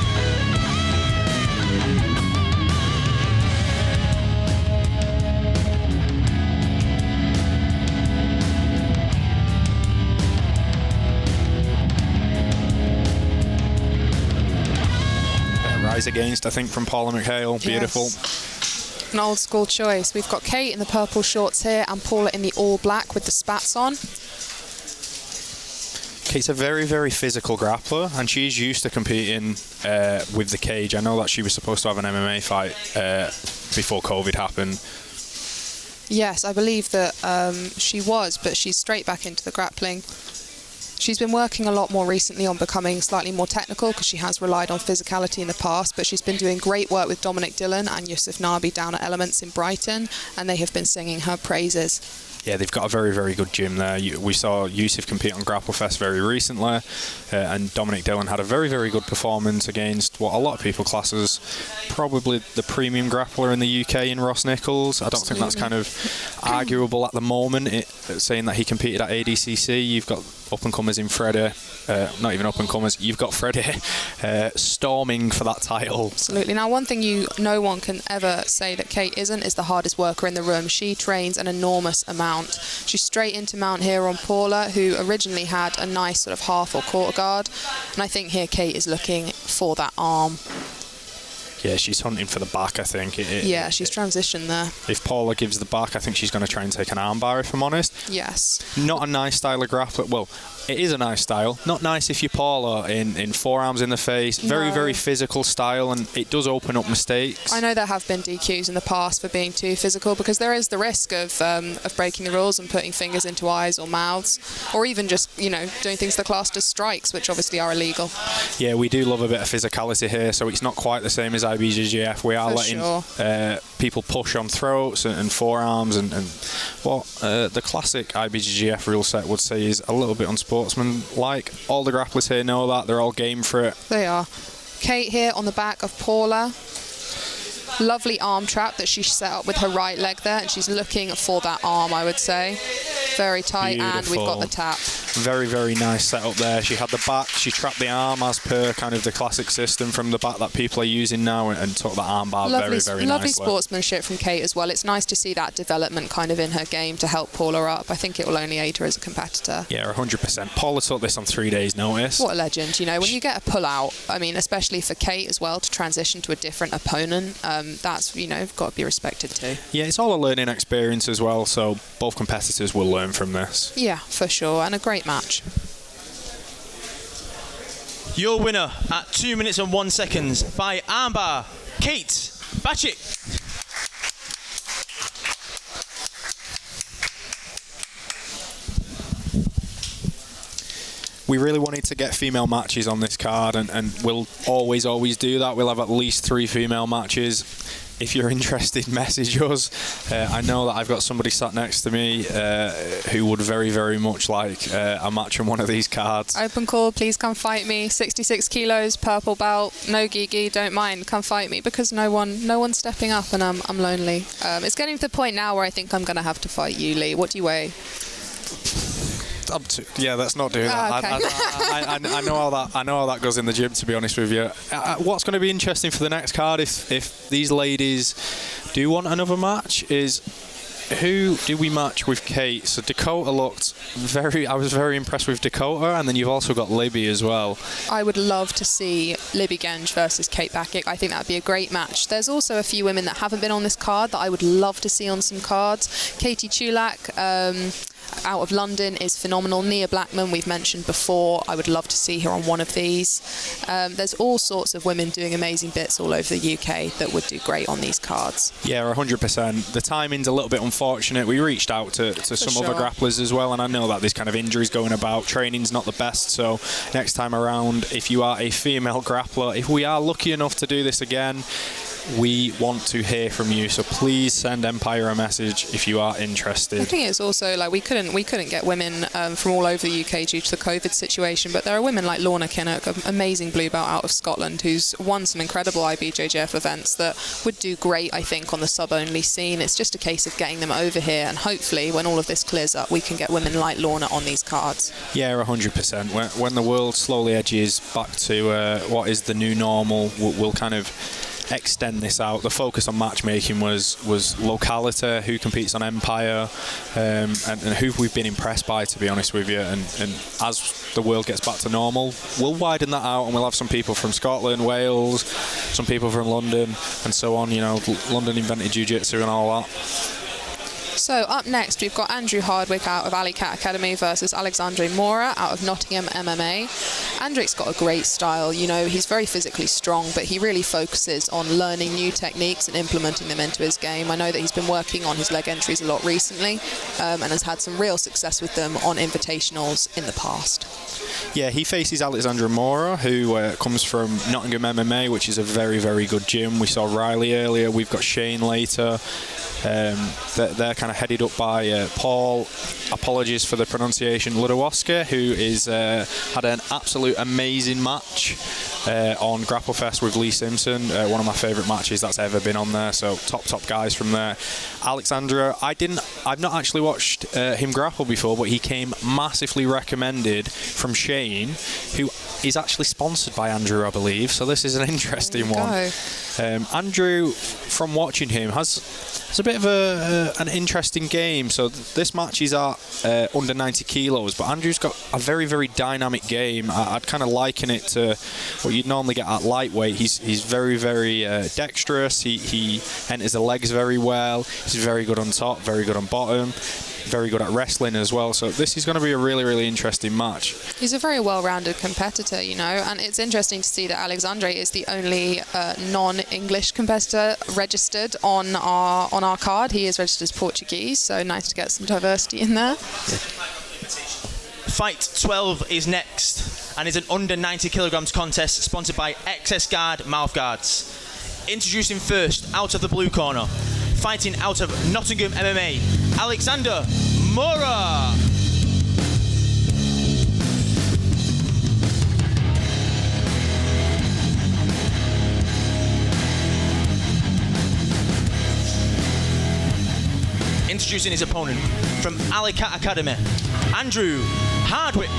Rise Against, I think, from Paula McHale. Beautiful. Yes. An old school choice. We've got Kate in the purple shorts here and Paula in the all black with the spats on. Kate's a very, very physical grappler, and she's used to competing with the cage. I know that she was supposed to have an MMA fight before COVID happened. Yes, I believe that she was, but she's straight back into the grappling. She's been working a lot more recently on becoming slightly more technical because she has relied on physicality in the past, but she's been doing great work with Dominic Dillon and Yusuf Nabi down at Elements in Brighton, and they have been singing her praises. Yeah, they've got a very, very good gym there. We saw Yusuf compete on Grapplefest very recently, and Dominic Dillon had a very, very good performance against what a lot of people class as probably the premium grappler in the UK in Ross Nichols. I don't think that's kind of arguable at the moment, saying that he competed at ADCC. You've got up-and-comers in Freddie, not even up-and-comers, you've got Freddie storming for that title. Absolutely. Now, one thing no one can ever say that Kate isn't is the hardest worker in the room. She trains an enormous amount. She's straight into mount here on Paula, who originally had a nice sort of half or quarter guard, and I think here Kate is looking for that arm. Yeah, she's hunting for the back, I think. Yeah, she's transitioned there. If Paula gives the back, I think she's going to try and take an armbar, if I'm honest. Yes. Not a nice style of grappler. Well, it is a nice style. Not nice if you're Paula in forearms in the face. Very, very physical style, and it does open up mistakes. I know there have been DQs in the past for being too physical, because there is the risk of breaking the rules and putting fingers into eyes or mouths, or even just, doing things that are classed as strikes, which obviously are illegal. Yeah, we do love a bit of physicality here, so it's not quite the same as IBJJF. We are for letting people push on throats and forearms, and what the classic IBJJF rule set would say is a little bit unsportsmanlike. All the grapplers here know that. They're all game for it. They are. Kate here on the back of Paula. Lovely arm trap that she set up with her right leg there, and she's looking for that arm, I would say. Very tight. Beautiful. And we've got the tap. Very, very nice setup there. She had the back, she trapped the arm as per kind of the classic system from the back that people are using now, and took the arm bar very, very lovely nicely. Sportsmanship from Kate as well. It's nice to see that development kind of in her game to help Paula up. I think it will only aid her as a competitor. Yeah, 100%. Paula took this on 3 days' notice. What a legend. You know, when you get a pull-out, I mean, especially for Kate as well, to transition to a different opponent, that's, you know, got to be respected too. Yeah, it's all a learning experience as well, so both competitors will learn from this. Yeah, for sure, and a great match. Your winner at 2 minutes and 1 second by armbar, Kate Bacik. We really wanted to get female matches on this card, and we'll always do that. We'll have at least 3 female matches. If you're interested, message us. I know that I've got somebody sat next to me who would very, very much like a match on one of these cards. Open call, please come fight me. 66 kilos, purple belt, no gigi, don't mind, come fight me, because no one's stepping up, and I'm lonely. It's getting to the point now where I think I'm going to have to fight you, Lee. What do you weigh? Yeah, let's not do that. Okay. I know how that goes in the gym, to be honest with you. What's going to be interesting for the next card, if these ladies do want another match, is who do we match with Kate? So Dakota I was very impressed with Dakota, and then you've also got Libby as well. I would love to see Libby Genge versus Kate Bacik. I think that would be a great match. There's also a few women that haven't been on this card that I would love to see on some cards. Katie Chulak, out of London, is phenomenal. Nia Blackman, we've mentioned before. I would love to see her on one of these. There's all sorts of women doing amazing bits all over the UK that would do great on these cards. Yeah, 100%. The timing's a little bit unfortunate. We reached out to some other grapplers as well, and I know that there's kind of injuries going about. Training's not the best, so next time around, if you are a female grappler, if we are lucky enough to do this again, we want to hear from you, so please send Empire a message if you are interested. I think it's also like we couldn't get women from all over the UK due to the COVID situation, but there are women like Lorna Kinnock, an amazing blue belt out of Scotland, who's won some incredible IBJJF events that would do great, I think, on the sub-only scene. It's just a case of getting them over here, and hopefully when all of this clears up, we can get women like Lorna on these cards. Yeah, 100%. When the world slowly edges back to what is the new normal, we'll kind of extend this out. The focus on matchmaking was locality, who competes on Empire, and who we've been impressed by, to be honest with you. And as the world gets back to normal, we'll widen that out, and we'll have some people from Scotland, Wales, some people from London, and so on. You know, London invented jiu-jitsu and all that. So up next, we've got Andrew Hardwick out of Alley Cat Academy versus Alexandre Moura out of Nottingham MMA. Andrew's got a great style. You know, he's very physically strong, but he really focuses on learning new techniques and implementing them into his game. I know that he's been working on his leg entries a lot recently, and has had some real success with them on invitationals in the past. Yeah, he faces Alexandre Moura, who comes from Nottingham MMA, which is a very, very good gym. We saw Riley earlier. We've got Shane later. They're kind of headed up by Paul, apologies for the pronunciation, Ludowoska, who is had an absolute amazing match on Grapplefest with Lee Simpson, one of my favourite matches that's ever been on there. So top guys from there. Alexandre, I've not actually watched him grapple before, but he came massively recommended from Shane, who is actually sponsored by Andrew, I believe. So this is an interesting one. Andrew, from watching him, has a bit of an interesting game. So this match is at under 90 kilos, but Andrew's got a very, very dynamic game. I'd kind of liken it to what you'd normally get at lightweight. He's very, very dexterous. He enters the legs very well. He's very good on top, very good on bottom, very good at wrestling as well. So this is going to be a really, really interesting match. He's a very well-rounded competitor, you know, and it's interesting to see that Alexandre is the only non-English competitor registered on our card. He is registered as Portuguese, so nice to get some diversity in there. Yeah. Fight 12 is next, and is an under 90 kilograms contest sponsored by XS Guard Mouth Guards. Introducing first, out of the blue corner, fighting out of Nottingham MMA, Alexandre Moura. Introducing his opponent from Alley Cat Academy, Andrew Hardwick.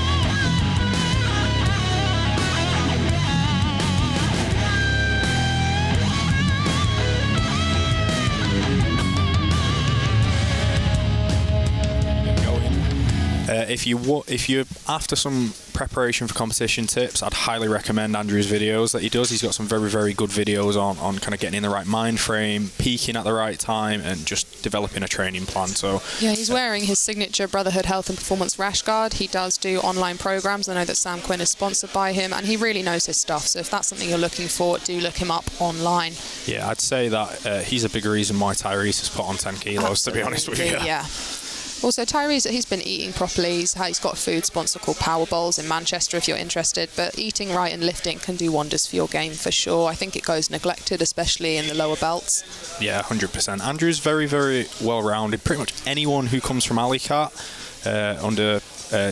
If you're after some preparation for competition tips, I'd highly recommend Andrew's videos that he does. He's got some very, very good videos on kind of getting in the right mind frame, peaking at the right time, and just developing a training plan. So yeah, he's wearing his signature Brotherhood Health and Performance rash guard. He does do online programs. I know that Sam Quinn is sponsored by him, and he really knows his stuff. So if that's something you're looking for, do look him up online. Yeah, I'd say that he's a big reason why Tyreeze has put on 10 kilos, Absolutely. to be honest with you. Yeah. Also, Tyreeze, he's been eating properly. He's got a food sponsor called Power Bowls in Manchester if you're interested. But eating right and lifting can do wonders for your game for sure. I think it goes neglected, especially in the lower belts. Yeah, 100%. Andrew's very, very well-rounded. Pretty much anyone who comes from Alicat under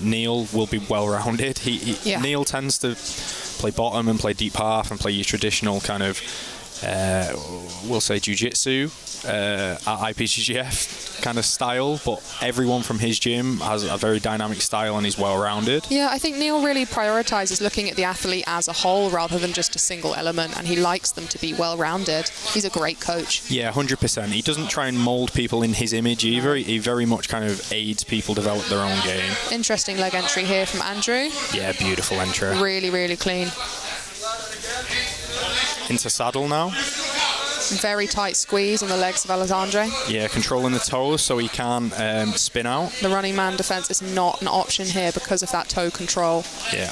Neil will be well-rounded. Neil tends to play bottom and play deep half and play your traditional kind of, we'll say, jiu-jitsu at IPGF kind of style, but everyone from his gym has a very dynamic style and is well-rounded. Yeah, I think Neil really prioritises looking at the athlete as a whole rather than just a single element, and he likes them to be well-rounded. He's a great coach. Yeah, 100%. He doesn't try and mould people in his image either. He very much kind of aids people develop their own game. Interesting leg entry here from Andrew. Yeah, beautiful entry. Really, really clean. Into saddle now. Very tight squeeze on the legs of Alexandre. Yeah, controlling the toes so he can spin out. The running man defence is not an option here because of that toe control. Yeah.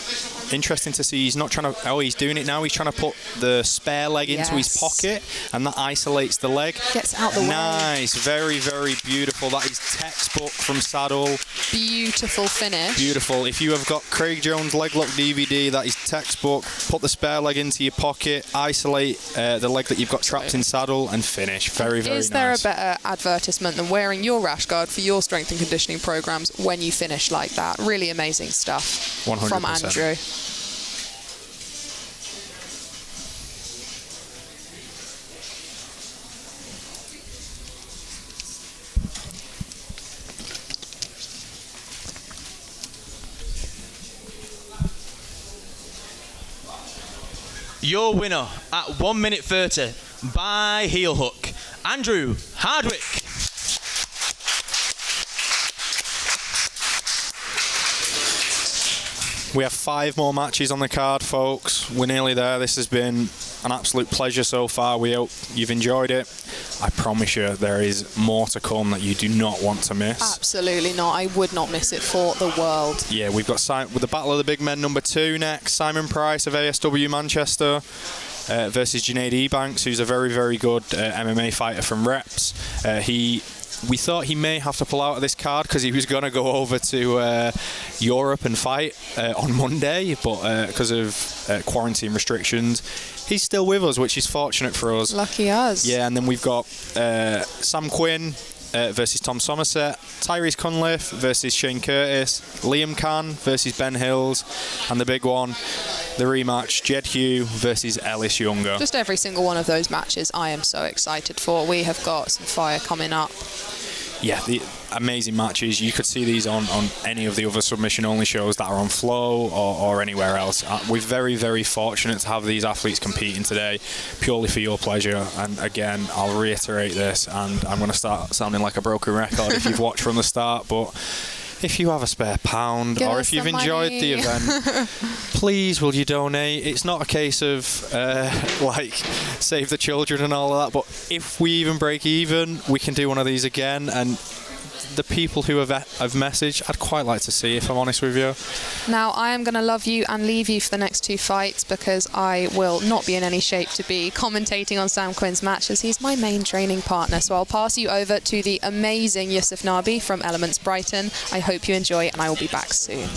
Interesting to see he's not trying to... Oh, he's doing it now. He's trying to put the spare leg into his pocket, and that isolates the leg. Gets out the way. Nice. Very, very beautiful. That is textbook from saddle. Beautiful finish. Beautiful. If you have got Craig Jones leg lock DVD, that is textbook. Put the spare leg into your pocket, isolate the leg that you've got trapped in saddle, and finish. Very, very nice. Is there a better advertisement than wearing your rash guard for your strength and conditioning programs when you finish like that? Really amazing stuff 100%. from Andrew. Your winner at 1 minute 30 by heel hook, Andrew Hardwick. We have 5 more matches on the card, folks. We're nearly there. This has been an absolute pleasure so far. We hope you've enjoyed it. I promise you there is more to come that you do not want to miss. Absolutely not. I would not miss it for the world. Yeah, we've got with the Battle of the Big Men number 2 next. Simon Price of ASW Manchester versus Jenaid Ebanks, who's a very, very good MMA fighter from Reps. We thought he may have to pull out of this card because he was going to go over to Europe and fight on Monday, but because of quarantine restrictions, he's still with us, which is fortunate for us. Lucky us. Yeah, and then we've got Sam Quinn versus Tom Somerset, Tyreeze Cunliffe versus Shane Curtis, Liam Cann versus Ben Hills, and the big one, the rematch, Jed Hue versus Ellis Younger. Just every single one of those matches I am so excited for. We have got some fire coming up. Yeah, the amazing matches. You could see these on any of the other submission-only shows that are on Flow or anywhere else. We're very, very fortunate to have these athletes competing today, purely for your pleasure. And again, I'll reiterate this, and I'm going to start sounding like a broken record if you've watched from the start, but if you have a spare pound or if you've enjoyed the event, please will you donate. It's not a case of like save the children and all of that, but if we even break even, we can do one of these again. And the people who have messaged, I'd quite like to see, if I'm honest with you. Now, I am going to love you and leave you for the next 2 fights because I will not be in any shape to be commentating on Sam Quinn's matches. He's my main training partner, so I'll pass you over to the amazing Yusuf Nabi from Elements Brighton. I hope you enjoy, and I will be back soon.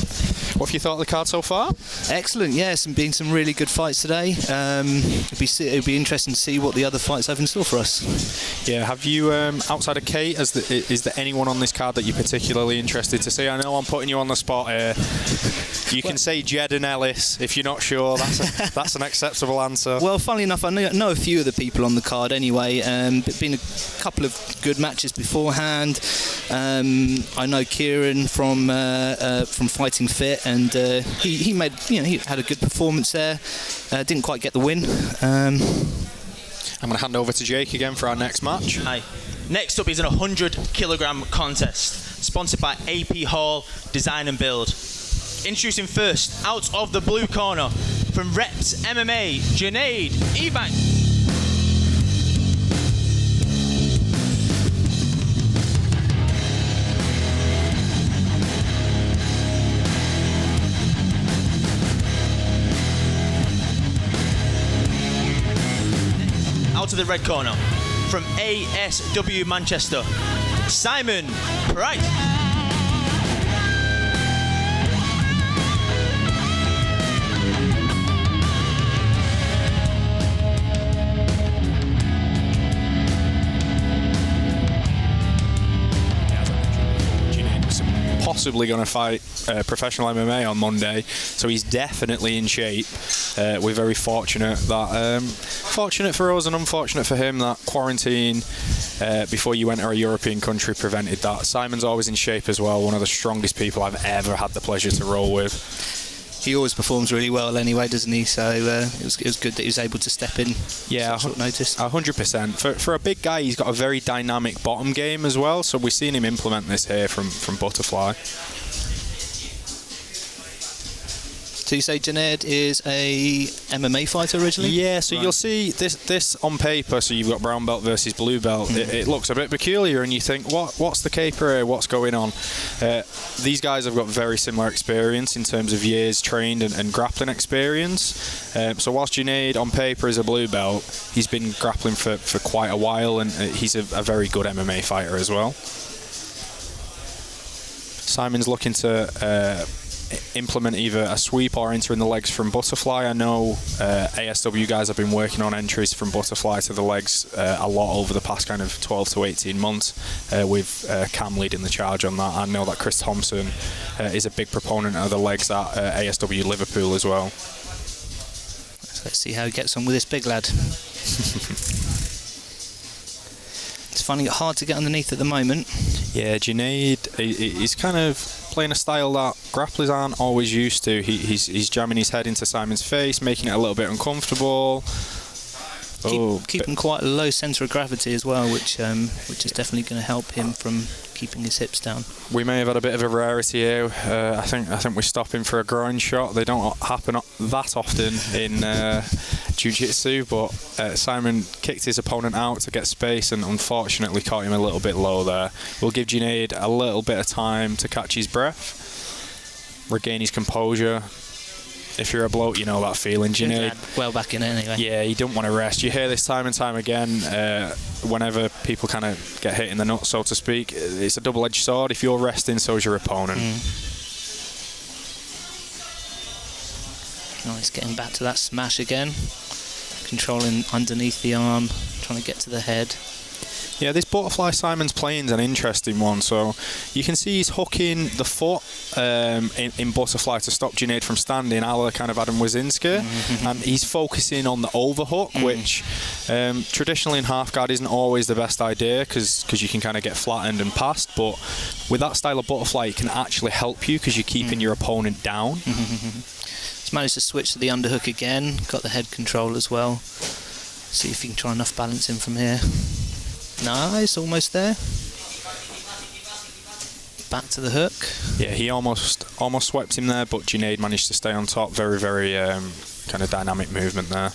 What have you thought of the card so far? Excellent, yes, and been some really good fights today. It'd be interesting to see what the other fights have in store for us. Yeah, have you, outside of Kate, is there anyone on this card that you're particularly interested to see? I know I'm putting you on the spot here. You can say Jed and Ellis if you're not sure. That's an acceptable answer. Well, funnily enough, I know a few of the people on the card anyway. Been a couple of good matches beforehand. I know Kieran from Fighting Fit, and he made, he had a good performance there. Didn't quite get the win. I'm going to hand over to Jake again for our next match. Hi. Next up is an 100-kilogram contest, sponsored by AP Hall Design and Build. Introducing first, out of the blue corner, from Reps MMA, Jenaid, Ebanks. Out of the red corner, from ASW Manchester, Simon Price. Possibly going to fight professional MMA on Monday, so he's definitely in shape. We're very fortunate that, fortunate for us and unfortunate for him, that quarantine before you enter a European country prevented that. Simon's always in shape as well, one of the strongest people I've ever had the pleasure to roll with. He always performs really well anyway, doesn't he? So it was good that he was able to step in. Yeah, short notice. 100%. For a big guy, he's got a very dynamic bottom game as well. So we've seen him implement this here from Butterfly. So you say Jenaid is a MMA fighter originally? Yeah, so you'll see this on paper, so you've got brown belt versus blue belt. It looks a bit peculiar and you think, what's the caper here? What's going on? These guys have got very similar experience in terms of years trained and grappling experience. So whilst Jenaid on paper is a blue belt, he's been grappling for quite a while, and he's a very good MMA fighter as well. Simon's looking to implement either a sweep or enter in the legs from Butterfly. I know ASW guys have been working on entries from Butterfly to the legs a lot over the past kind of 12 to 18 months, with Cam leading the charge on that. I know that Chris Thompson is a big proponent of the legs at ASW Liverpool as well. So let's see how he gets on with this big lad. It's finding it hard to get underneath at the moment. Yeah, Jenaid, he's kind of playing a style that grapplers aren't always used to. He's jamming his head into Simon's face, making it a little bit uncomfortable. Keeping quite a low centre of gravity as well, which is definitely going to help him from keeping his hips down. We may have had a bit of a rarity here. I think we're stopping for a groin shot. They don't happen that often in jiu-jitsu, but Simon kicked his opponent out to get space and unfortunately caught him a little bit low there. We'll give Jenaid a little bit of time to catch his breath, regain his composure. If you're a bloke, you know that feeling, Jenaid. Well back in it anyway. Yeah, you don't want to rest. You hear this time and time again whenever people kind of get hit in the nuts, so to speak. It's a double-edged sword. If you're resting, so is your opponent. Nice, getting back to that smash again. Controlling underneath the arm, trying to get to the head. Yeah, this Butterfly Simon's playing is an interesting one. So you can see he's hooking the foot in Butterfly to stop Jenaid from standing, a la kind of Adam Wazinski. And he's focusing on the overhook, which traditionally in half guard isn't always the best idea because you can kind of get flattened and passed. But with that style of Butterfly, it can actually help you because you're keeping your opponent down. He's managed to switch to the underhook again, got the head control as well. See if he can try enough balancing from here. Nice, almost there. Back to the hook. Yeah, he almost swept him there, but Jenaid managed to stay on top. Very, very kind of dynamic movement there.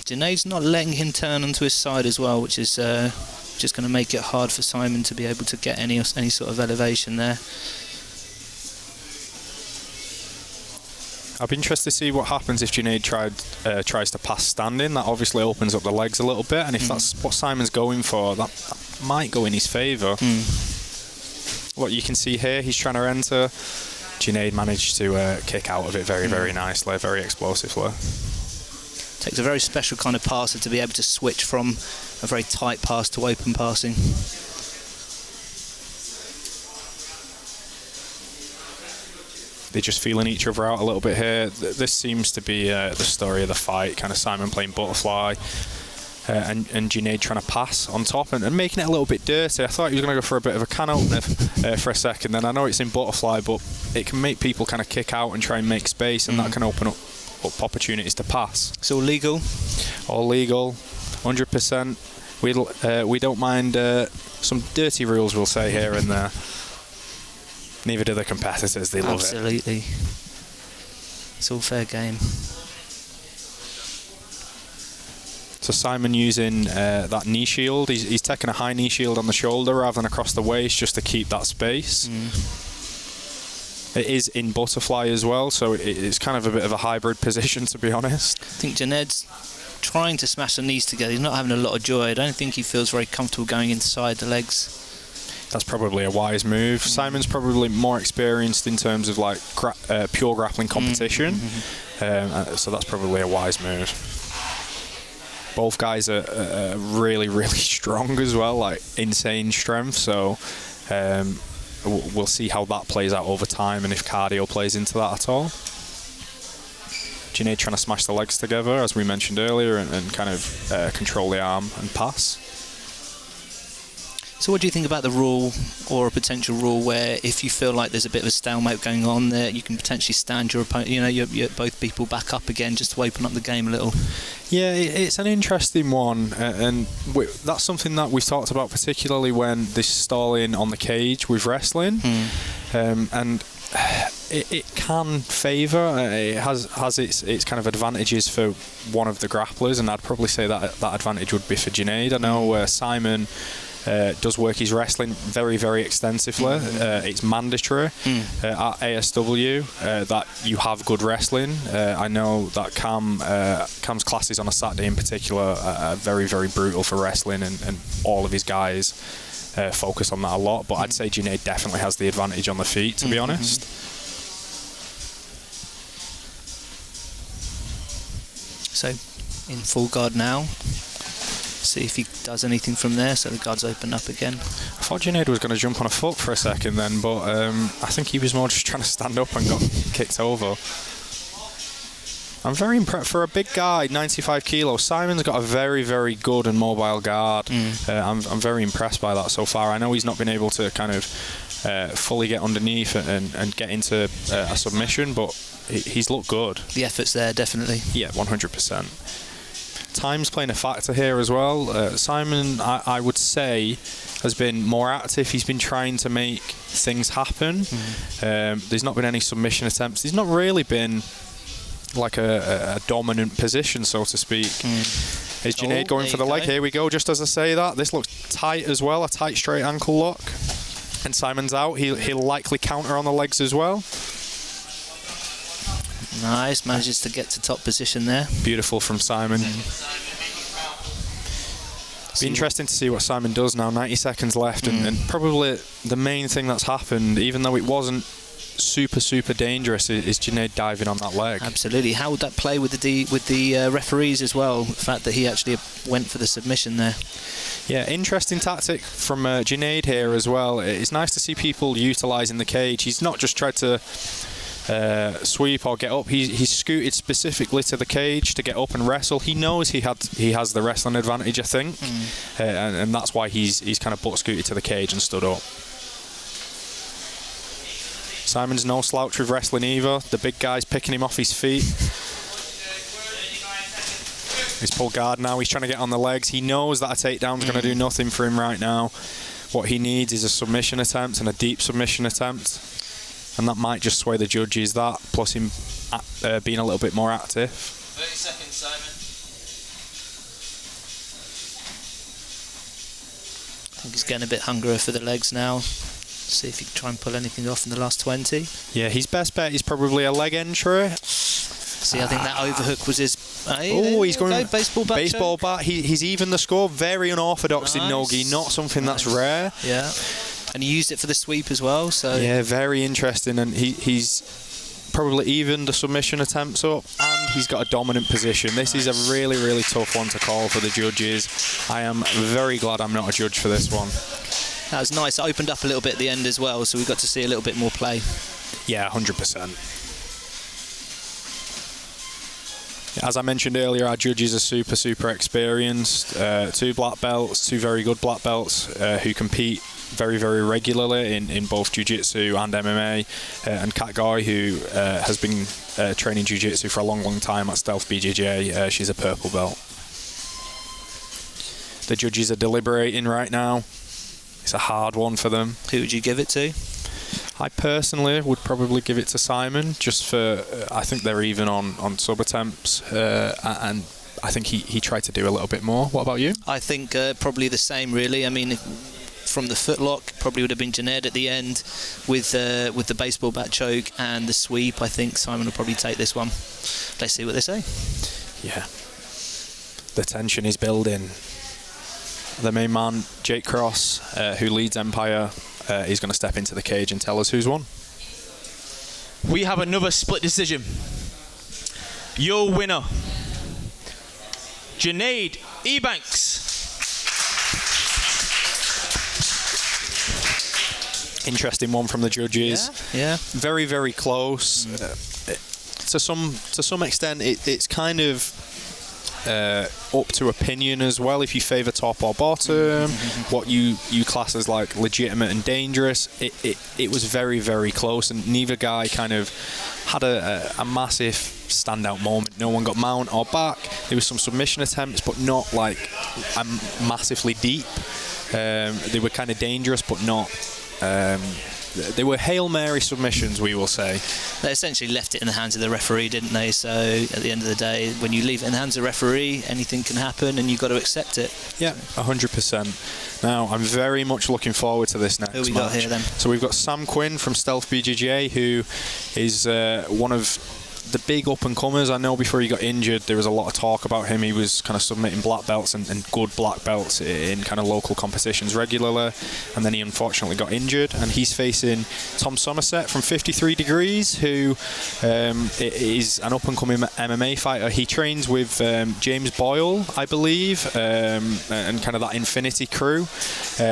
Jenaid's not letting him turn onto his side as well, which is just going to make it hard for Simon to be able to get any sort of elevation there. I'd be interested to see what happens if Jenaid tries to pass standing. That obviously opens up the legs a little bit, and if that's what Simon's going for, that might go in his favour. What you can see here, he's trying to enter Jenaid managed to kick out of it very, very nicely, very explosively. Takes a very special kind of passer to be able to switch from a very tight pass to open passing. They're just feeling each other out a little bit here. This seems to be the story of the fight, kind of Simon playing butterfly and Jenaid trying to pass on top and making it a little bit dirty. I thought he was going to go for a bit of a can opener for a second. Then I know it's in butterfly, but it can make people kind of kick out and try and make space, and that can open up opportunities to pass. It's all legal? All legal, 100%. We don't mind some dirty rules, we'll say, here and there. Neither do the competitors, they love it. Absolutely. It's all fair game. So Simon using that knee shield, he's taking a high knee shield on the shoulder rather than across the waist just to keep that space. It is in butterfly as well, so it's kind of a bit of a hybrid position, to be honest. I think Jenaid's trying to smash the knees together. He's not having a lot of joy. I don't think he feels very comfortable going inside the legs. That's probably a wise move. Simon's probably more experienced in terms of like pure grappling competition, so that's probably a wise move. Both guys are really, really strong as well, like insane strength, so we'll see how that plays out over time and if cardio plays into that at all. Jenaid trying to smash the legs together, as we mentioned earlier, and kind of control the arm and pass. So what do you think about the rule, or a potential rule, where if you feel like there's a bit of a stalemate going on there, you can potentially stand your opponent, your both people back up again just to open up the game a little? Yeah, it's an interesting one, and that's something that we've talked about particularly when this stalling on the cage with wrestling, and it can favour. It has its kind of advantages for one of the grapplers, and I'd probably say that advantage would be for Jenaid. I know Simon does work his wrestling very, very extensively. It's mandatory at ASW that you have good wrestling. I know that Cam's classes on a Saturday in particular are very, very brutal for wrestling, and all of his guys focus on that a lot. But I'd say Jenaid definitely has the advantage on the feet, to be honest. So in full guard now. See if he does anything from there, so the guards open up again. I thought Jenaid was going to jump on a foot for a second then, but I think he was more just trying to stand up and got kicked over. I'm very impressed. For a big guy, 95 kilos, Simon's got a very, very good and mobile guard. I'm very impressed by that so far. I know he's not been able to kind of fully get underneath and get into a submission, but he's looked good. The effort's there, definitely. Yeah, 100%. Time's playing a factor here as well. Simon, I would say, has been more active. He's been trying to make things happen. There's not been any submission attempts. There's not really been like a dominant position, so to speak. Is Jenaid going for the leg? Here we go, just as I say that. This looks tight as well, a tight straight ankle lock. And Simon's out. He'll likely counter on the legs as well. Nice, manages to get to top position there. Beautiful from Simon. Be interesting to see what Simon does now. 90 seconds left, and probably the main thing that's happened, even though it wasn't super dangerous, is Jenaid diving on that leg. Absolutely. How would that play with the referees as well? The fact that he actually went for the submission there. Yeah, interesting tactic from Jenaid here as well. It's nice to see people utilising the cage. He's not just tried to sweep or get up. He's scooted specifically to the cage to get up and wrestle. He knows he has the wrestling advantage, I think, and that's why he's kind of butt scooted to the cage and stood up. Simon's no slouch with wrestling either. The big guy's picking him off his feet. He's pulled guard now. He's trying to get on the legs. He knows that a takedown's going to do nothing for him right now. What he needs is a submission attempt, and a deep submission attempt. And that might just sway the judges, that, plus him being a little bit more active. 30 seconds, Simon. I think he's getting a bit hungrier for the legs now. See if he can try and pull anything off in the last 20. Yeah, his best bet is probably a leg entry. See, I think that overhook was his... he's going... Baseball bat. Baseball bat. He's even the score. Very unorthodox in Nogi, not something that's rare. Yeah. And he used it for the sweep as well. So yeah, very interesting. And he's probably evened the submission attempts up, and he's got a dominant position. This is a really, really tough one to call for the judges. I am very glad I'm not a judge for this one. That was nice. It opened up a little bit at the end as well, so we got to see a little bit more play. Yeah, 100%. As I mentioned earlier, our judges are super experienced. 2 black belts, 2 very good black belts who compete very, very regularly in both jiu-jitsu and MMA. And Kat Goy, who has been training jiu-jitsu for a long time at Stealth BJJ. She's a purple belt. The judges are deliberating right now. It's a hard one for them. Who would you give it to? I personally would probably give it to Simon, just for I think they're even on sub attempts, and I think he tried to do a little bit more. What about you? I think probably the same, really. I mean, from the footlock, probably would have been Jenaid at the end with the baseball bat choke and the sweep. I think Simon will probably take this one. Let's see what they say. Yeah, the tension is building. The main man, Jake Cross, who leads Empire, is going to step into the cage and tell us who's won. We have another split decision. Your winner, Jenaid Ebanks. Interesting one from the judges. Yeah. Very, very close. To some extent, it's kind of up to opinion as well. If you favour top or bottom, what you class as like legitimate and dangerous, it was very, very close, and neither guy kind of had a massive standout moment. No one got mount or back. There was some submission attempts, but not like massively deep. They were kind of dangerous, but not. They were Hail Mary submissions, we will say. They essentially left it in the hands of the referee, didn't they? So at the end of the day, when you leave it in the hands of the referee, anything can happen and you've got to accept it. Yeah, 100%. Now, I'm very much looking forward to this next match. Who we got here then? So we've got Sam Quinn from Stealth BJJ, who is one of the big up-and-comers. I know before he got injured, there was a lot of talk about him. He was kind of submitting black belts and good black belts in kind of local competitions regularly, and then he unfortunately got injured, and he's facing Tom Somerset from 53 Degrees, who is an up-and-coming MMA fighter. He trains with James Boyle, I believe, and kind of that Infinity crew.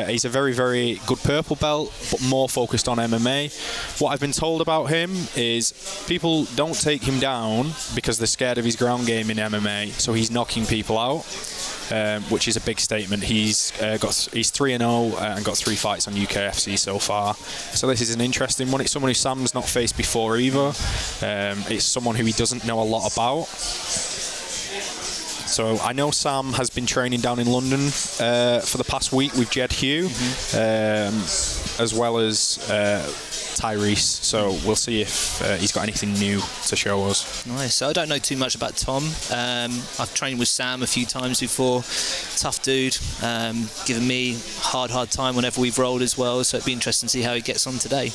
He's a very, very good purple belt, but more focused on MMA. What I've been told about him is people don't take him down because they're scared of his ground game in MMA, so he's knocking people out, which is a big statement. He's 3-0 and got 3 fights on UKFC so far, so this is an interesting one. It's someone who Sam's not faced before either. It's someone who he doesn't know a lot about. So I know Sam has been training down in London for the past week with Jed Hue, as well as Tyreeze, so we'll see if he's got anything new to show us. Nice. So I don't know too much about Tom. I've trained with Sam a few times before. Tough dude, giving me hard time whenever we've rolled as well, so it'd be interesting to see how he gets on today.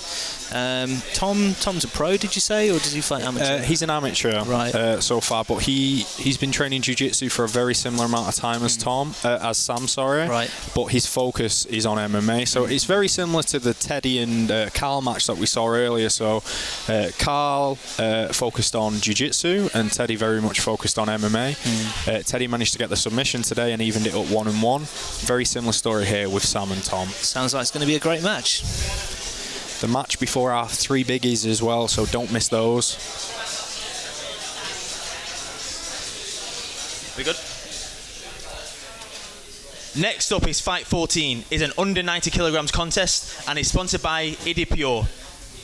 Tom's a pro, did you say, or does he fight amateur? He's an amateur, right. So far, but he's been training jiu-jitsu for a very similar amount of time as Sam, sorry. Right. But his focus is on MMA, so it's very similar to the Teddy and Carl match that we saw earlier. So Carl focused on jiu-jitsu and Teddy very much focused on MMA. Teddy managed to get the submission today and evened it up 1-1. Very similar story here with Sam and Tom. Sounds like it's going to be a great match. The match before our 3 biggies as well, so don't miss those. We good? Next up is Fight 14. Is an under 90 kilograms contest and is sponsored by Idipure.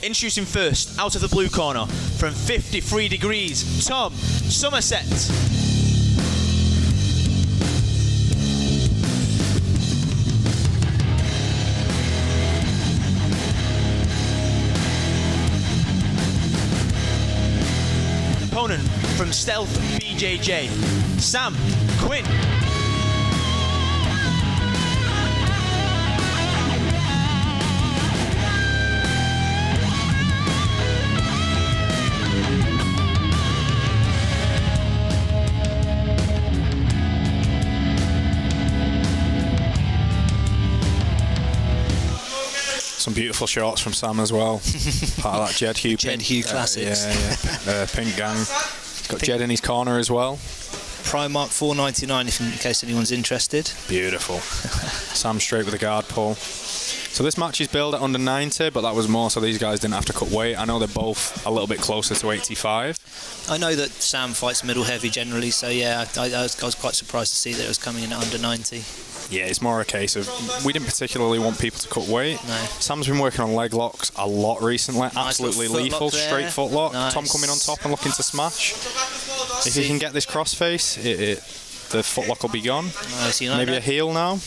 Introducing first, out of the blue corner, from 53 Degrees, Tom Somerset. Opponent from Stealth BJJ, Sam Quinn. beautiful shorts from Sam as well. Part of that Jed Hue. Jed Hue classics. Pink gang. He's got Jed in his corner as well. Primark $4.99 if in case anyone's interested. Beautiful. Sam straight with a guard pull. So this match is billed at under 90, but that was more so these guys didn't have to cut weight. I know they're both a little bit closer to 85. I know that Sam fights middle heavy generally, so yeah, I was quite surprised to see that it was coming in at under 90. Yeah, it's more a case of we didn't particularly want people to cut weight. No. Sam's been working on leg locks a lot recently. Nice absolutely foot lethal, lock there. straight foot lock. Nice. Tom coming on top and looking to smash. If he can get this crossface, the foot lock will be gone. Nice, Maybe a heel now.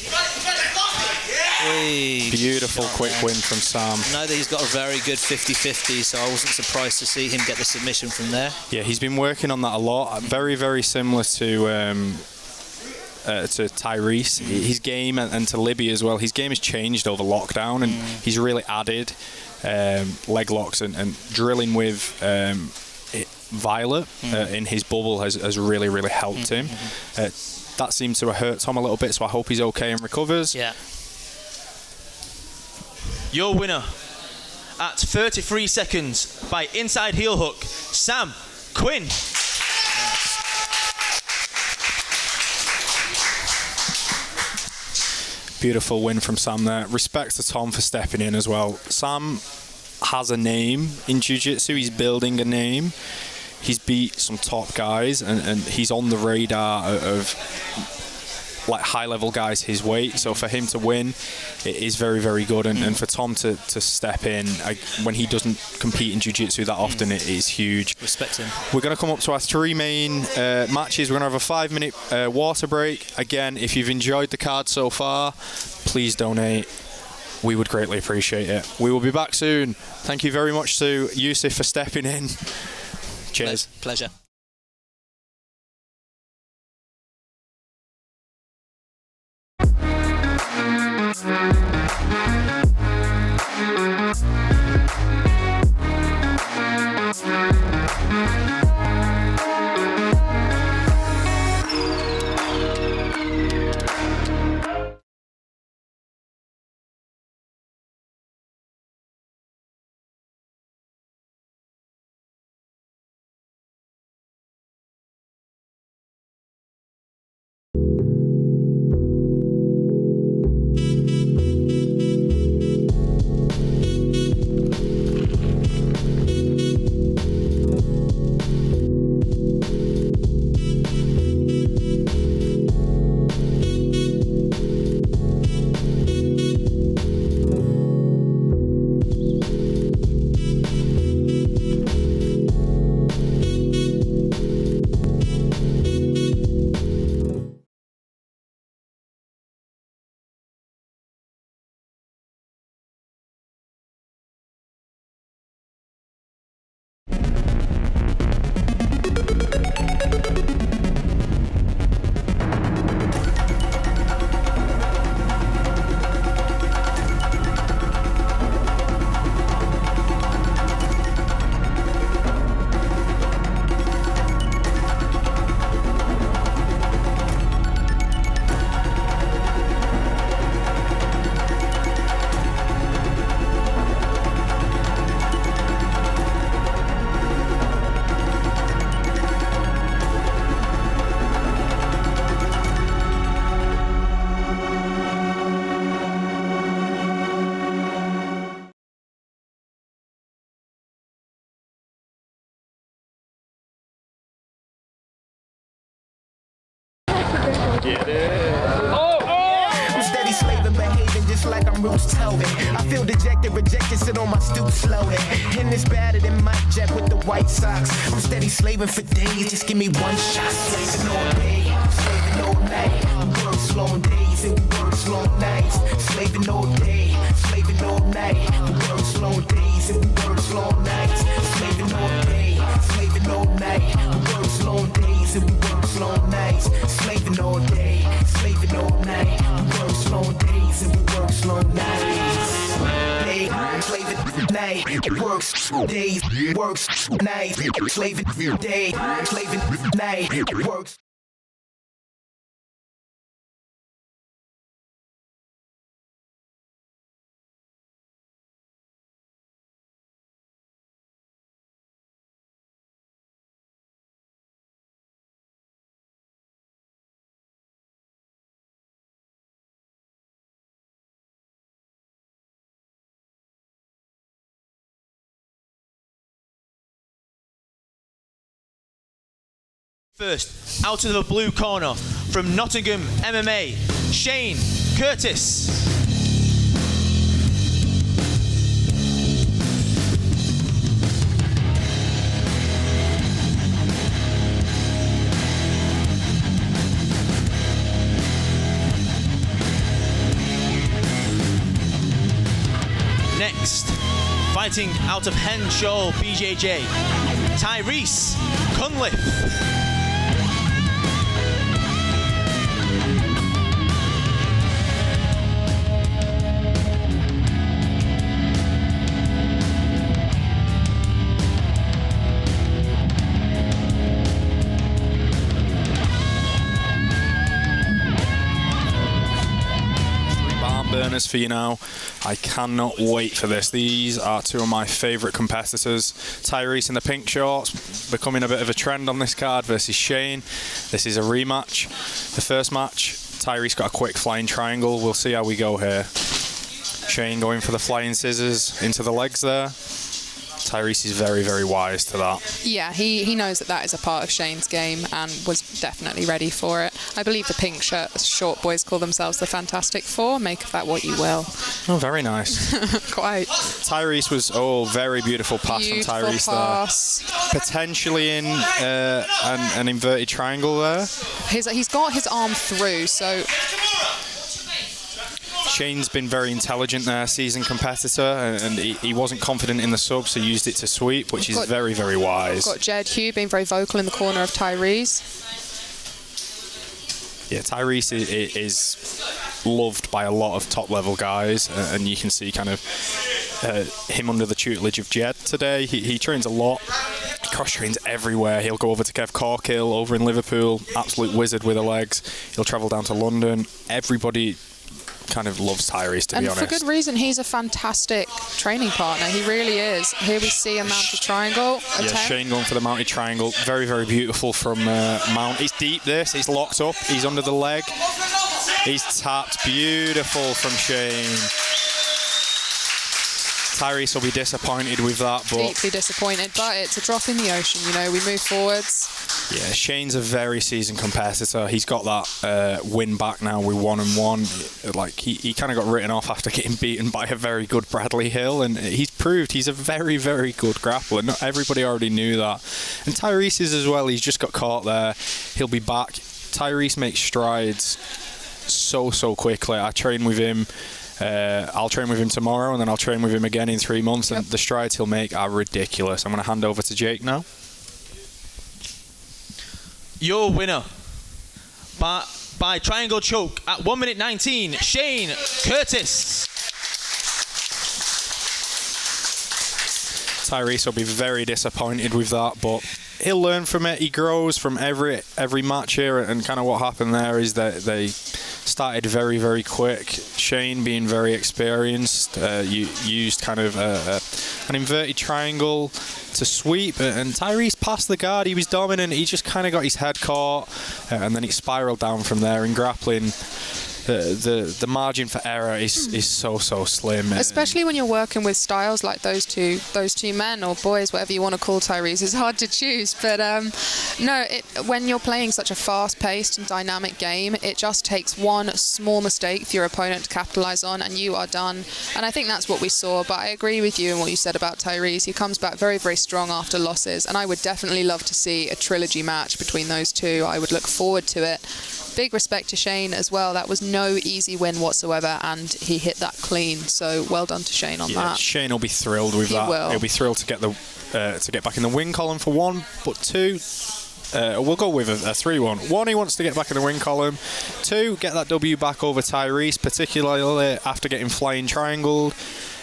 Beautiful shot quick there. win from Sam. I know that he's got a very good 50-50, so I wasn't surprised to see him get the submission from there. Yeah, he's been working on that a lot. Very, very similar to Tyreeze. His game, and to Libby as well, his game has changed over lockdown, and he's really added leg locks and drilling with Violet in his bubble has really, really helped him. That seemed to have hurt Tom a little bit, so I hope he's okay and recovers. Yeah. Your winner at 33 seconds by inside heel hook, Sam Quinn. Beautiful win from Sam there. Respect to Tom for stepping in as well. Sam has a name in jiu-jitsu. He's building a name. He's beat some top guys, and he's on the radar of like high-level guys his weight. So for him to win, it is very, very good. And for Tom to step in when he doesn't compete in jiu-jitsu that often, it is huge. Respect him. We're going to come up to our three main matches. We're going to have a 5-minute water break. Again, if you've enjoyed the card so far, please donate. We would greatly appreciate it. We will be back soon. Thank you very much to Yusuf for stepping in. Cheers. Pleasure. I'm steady slaving, behaving just like I'm Roots Telvin. I feel dejected, rejected, sit on my stoop slowly. And it's better than Mike Jet with the White Sox. I'm steady slaving for days, just give me one shot. Slaving all day, slaving all night. We work long days and we work long nights. Slaving all day, slaving all night. We work long days and we work long nights. Slaving all day, slaving all night. We work long days and we work long nights. Slaving all day, slaving all night. We work long days and we work long nights. Day, slaving night, works days, works night. Slaving day, slaving night, works. First, out of the blue corner, from Nottingham MMA, Shane Curtis. Next, fighting out of Henshaw, BJJ, Tyreeze Cunliffe. Burners for you now. I cannot wait for this. These are two of my favourite competitors. Tyreeze in the pink shorts, becoming a bit of a trend on this card, versus Shane. This is a rematch. The first match, Tyreeze got a quick flying triangle. We'll see how we go here. Shane going for the flying scissors into the legs there. Tyreeze is very, very wise to that. Yeah, he knows that is a part of Shane's game and was definitely ready for it. I believe the pink short boys call themselves the Fantastic Four. Make of that what you will. Oh, very nice. Quite. Tyreeze was, very beautiful pass from Tyreeze there. Potentially in an inverted triangle there. He's got his arm through, so... Shane's been very intelligent there, seasoned competitor, and he wasn't confident in the sub, so used it to sweep, which is very, very wise. Got Jed Hue being very vocal in the corner of Tyreeze. Yeah, Tyreeze is loved by a lot of top-level guys, and you can see kind of him under the tutelage of Jed today. He trains a lot. He cross-trains everywhere. He'll go over to Kev Corkill over in Liverpool, absolute wizard with the legs. He'll travel down to London. Everybody kind of loves Tyreeze, to be honest. And for good reason. He's a fantastic training partner. He really is. Here we see a mounted triangle attempt. Yeah, Shane going for the mounted triangle. Very, very beautiful from Mount. It's deep, this. He's locked up. He's under the leg. He's tapped. Beautiful from Shane. Tyreeze will be disappointed with that, but... Deeply disappointed, but it's a drop in the ocean, we move forwards. Yeah, Shane's a very seasoned competitor. He's got that win back now with 1-1. Like, he kind of got written off after getting beaten by a very good Bradley Hill, and he's proved he's a very, very good grappler. Not everybody already knew that. And Tyreeze is as well. He's just got caught there. He'll be back. Tyreeze makes strides so quickly. I train with him. I'll train with him tomorrow, and then I'll train with him again in 3 months, and the strides he'll make are ridiculous. I'm going to hand over to Jake now. Your winner by triangle choke at 1 minute 19, Shane Curtis. Tyreeze will be very disappointed with that, but he'll learn from it. He grows from every match here, and kind of what happened there is that they started very, very quick. Shane, being very experienced, used kind of an inverted triangle to sweep, and Tyreeze passed the guard. He was dominant. He just kind of got his head caught, and then it spiraled down from there. In grappling, the margin for error is so slim, especially when you're working with styles like those two men or boys, whatever you want to call Tyreeze. It's hard to choose, but when you're playing such a fast-paced and dynamic game, it just takes one small mistake for your opponent to capitalize on, and you are done. And I think that's what we saw. But I agree with you and what you said about Tyreeze. He comes back very, very strong after losses, and I would definitely love to see a trilogy match between those two. I would look forward to it. Big respect to Shane as well. That was no easy win whatsoever, and he hit that clean. So well done to Shane on that. Shane will be thrilled with that. He'll be thrilled to get back in the win column for one, but two. We'll go with a 3-1. One, he wants to get back in the win column. Two, get that W back over Tyreeze, particularly after getting flying triangled.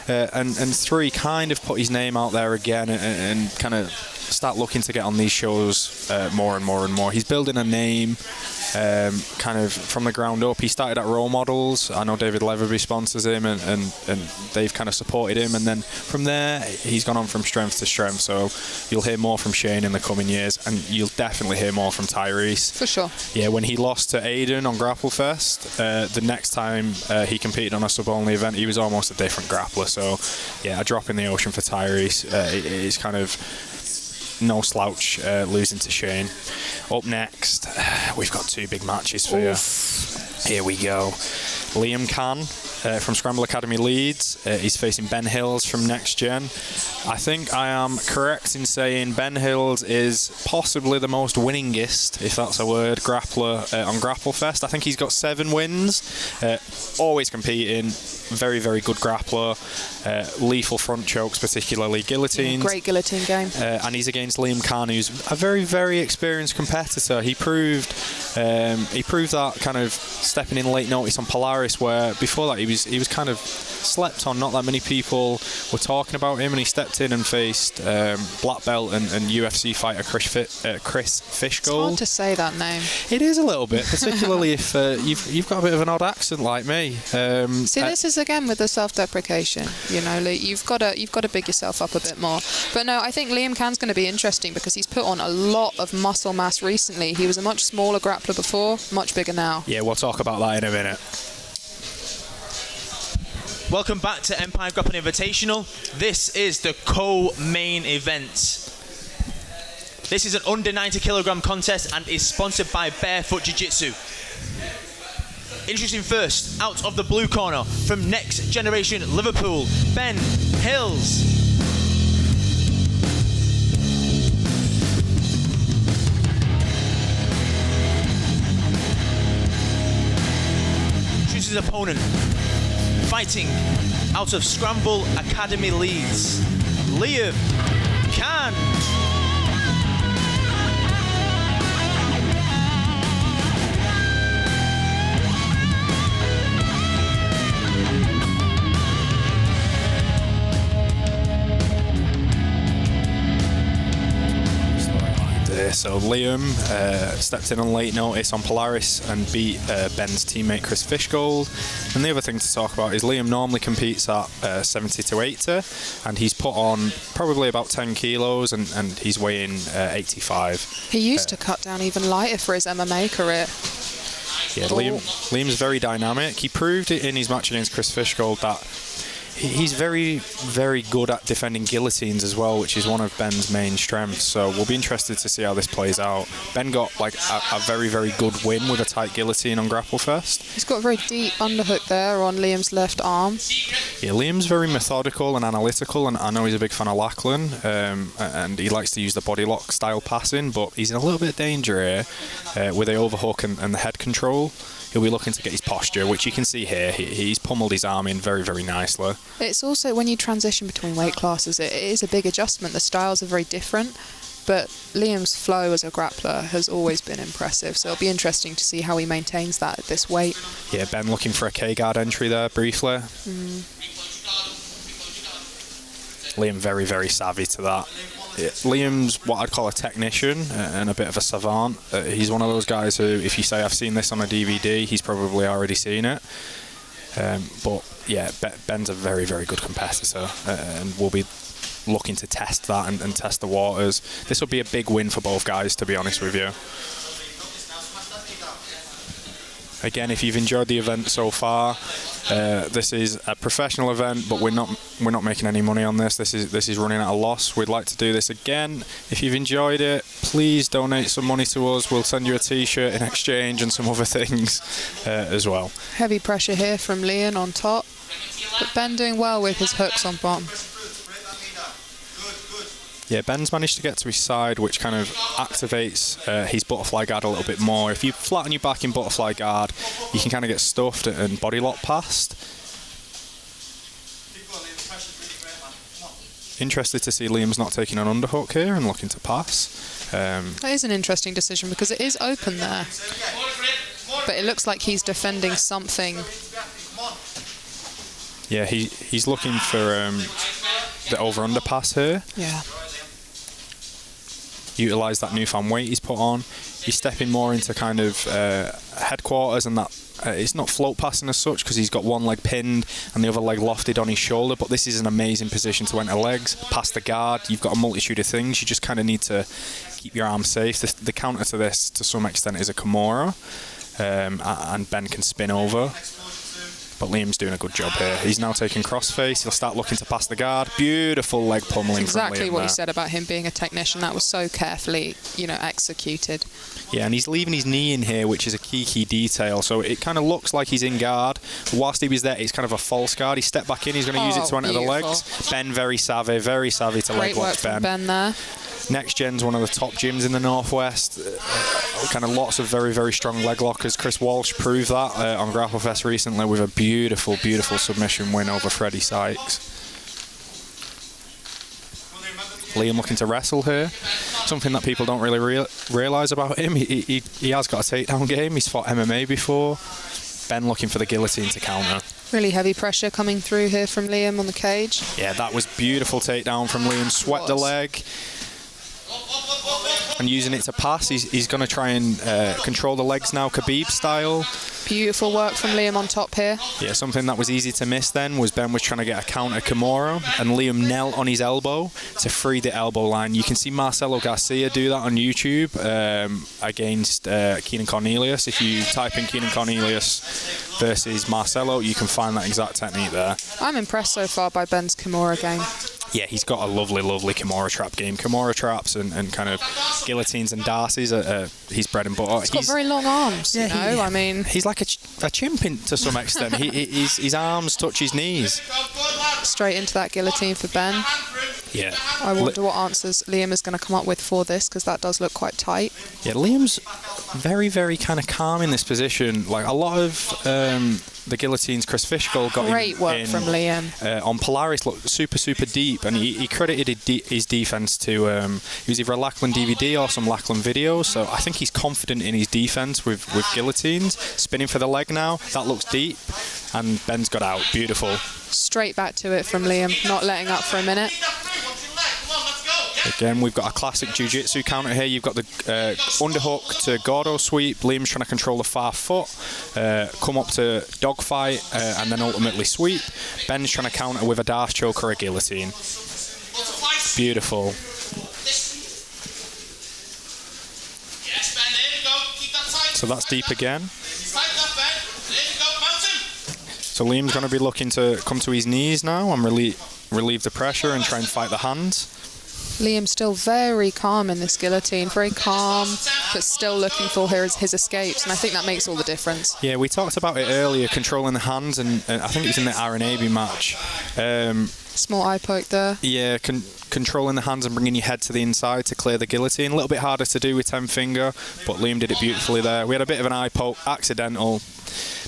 And three, kind of put his name out there again and kind of start looking to get on these shows more and more. He's building a name kind of from the ground up. He started at Role Models. I know David Leatherby sponsors him, and they've kind of supported him. And then from there, he's gone on from strength to strength. So you'll hear more from Shane in the coming years, and you'll definitely hear more from Tyreeze. For sure. Yeah, when he lost to Aiden on Grapplefest, the next time he competed on a sub-only event, he was almost a different grappler. So, yeah, a drop in the ocean for Tyrese. It's kind of no slouch losing to Shane. Up next, we've got 2 big matches for you. Here we go. Liam Cann from Scramble Academy Leeds. He's facing Ben Hills from Next Gen. I think I am correct in saying Ben Hills is possibly the most winningest, if that's a word, grappler on Grapplefest. I think he's got 7 wins. Always competing. Very, very good grappler. Lethal front chokes, particularly guillotines. Great guillotine game. And he's against Liam Cann, who's a very, very experienced competitor. He proved that kind of stepping in late notice on Polaris, where before that he was kind of slept on. Not that many people were talking about him, and he stepped in and faced black belt and UFC fighter Chris Fishgold. It's hard to say that name. It is a little bit, particularly if you've got a bit of an odd accent like me. See, this is again with the self-deprecation. You know, you've got to big yourself up a bit more. But no, I think Liam Cann's going to be interesting because he's put on a lot of muscle mass recently. He was a much smaller grappler before, much bigger now. Yeah, we'll talk about that in a minute. Welcome back to Empire Grappling Invitational. This is the co-main event. This is an under 90 kilogram contest and is sponsored by Barefoot Jiu-Jitsu. Introducing first, out of the blue corner, from Next Generation Liverpool, Ben Hills. Chooses his opponent. Fighting out of Scramble Academy Leeds, Liam Cann. So Liam stepped in on late notice on Polaris and beat Ben's teammate Chris Fishgold. And the other thing to talk about is Liam normally competes at 70 to 80, and he's put on probably about 10 kilos, and he's weighing 85. He used to cut down even lighter for his MMA career. Yeah, Liam's very dynamic. He proved it in his match against Chris Fishgold that he's very, very good at defending guillotines as well, which is one of Ben's main strengths. So we'll be interested to see how this plays out. Ben got like a very, very good win with a tight guillotine on Grapplefest. He's got a very deep underhook there on Liam's left arm. Yeah, Liam's very methodical and analytical, and I know he's a big fan of Lachlan, and he likes to use the body lock style passing, but he's in a little bit of danger here with the overhook and the head control. He'll be looking to get his posture, which you can see here. He's pummeled his arm in very, very nicely. It's also, when you transition between weight classes, it is a big adjustment. The styles are very different, but Liam's flow as a grappler has always been impressive, so it'll be interesting to see how he maintains that at this weight. Yeah, Ben looking for a K-guard entry there briefly. Liam very, very savvy to that. Liam's what I'd call a technician and a bit of a savant. He's one of those guys who, if you say I've seen this on a DVD, he's probably already seen it. But yeah, Ben's a very, very good competitor, and we'll be looking to test that and test the waters. This will be a big win for both guys, to be honest with you. Again, if you've enjoyed the event so far, this is a professional event, but we're not making any money on this. This is running at a loss. We'd like to do this again. If you've enjoyed it, please donate some money to us. We'll send you a T-shirt in exchange and some other things as well. Heavy pressure here from Liam on top, but Ben doing well with his hooks on bottom. Yeah, Ben's managed to get to his side, which kind of activates his butterfly guard a little bit more. If you flatten your back in butterfly guard, you can kind of get stuffed and body lock past. Interested to see Liam's not taking an underhook here and looking to pass. That is an interesting decision because it is open there, but it looks like he's defending something. Yeah, he's looking for the over-under pass here. Yeah. Utilise that newfound weight he's put on. He's stepping more into kind of headquarters, and that it's not float passing as such because he's got one leg pinned and the other leg lofted on his shoulder, but this is an amazing position to enter legs, past the guard. You've got a multitude of things. You just kind of need to keep your arm safe. The counter to this, to some extent, is a Kimura, and Ben can spin over. But Liam's doing a good job here. He's now taking crossface. He'll start looking to pass the guard. Beautiful leg pummeling from Liam. Exactly what there. you said about him being a technician. That was so carefully, executed. Yeah, and he's leaving his knee in here, which is a key detail. So it kind of looks like he's in guard. Whilst he was there, it's kind of a false guard. He stepped back in. He's going to use it to enter the legs. Ben very savvy to leg locks Ben. Ben there. Next Gen's one of the top gyms in the Northwest. Kind of lots of very, very strong leg lockers. Chris Walsh proved that on Grapplefest recently with a beautiful submission win over Freddie Sykes. Liam looking to wrestle here. Something that people don't really realise about him. He has got a takedown game. He's fought MMA before. Ben looking for the guillotine to counter. Really heavy pressure coming through here from Liam on the cage. Yeah, that was beautiful takedown from Liam. Swept the leg. And using it to pass, he's going to try and control the legs now, Khabib style. Beautiful work from Liam on top here. Yeah, something that was easy to miss then was Ben was trying to get a counter Kimura, and Liam knelt on his elbow to free the elbow line. You can see Marcelo Garcia do that on YouTube against Keenan Cornelius. If you type in Keenan Cornelius versus Marcelo, you can find that exact technique there. I'm impressed so far by Ben's Kimura game. Yeah, he's got a lovely Kimura trap game. Kimura traps and kind of guillotines and darcies are his bread and butter. He's got very long arms, I mean... He's like a chimp to some extent. His arms touch his knees. Straight into that guillotine for Ben. Yeah. I wonder what answers Liam is going to come up with for this, because that does look quite tight. Yeah, Liam's very, very kind of calm in this position. Like a lot of the guillotines Chris Fishgold got Great work from Liam. On Polaris looked super deep, and he credited his defense to it was either a Lachlan DVD or some Lachlan videos. So I think he's confident in his defense with guillotines. Spinning for the leg now, that looks deep, and Ben's got out. Beautiful. Straight back to it from Liam, not letting up for a minute. Again, we've got a classic jiu-jitsu counter here. You've got the underhook to Gordo sweep. Liam's trying to control the far foot, come up to dogfight, and then ultimately sweep. Ben's trying to counter with a Darth choke or a guillotine. Beautiful. So that's deep again. So Liam's going to be looking to come to his knees now and relieve the pressure and try and fight the hands. Liam's still very calm in this guillotine, very calm, but still looking for his escapes, and I think that makes all the difference. Yeah, we talked about it earlier, controlling the hands, and I think it was in the Aaron Abbey match. Small eye poke there. Yeah, controlling the hands and bringing your head to the inside to clear the guillotine. A little bit harder to do with 10 finger, but Liam did it beautifully there. We had a bit of an eye poke, accidental.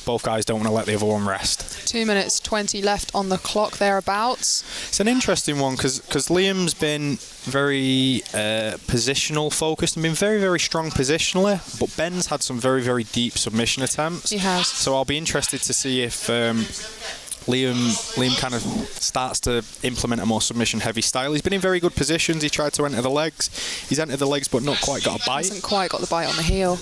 Both guys don't want to let the other one rest. 2 minutes 20 left on the clock thereabouts. It's an interesting one because Liam's been very positional focused and been very, very strong positionally, but Ben's had some very, very deep submission attempts. He has. So I'll be interested to see if Liam kind of starts to implement a more submission-heavy style. He's been in very good positions. He tried to enter the legs. He's entered the legs, but not quite got a bite. Hasn't quite got the bite on the heel.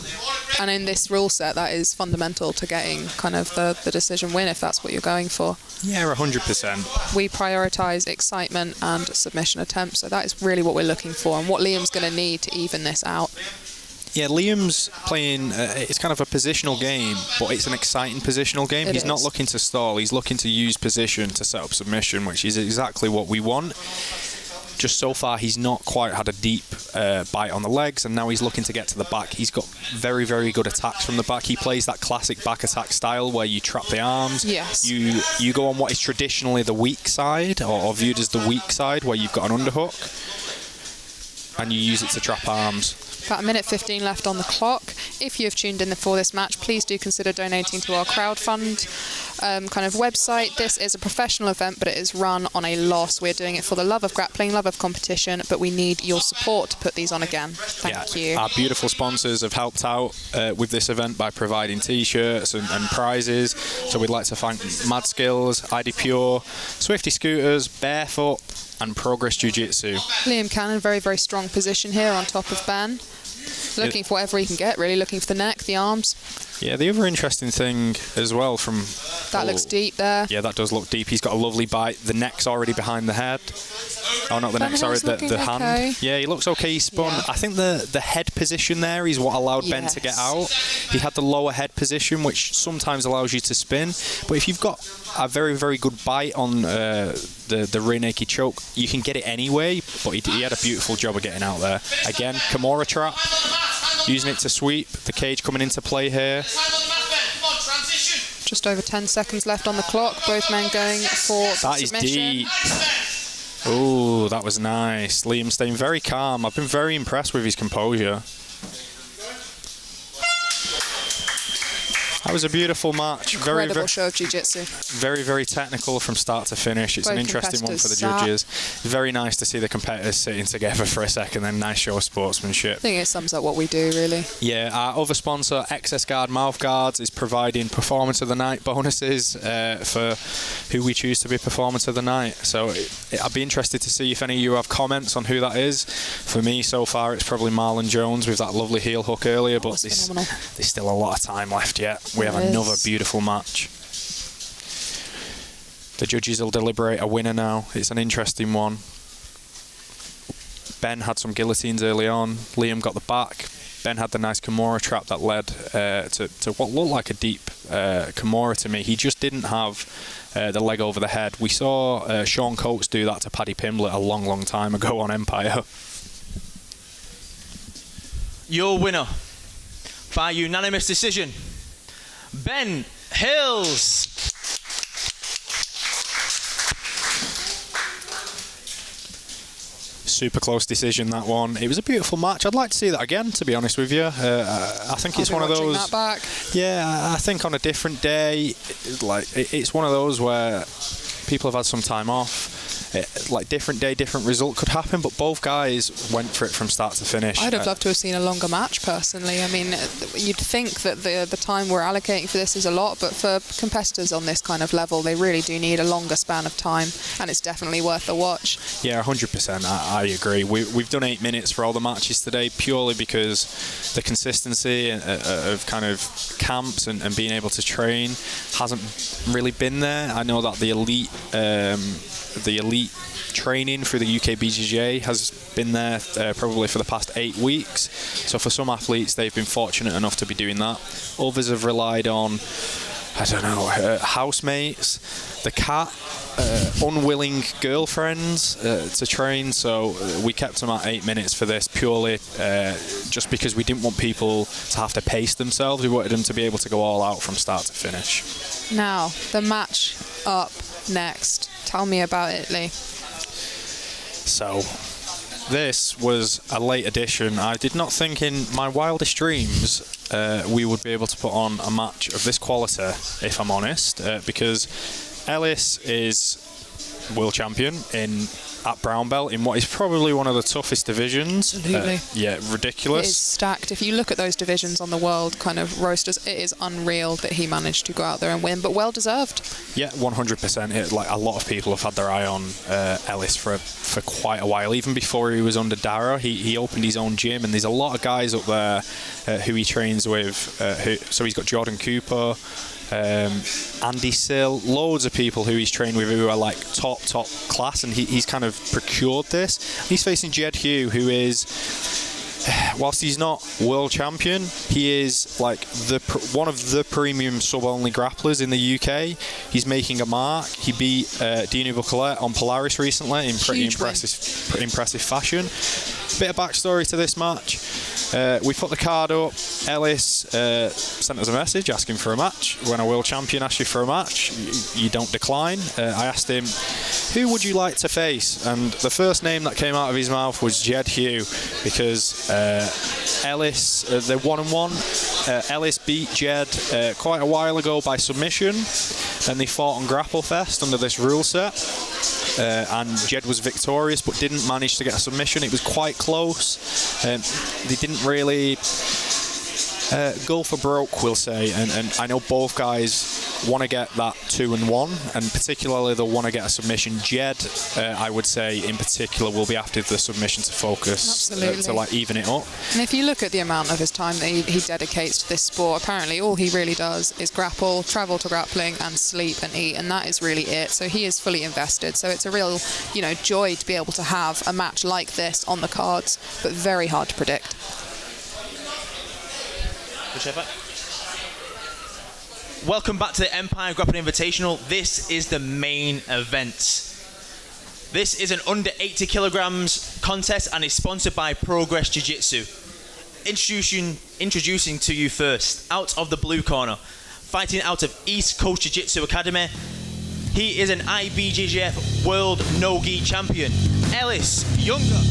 And in this rule set, that is fundamental to getting kind of the decision win, if that's what you're going for. Yeah, 100%. We prioritise excitement and submission attempts, so that is really what we're looking for, and what Liam's going to need to even this out. Yeah, Liam's playing, it's kind of a positional game, but it's an exciting positional game. He's not looking to stall, he's looking to use position to set up submission, which is exactly what we want. Just so far, he's not quite had a deep bite on the legs, and now he's looking to get to the back. He's got very, very good attacks from the back. He plays that classic back attack style where you trap the arms. Yes. You go on what is traditionally the weak side, or viewed as the weak side, where you've got an underhook, and you use it to trap arms. About 1:15 left on the clock. If you have tuned in for this match, please do consider donating to our crowdfund kind of website. This is a professional event, but it is run on a loss. We're doing it for the love of grappling, love of competition, but we need your support to put these on again. Thank you. Our beautiful sponsors have helped out with this event by providing t-shirts and prizes. So we'd like to thank Mad Skills, ID Pure, Swifty Scooters, Barefoot, and Progress Jiu-Jitsu. Liam Cann in very, very strong position here on top of Ben. Looking for whatever he can get, really. Looking for the neck, the arms. Yeah, the other interesting thing as well from... That looks deep there. Yeah, that does look deep. He's got a lovely bite. The neck's already behind the head. Oh, not the neck, sorry, the hand. Okay. Yeah, he looks okay. He spun. Yeah. I think the head position there is what allowed Ben to get out. He had the lower head position, which sometimes allows you to spin. But if you've got a very, very good bite on the rear naked choke, you can get it anyway. But he had a beautiful job of getting out there. Again, Kimura trap. Using it to sweep. The cage coming into play here. Just over 10 seconds left on the clock. Both men going for that submission. Is deep. Oh, that was nice. Liam staying very calm. I've been very impressed with his composure. That was a beautiful match. Incredible show of jiu-jitsu. Very, very technical from start to finish. It's Both an interesting one for the judges. Very nice to see the competitors sitting together for a second, then nice show of sportsmanship. I think it sums up what we do, really. Yeah, our other sponsor, Excess Guard Mouth Guards, is providing Performance of the Night bonuses for who we choose to be Performance of the Night. So I'd be interested to see if any of you have comments on who that is. For me, so far, it's probably Marlon Jones with that lovely heel hook earlier, but there's still a lot of time left yet. We have another beautiful match. The judges will deliberate a winner now. It's an interesting one. Ben had some guillotines early on. Liam got the back. Ben had the nice Kimura trap that led to what looked like a deep Kimura to me. He just didn't have the leg over the head. We saw Sean Coates do that to Paddy Pimblett a long, long time ago on Empire. Your winner by unanimous decision, Ben Hills. Super close decision, that one. It was a beautiful match. I'd like to see that again, to be honest with you. I think it's one of those. That back. Yeah, I think on a different day, it's one of those where people have had some time off. Different day, different result could happen, but both guys went for it from start to finish. I'd have loved to have seen a longer match, personally. I mean, you'd think that the time we're allocating for this is a lot, but for competitors on this kind of level, they really do need a longer span of time, and it's definitely worth a watch. Yeah, 100%. I agree. We've done 8 minutes for all the matches today, purely because the consistency of kind of camps and being able to train hasn't really been there. I know that the elite training through the UK BJJ has been there probably for the past 8 weeks. So for some athletes, they've been fortunate enough to be doing that. Others have relied on, housemates, the cat, unwilling girlfriends to train. So we kept them at 8 minutes for this purely just because we didn't want people to have to pace themselves. We wanted them to be able to go all out from start to finish. Now, the match up next. Tell me about it, Lee. So, this was a late addition. I did not think in my wildest dreams we would be able to put on a match of this quality, if I'm honest, because Ellis is world champion at brown belt in what is probably one of the toughest divisions. Absolutely. Yeah, ridiculous. It is stacked. If you look at those divisions on the world kind of rosters, it is unreal that he managed to go out there and win, but well deserved. Yeah, 100%. A lot of people have had their eye on Ellis for quite a while. Even before he was under Dara, he opened his own gym, and there's a lot of guys up there who he trains with. So he's got Jordan Cooper, Andy Sill, loads of people who he's trained with who are like top class, and he's kind of procured this. He's facing Jed Hue, who is, whilst he's not world champion, he is like one of the premium sub-only grapplers in the UK. He's making a mark. He beat Dino Bucolet on Polaris recently in pretty impressive fashion. Bit of backstory to this match. We put the card up. Ellis sent us a message asking for a match. When a world champion asks you for a match, you don't decline. I asked him, who would you like to face? And the first name that came out of his mouth was Jed Hue, because Ellis, they're 1-1. Ellis beat Jed quite a while ago by submission. Then they fought on Grapple Fest under this rule set. And Jed was victorious but didn't manage to get a submission. It was quite close. They didn't really Goal for broke, we'll say, and I know both guys want to get that 2-1, and particularly they'll want to get a submission. Jed, I would say, in particular, will be after the submission to focus to like even it up. And if you look at the amount of his time that he dedicates to this sport, apparently all he really does is grapple, travel to grappling, and sleep and eat, and that is really it. So he is fully invested. So it's a real, joy to be able to have a match like this on the cards, but very hard to predict. Whichever. Welcome back to the Empire Grappling Invitational. This is the main event. This is an under 80 kilograms contest and is sponsored by Progress Jiu-Jitsu. Introducing to you first, out of the blue corner, fighting out of East Coast Jiu-Jitsu Academy. He is an IBJJF World No-Gi Champion, Ellis Younger.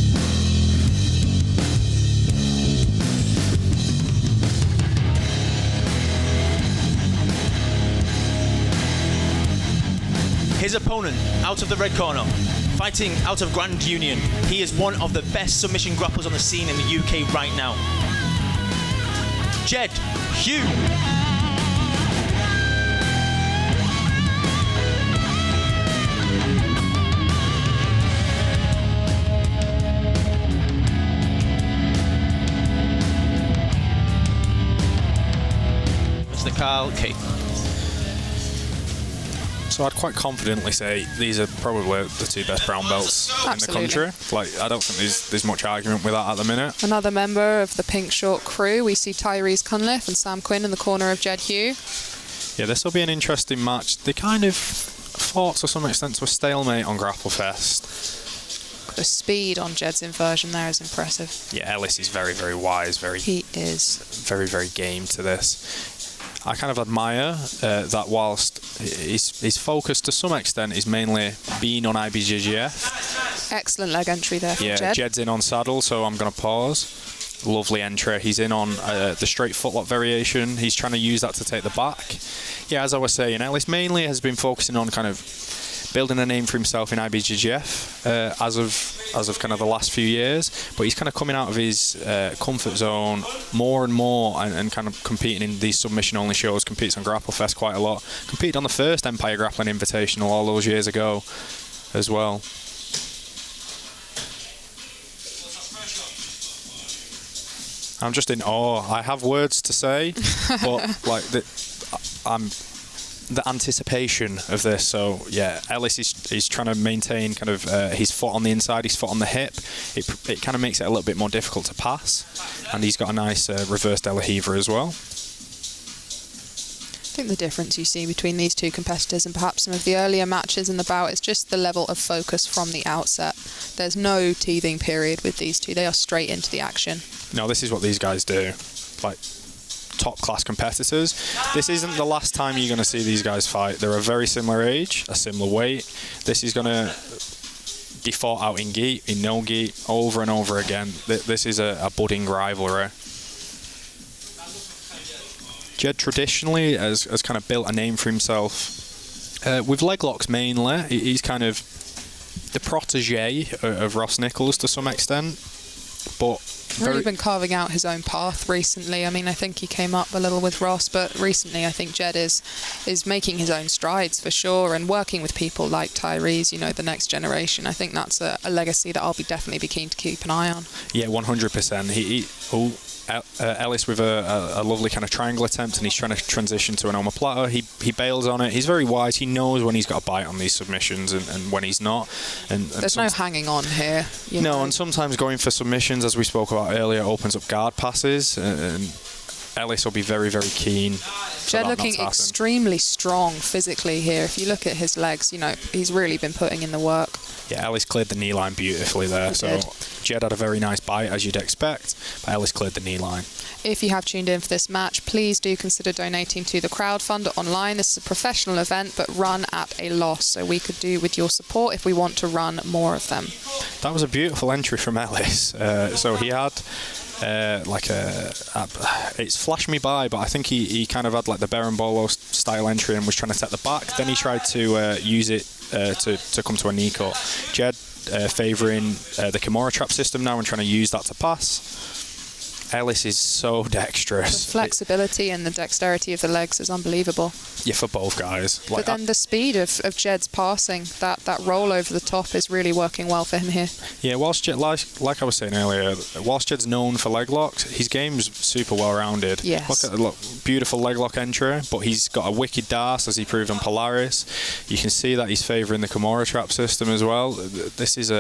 His opponent, out of the red corner, fighting out of Grand Union. He is one of the best submission grapplers on the scene in the UK right now. Jed Hue. Mr. Carl K. So I'd quite confidently say these are probably the two best brown belts in the country. Like, I don't think there's much argument with that at the minute. Another member of the pink short crew, we see Tyreeze Cunliffe and Sam Quinn in the corner of Jed Hue. Yeah, this will be an interesting match. They kind of fought to some extent to a stalemate on Grapplefest. The speed on Jed's inversion there is impressive. Yeah, Ellis is very, very wise. He is. Very, very game to this. I kind of admire that whilst his focus to some extent is mainly being on IBJJF. Excellent leg entry there from Jed. Yeah, Jed's in on saddle, so I'm going to pause. Lovely entry. He's in on the straight footlock variation. He's trying to use that to take the back. Yeah, as I was saying, Ellis mainly has been focusing on kind of building a name for himself in IBJJF as of kind of the last few years, but he's kind of coming out of his comfort zone more and more and kind of competing in these submission only shows. Competes on Grapplefest quite a lot, competed on the first Empire Grappling Invitational all those years ago as well. I'm just in awe. I have words to say, but like the anticipation of this. So yeah, Ellis is trying to maintain kind of his foot on the inside, his foot on the hip. It kind of makes it a little bit more difficult to pass, and he's got a nice reverse de la Hiva as well. I think the difference you see between these two competitors and perhaps some of the earlier matches in the bout is just the level of focus from the outset. There's no teething period with these two. They are straight into the action. No, this is what these guys do. Like, top class competitors. This isn't the last time you're going to see these guys fight. They're a very similar age, a similar weight. This is going to be fought out in gi, in no gi, over and over again. This is a budding rivalry. Jed traditionally has kind of built a name for himself with leg locks mainly. He's kind of the protege of Ross Nichols to some extent, but really been carving out his own path recently. I mean, I think he came up a little with Ross, but recently I think Jed is making his own strides for sure, and working with people like Tyreeze, the next generation. I think that's a legacy that I'll definitely be keen to keep an eye on. Yeah, 100%. Ellis with a lovely kind of triangle attempt, and he's trying to transition to an omoplata. He bails on it. He's very wise. He knows when he's got a bite on these submissions and when he's not. And there's no hanging on here. No, and sometimes going for submissions, as we spoke about earlier, opens up guard passes, and Ellis will be very, very keen. Jed looking extremely strong physically here. If you look at his legs, he's really been putting in the work. Yeah, Ellis cleared the knee line beautifully there. So Jed had a very nice bite, as you'd expect, but Ellis cleared the knee line. If you have tuned in for this match, please do consider donating to the crowdfunder online. This is a professional event, but run at a loss, so we could do with your support if we want to run more of them. That was a beautiful entry from Ellis. So he had it's flashed me by, but I think he kind of had like the Berimbolo style entry and was trying to set the back. Then he tried to use it to come to a knee cut. Jed favouring the Kimura trap system now and trying to use that to pass. Ellis is so dexterous. The flexibility and the dexterity of the legs is unbelievable. Yeah, for both guys. But then the speed of Jed's passing, that roll over the top is really working well for him here. Yeah, whilst Jed, like I was saying earlier, whilst Jed's known for leg locks, his game's super well-rounded. Yes. Look at the beautiful leg lock entry, but he's got a wicked dart, as he proved on Polaris. You can see that he's favouring the Kimura trap system as well. This is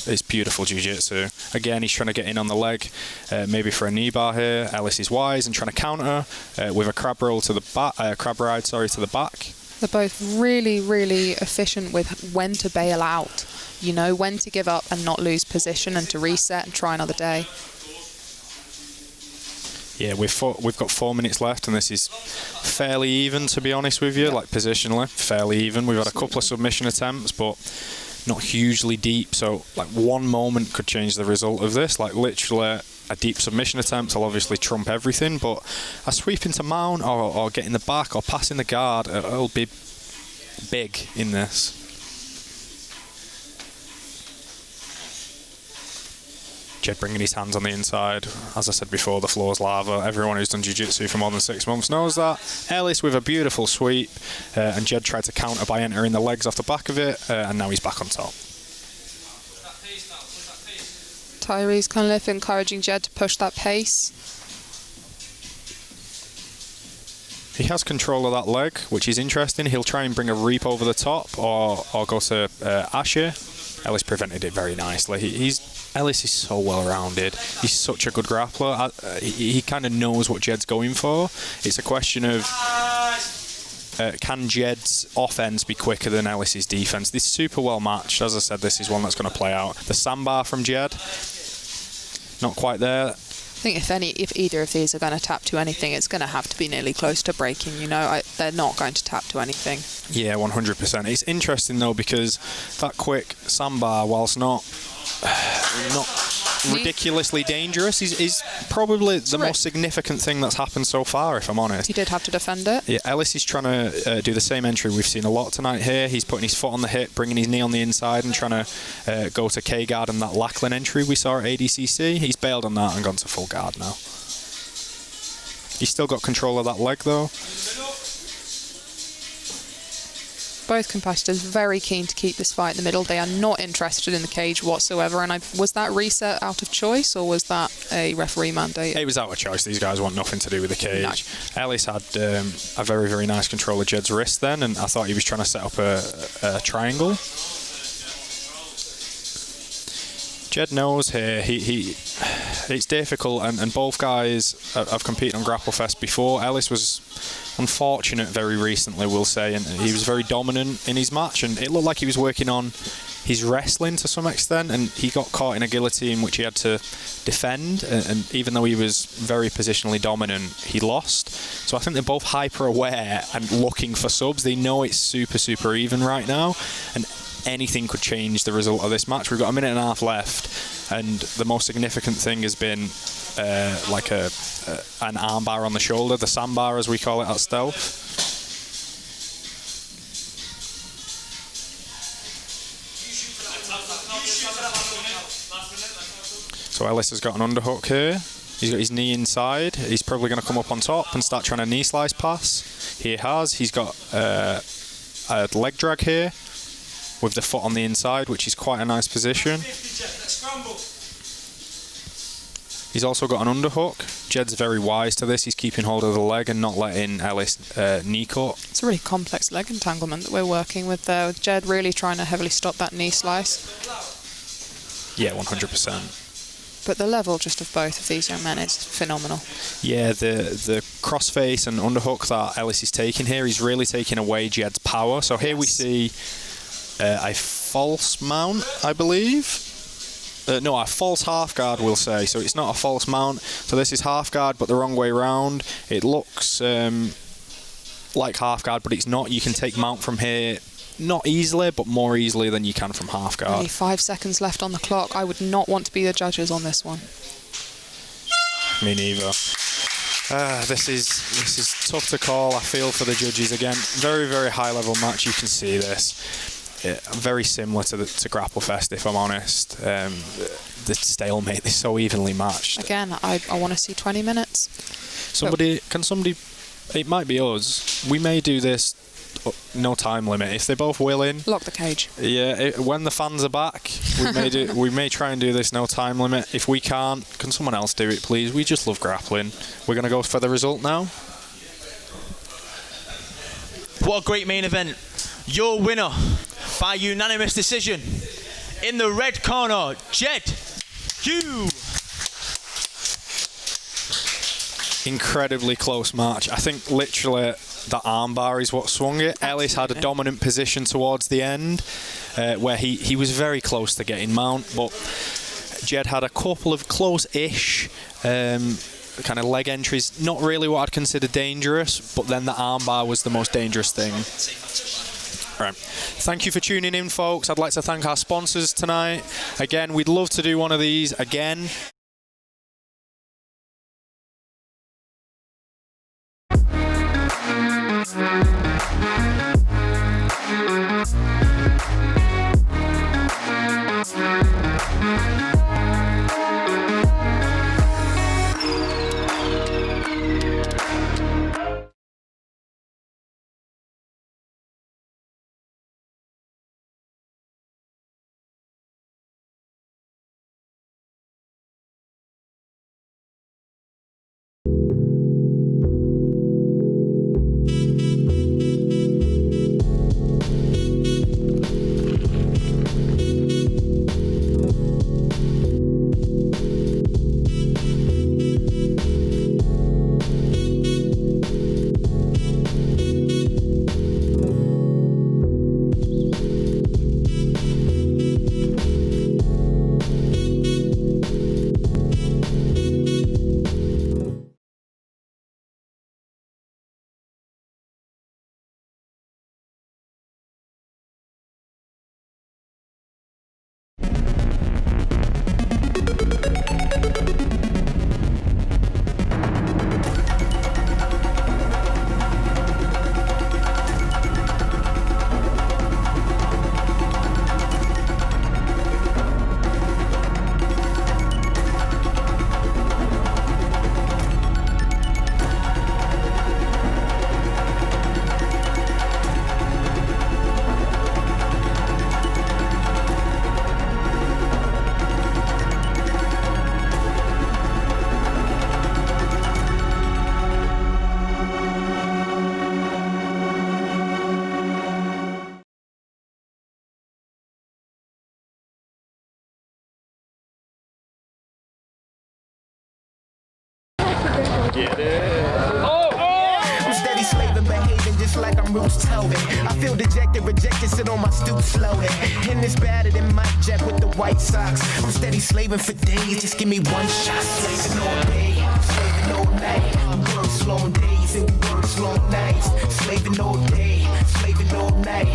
it's beautiful jiu-jitsu. Again, he's trying to get in on the leg, maybe for a knee bar here. Ellis is wise and trying to counter with a crab roll to the back, crab ride, to the back. They're both really, really efficient with when to bail out. You know, when to give up and not lose position and to reset and try another day. Yeah, we've got 4 minutes left, and this is fairly even, to be honest with you. Like positionally, fairly even. We've had a couple of submission attempts, but not hugely deep. So like one moment could change the result of this. Like literally a deep submission attempt will obviously trump everything, but a sweep into mount or get in the back or passing the guard, it'll be big in this. Jed bringing his hands on the inside. As I said before, the floor's lava. Everyone who's done jiu-jitsu for more than 6 months knows that. Ellis with a beautiful sweep, and Jed tried to counter by entering the legs off the back of it, and now he's back on top. Tyreeze, Cunliffe encouraging Jed to push that pace. He has control of that leg, which is interesting. He'll try and bring a reap over the top or go to Asher. Ellis prevented it very nicely. Ellis is so well-rounded. He's such a good grappler. He kind of knows what Jed's going for. It's a question of can Jed's offense be quicker than Ellis's defense? This is super well matched. As I said, this is one that's going to play out. The sandbar from Jed, not quite there. I think if either of these are going to tap to anything, it's going to have to be nearly close to breaking. You know, they're not going to tap to anything. Yeah, 100%. It's interesting though, because that quick sandbar, whilst not ridiculously dangerous, is probably the most significant thing that's happened so far, if I'm honest. He did have to defend it. Yeah, Ellis is trying to do the same entry we've seen a lot tonight here. He's putting his foot on the hip, bringing his knee on the inside and trying to go to K-guard and that Lachlan entry we saw at ADCC. He's bailed on that and gone to full guard now. He's still got control of that leg though. Both competitors very keen to keep this fight in the middle. They are not interested in the cage whatsoever. And was that reset out of choice, or was that a referee mandate? It was out of choice. These guys want nothing to do with the cage. No. Ellis had a very, very nice control of Jed's wrist then, and I thought he was trying to set up a triangle. Jed knows here it's difficult, and both guys have competed on Grapplefest before. Ellis was unfortunate very recently, we'll say, and he was very dominant in his match, and it looked like he was working on his wrestling to some extent, and he got caught in a guillotine which he had to defend, and even though he was very positionally dominant, he lost. So I think they're both hyper aware and looking for subs. They know it's super, super even right now, and anything could change the result of this match. We've got a minute and a half left, and the most significant thing has been like an armbar on the shoulder, the sandbar as we call it at Stealth. So Ellis has got an underhook here. He's got his knee inside. He's probably going to come up on top and start trying to knee slice pass. He has. He's got a leg drag here with the foot on the inside, which is quite a nice position. He's also got an underhook. Jed's very wise to this. He's keeping hold of the leg and not letting Ellis knee cut. It's a really complex leg entanglement that we're working with there, with Jed really trying to heavily stop that knee slice. Yeah, 100%. But the level just of both of these young men is phenomenal. Yeah, the crossface and underhook that Ellis is taking here, he's really taking away Jed's power. So here we see a false mount, I believe. No, a false half guard, we'll say. So it's not a false mount. So this is half guard, but the wrong way round. It looks like half guard, but it's not. You can take mount from here, not easily, but more easily than you can from half guard. Only 5 seconds left on the clock. I would not want to be the judges on this one. Me neither. This is tough to call. I feel for the judges again. Very, very high level match. You can see this. very similar to Grapple Fest, if I'm honest. The stalemate is so evenly matched. Again, I want to see 20 minutes. Can somebody? It might be us. We may do this. No time limit. If they're both willing, lock the cage. Yeah, when the fans are back, we may try and do this no time limit. If we can't, can someone else do it, please? We just love grappling. We're gonna go for the result now. What a great main event! Your winner by unanimous decision in the red corner, Jed Hue. Incredibly close match. I think literally that armbar is what swung it. Absolutely. Ellis had a dominant position towards the end where he was very close to getting mount, but Jed had a couple of close-ish kind of leg entries, not really what I'd consider dangerous, but then the armbar was the most dangerous thing. Right. Thank you for tuning in, folks. I'd like to thank our sponsors tonight. Again, we'd love to do one of these again. Get it. I'm steady slaving, behaving just like I'm Roots Toby. I feel dejected, rejected, sit on my stoop slowly. And it's better than Mike Jack with the White Sox. I'm steady slaving for days, just give me one shot. Slaving all day, slaving all night. Work long days and work long nights. Slaving all day, slaving all night.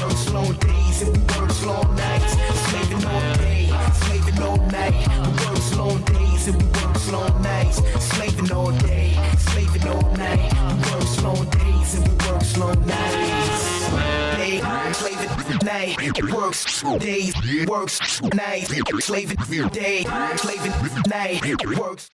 Work long days and work long nights. Slaving all day, slaving all night. Work long days and work long nights. Slaving all day, slaving all night. Work long days and work long nights. Day, slaving night. Works days, works nights. Slaving day, slaving night. Works.